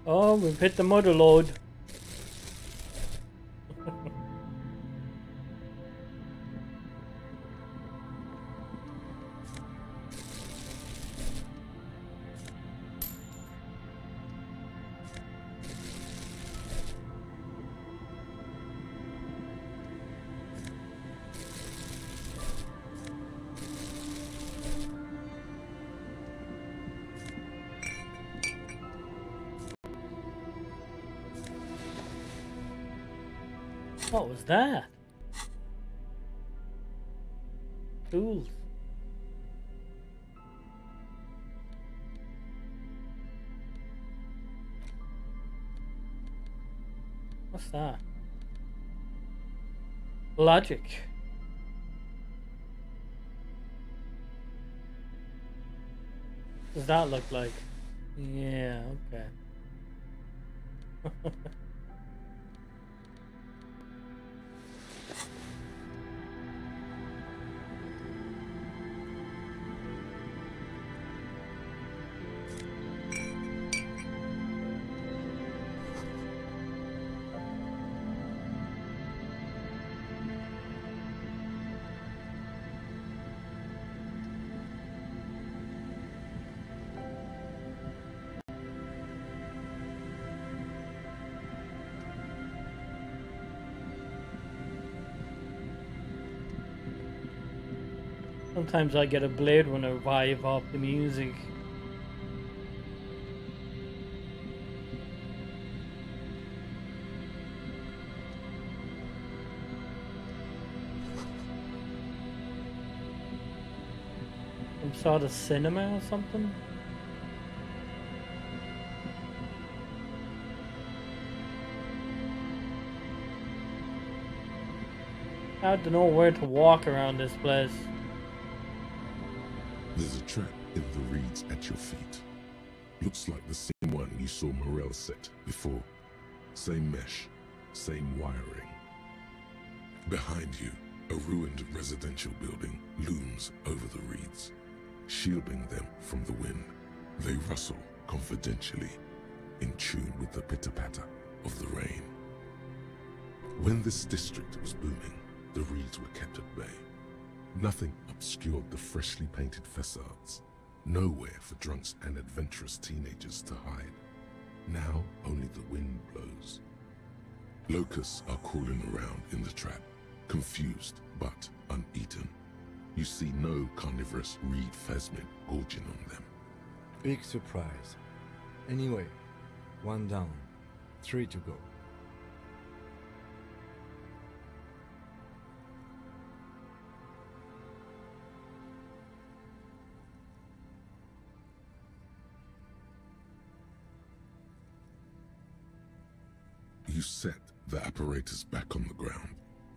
Oh, we've hit the mother lode. What was that? Tools. What's that? Logic. What does that look like? Yeah, okay. Sometimes I get a Blade Runner vibe off the music. Some sort of cinema or something? I don't know where to walk around this place. There's a trap in the reeds at your feet. Looks like the same one you saw Morel set before. Same mesh, same wiring. Behind you, a ruined residential building looms over the reeds, shielding them from the wind. They rustle confidentially, in tune with the pitter-patter of the rain. When this district was booming, the reeds were kept at bay. Nothing obscured the freshly painted facades. Nowhere for drunks and adventurous teenagers to hide. Now only the wind blows. Locusts are crawling around in the trap, confused but uneaten. You see no carnivorous reed phasmid gorging on them. Big surprise. Anyway, 1 down, 3 to go. You set the apparatus back on the ground,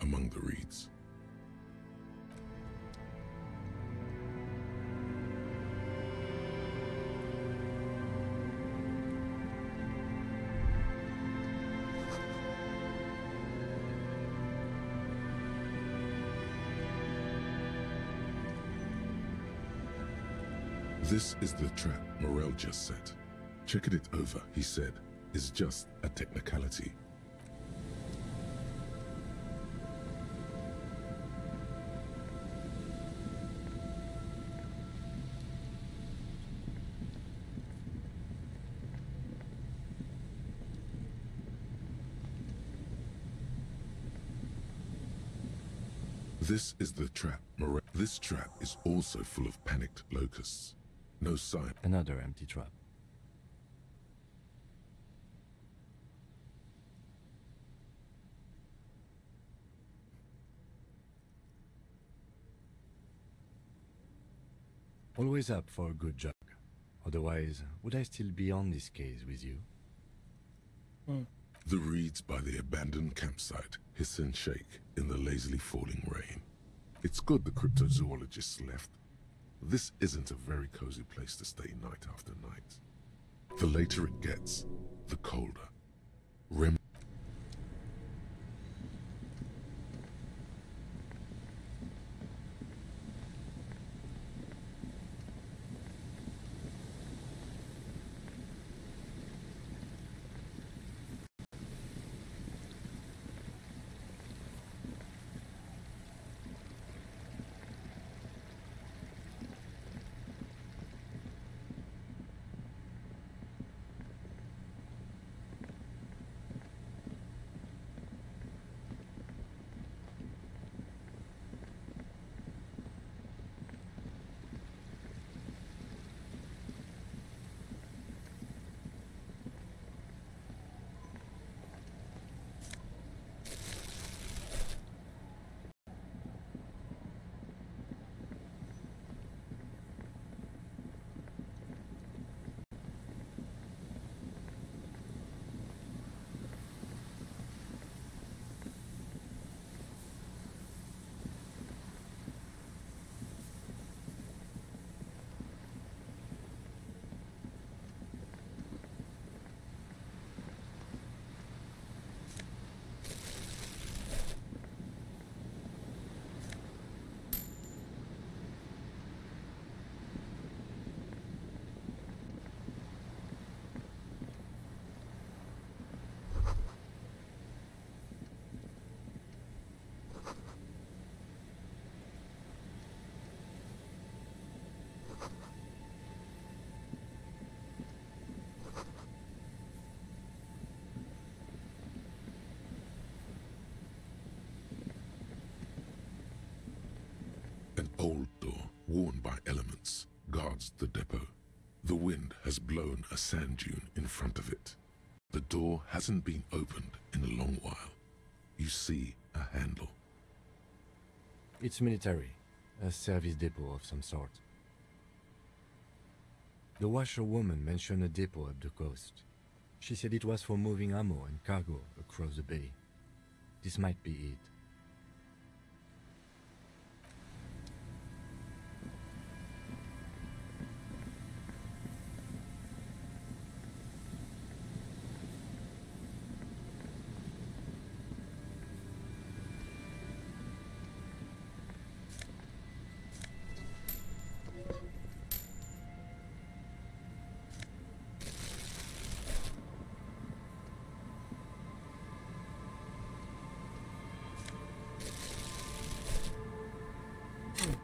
among the reeds. This is the trap Morel just set. Checking it over, he said, is just a technicality. This is the trap Morel. This trap is also full of panicked locusts. No sign. Another empty trap. Always up for a good job. Otherwise, would I still be on this case with you? The reeds by the abandoned campsite hiss and shake in the lazily falling rain. It's good the cryptozoologists left. This isn't a very cozy place to stay night after night. The later it gets, the colder. An old door, worn by elements, guards the depot. The wind has blown a sand dune in front of it. The door hasn't been opened in a long while. You see a handle. It's military, a service depot of some sort. The washerwoman mentioned a depot up the coast. She said it was for moving ammo and cargo across the bay. This might be it.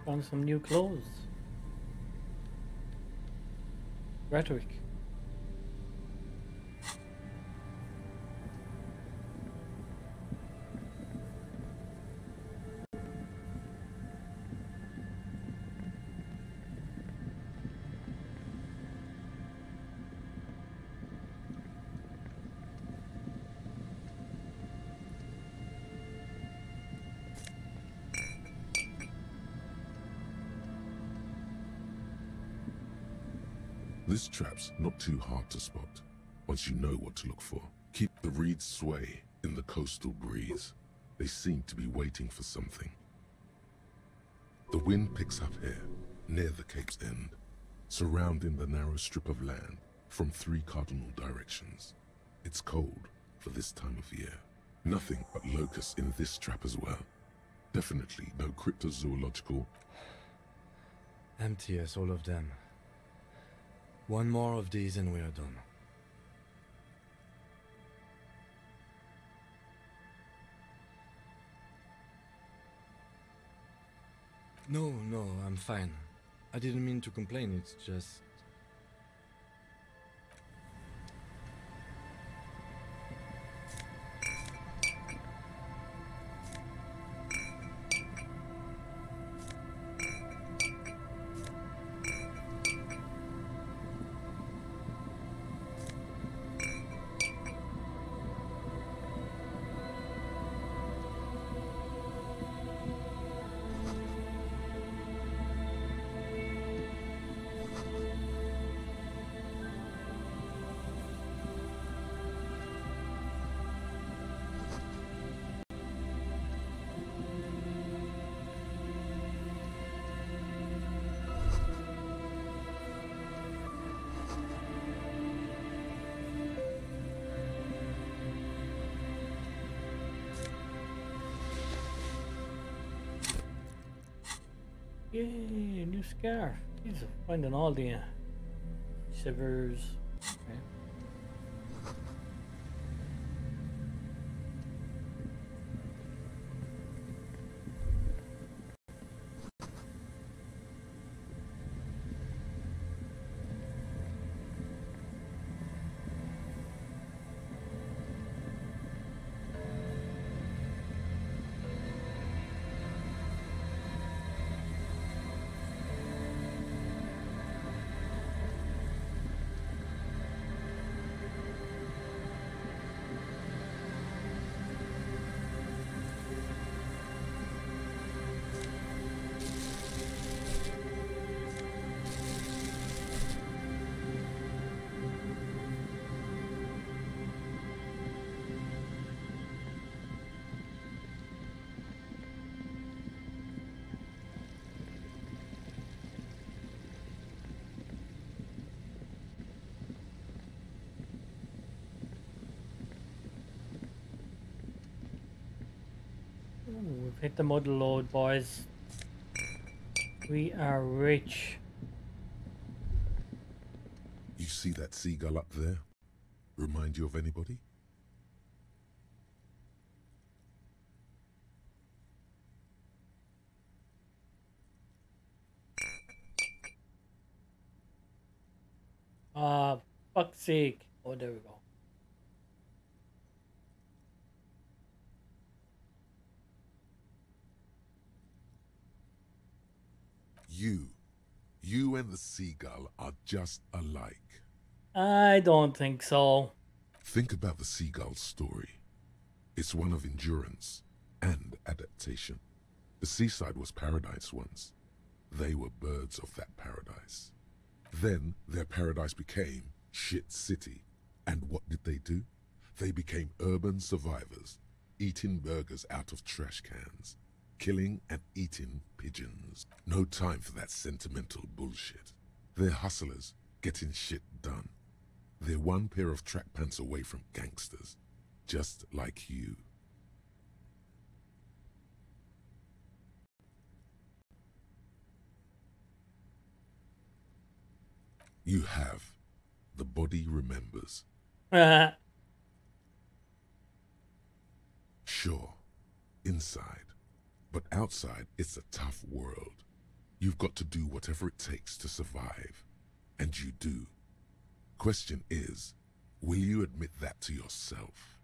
Found some new clothes. Rhetoric. This trap's not too hard to spot, once you know what to look for. Keep the reeds sway in the coastal breeze. They seem to be waiting for something. The wind picks up here, near the cape's end, surrounding the narrow strip of land from 3 cardinal directions. It's cold for this time of year. Nothing but locusts in this trap as well. Definitely no cryptozoological. Empty as all of them. One more of these and we are done. No, I'm fine. I didn't mean to complain, it's just... Yay, new scarf. He's finding all the shivers. Okay. Ooh, we've hit the mud load, boys. We are rich. You see that seagull up there? Remind you of anybody? Fuck's sake. Oh, there we go. You and the seagull are just alike. I don't think so. Think about the seagull's story. It's one of endurance and adaptation. The seaside was paradise once. They were birds of that paradise. Then their paradise became shit city. And what did they do? They became urban survivors, eating burgers out of trash cans, killing and eating pigeons. No time for that sentimental bullshit. They're hustlers, getting shit done. They're one pair of track pants away from gangsters, just like you. You have. The body remembers. Sure, inside. But outside, it's a tough world. You've got to do whatever it takes to survive. And you do. Question is, will you admit that to yourself?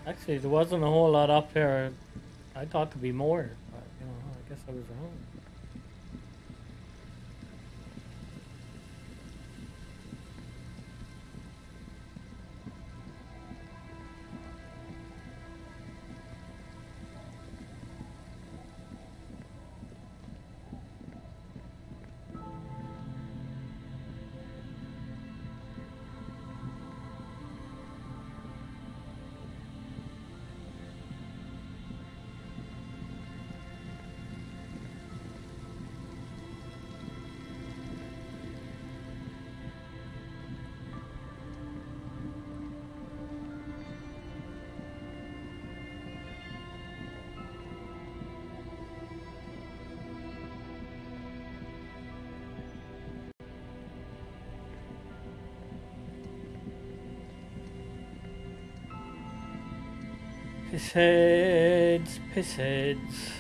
Actually, there wasn't a whole lot up here. I thought there'd be more, but you know, I guess I was wrong. Pissheads, pissheads.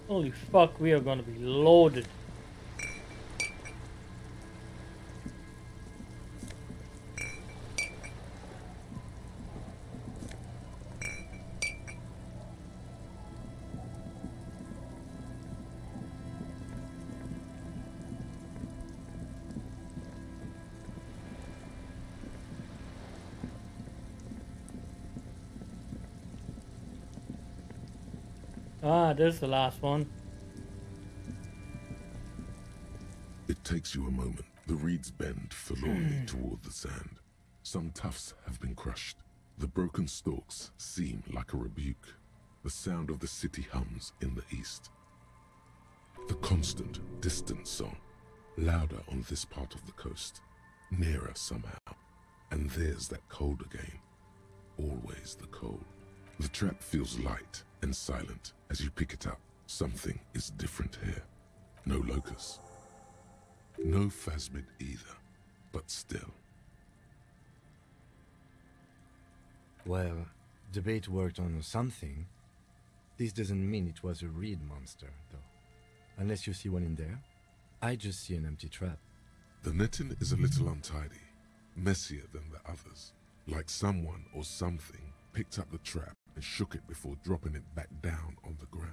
Holy fuck, we are gonna be loaded. Ah, there's the last one. It takes you a moment. The reeds bend forlornly toward the sand. Some tufts have been crushed. The broken stalks seem like a rebuke. The sound of the city hums in the east. The constant, distant song, louder on this part of the coast, nearer somehow. And there's that cold again. Always the cold. The trap feels light and silent as you pick it up. Something is different here. No locust. No phasmid either, but still. Well, the bait worked on something. This doesn't mean it was a reed monster, though. Unless you see one in there. I just see an empty trap. The netting is a little untidy, messier than the others. Like someone or something picked up the trap and shook it before dropping it back down on the ground.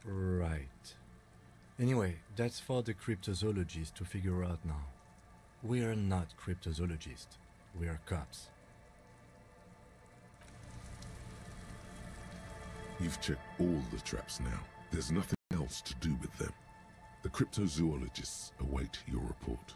Right. Anyway, that's for the cryptozoologists to figure out now. We're not cryptozoologists. We're cops. You've checked all the traps now. There's nothing else to do with them. The cryptozoologists await your report.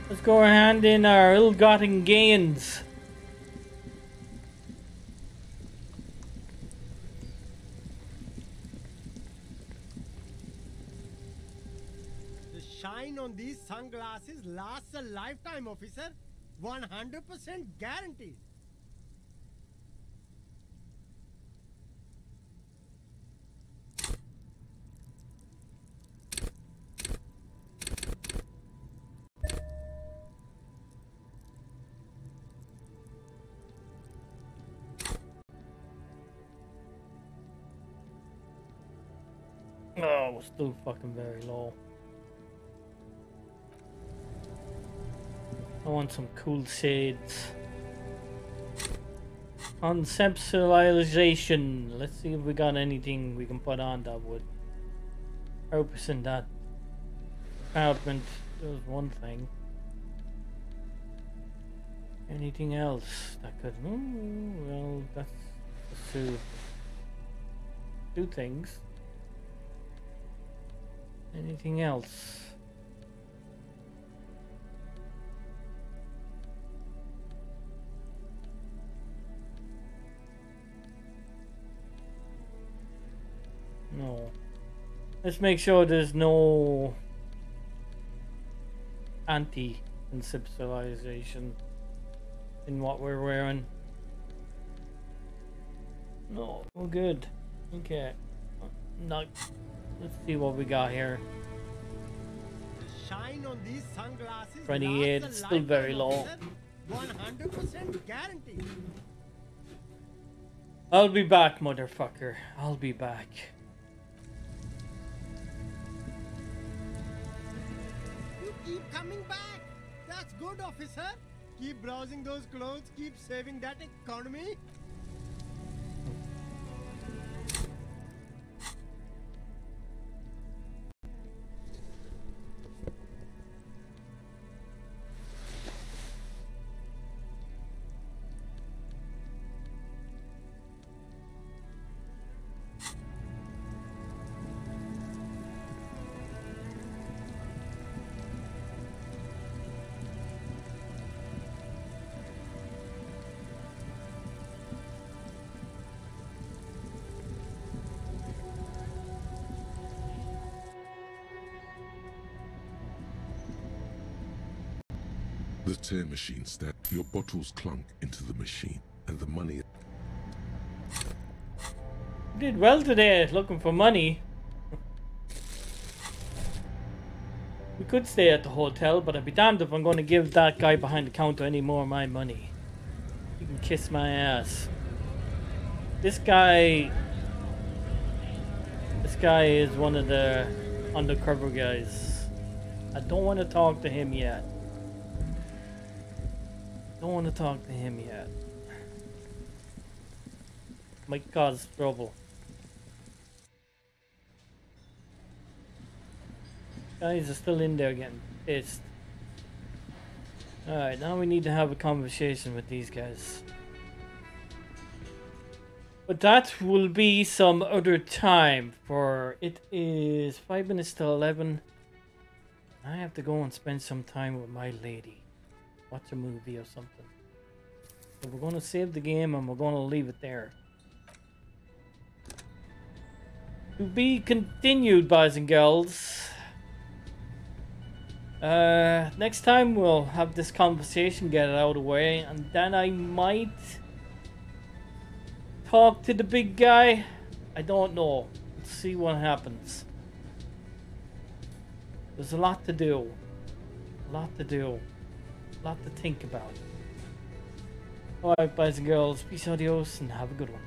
Let's go hand in our ill-gotten gains. The shine on these sunglasses lasts a lifetime, officer. 100% guaranteed. Oh, we're still fucking very low. I want some cool shades. Conceptualization. Let's see if we got anything we can put on that would help us in that department. There was one thing. Anything else that could... well, that's two things. Anything else? No. Let's make sure there's no anti-conceptualization in what we're wearing. No, we're good. Okay. Not. Let's see what we got here. The shine on these sunglasses 28, lasts a still very lifetime, low. officer. 100% guaranteed. I'll be back, motherfucker. I'll be back. You keep coming back. That's good, officer. Keep browsing those clothes. Keep saving that economy. The tear machine stat. Your bottles clunk into the machine, and the money... You did well today, looking for money. We could stay at the hotel, but I'd be damned if I'm going to give that guy behind the counter any more of my money. You can kiss my ass. This guy is one of the undercover guys. I don't want to talk to him yet. Don't want to talk to him yet. Might cause trouble. Guys are still in there getting pissed. Alright, now we need to have a conversation with these guys. But that will be some other time, for it is 5 minutes till 11. I have to go and spend some time with my lady. Watch a movie or something. So we're going to save the game and we're going to leave it there. To be continued, boys and girls. Next time we'll have this conversation, get it out of the way, and then I might talk to the big guy. I don't know. Let's see what happens. There's a lot to do. A lot to do. A lot to think about. Alright, boys and girls, peace, adios, and have a good one.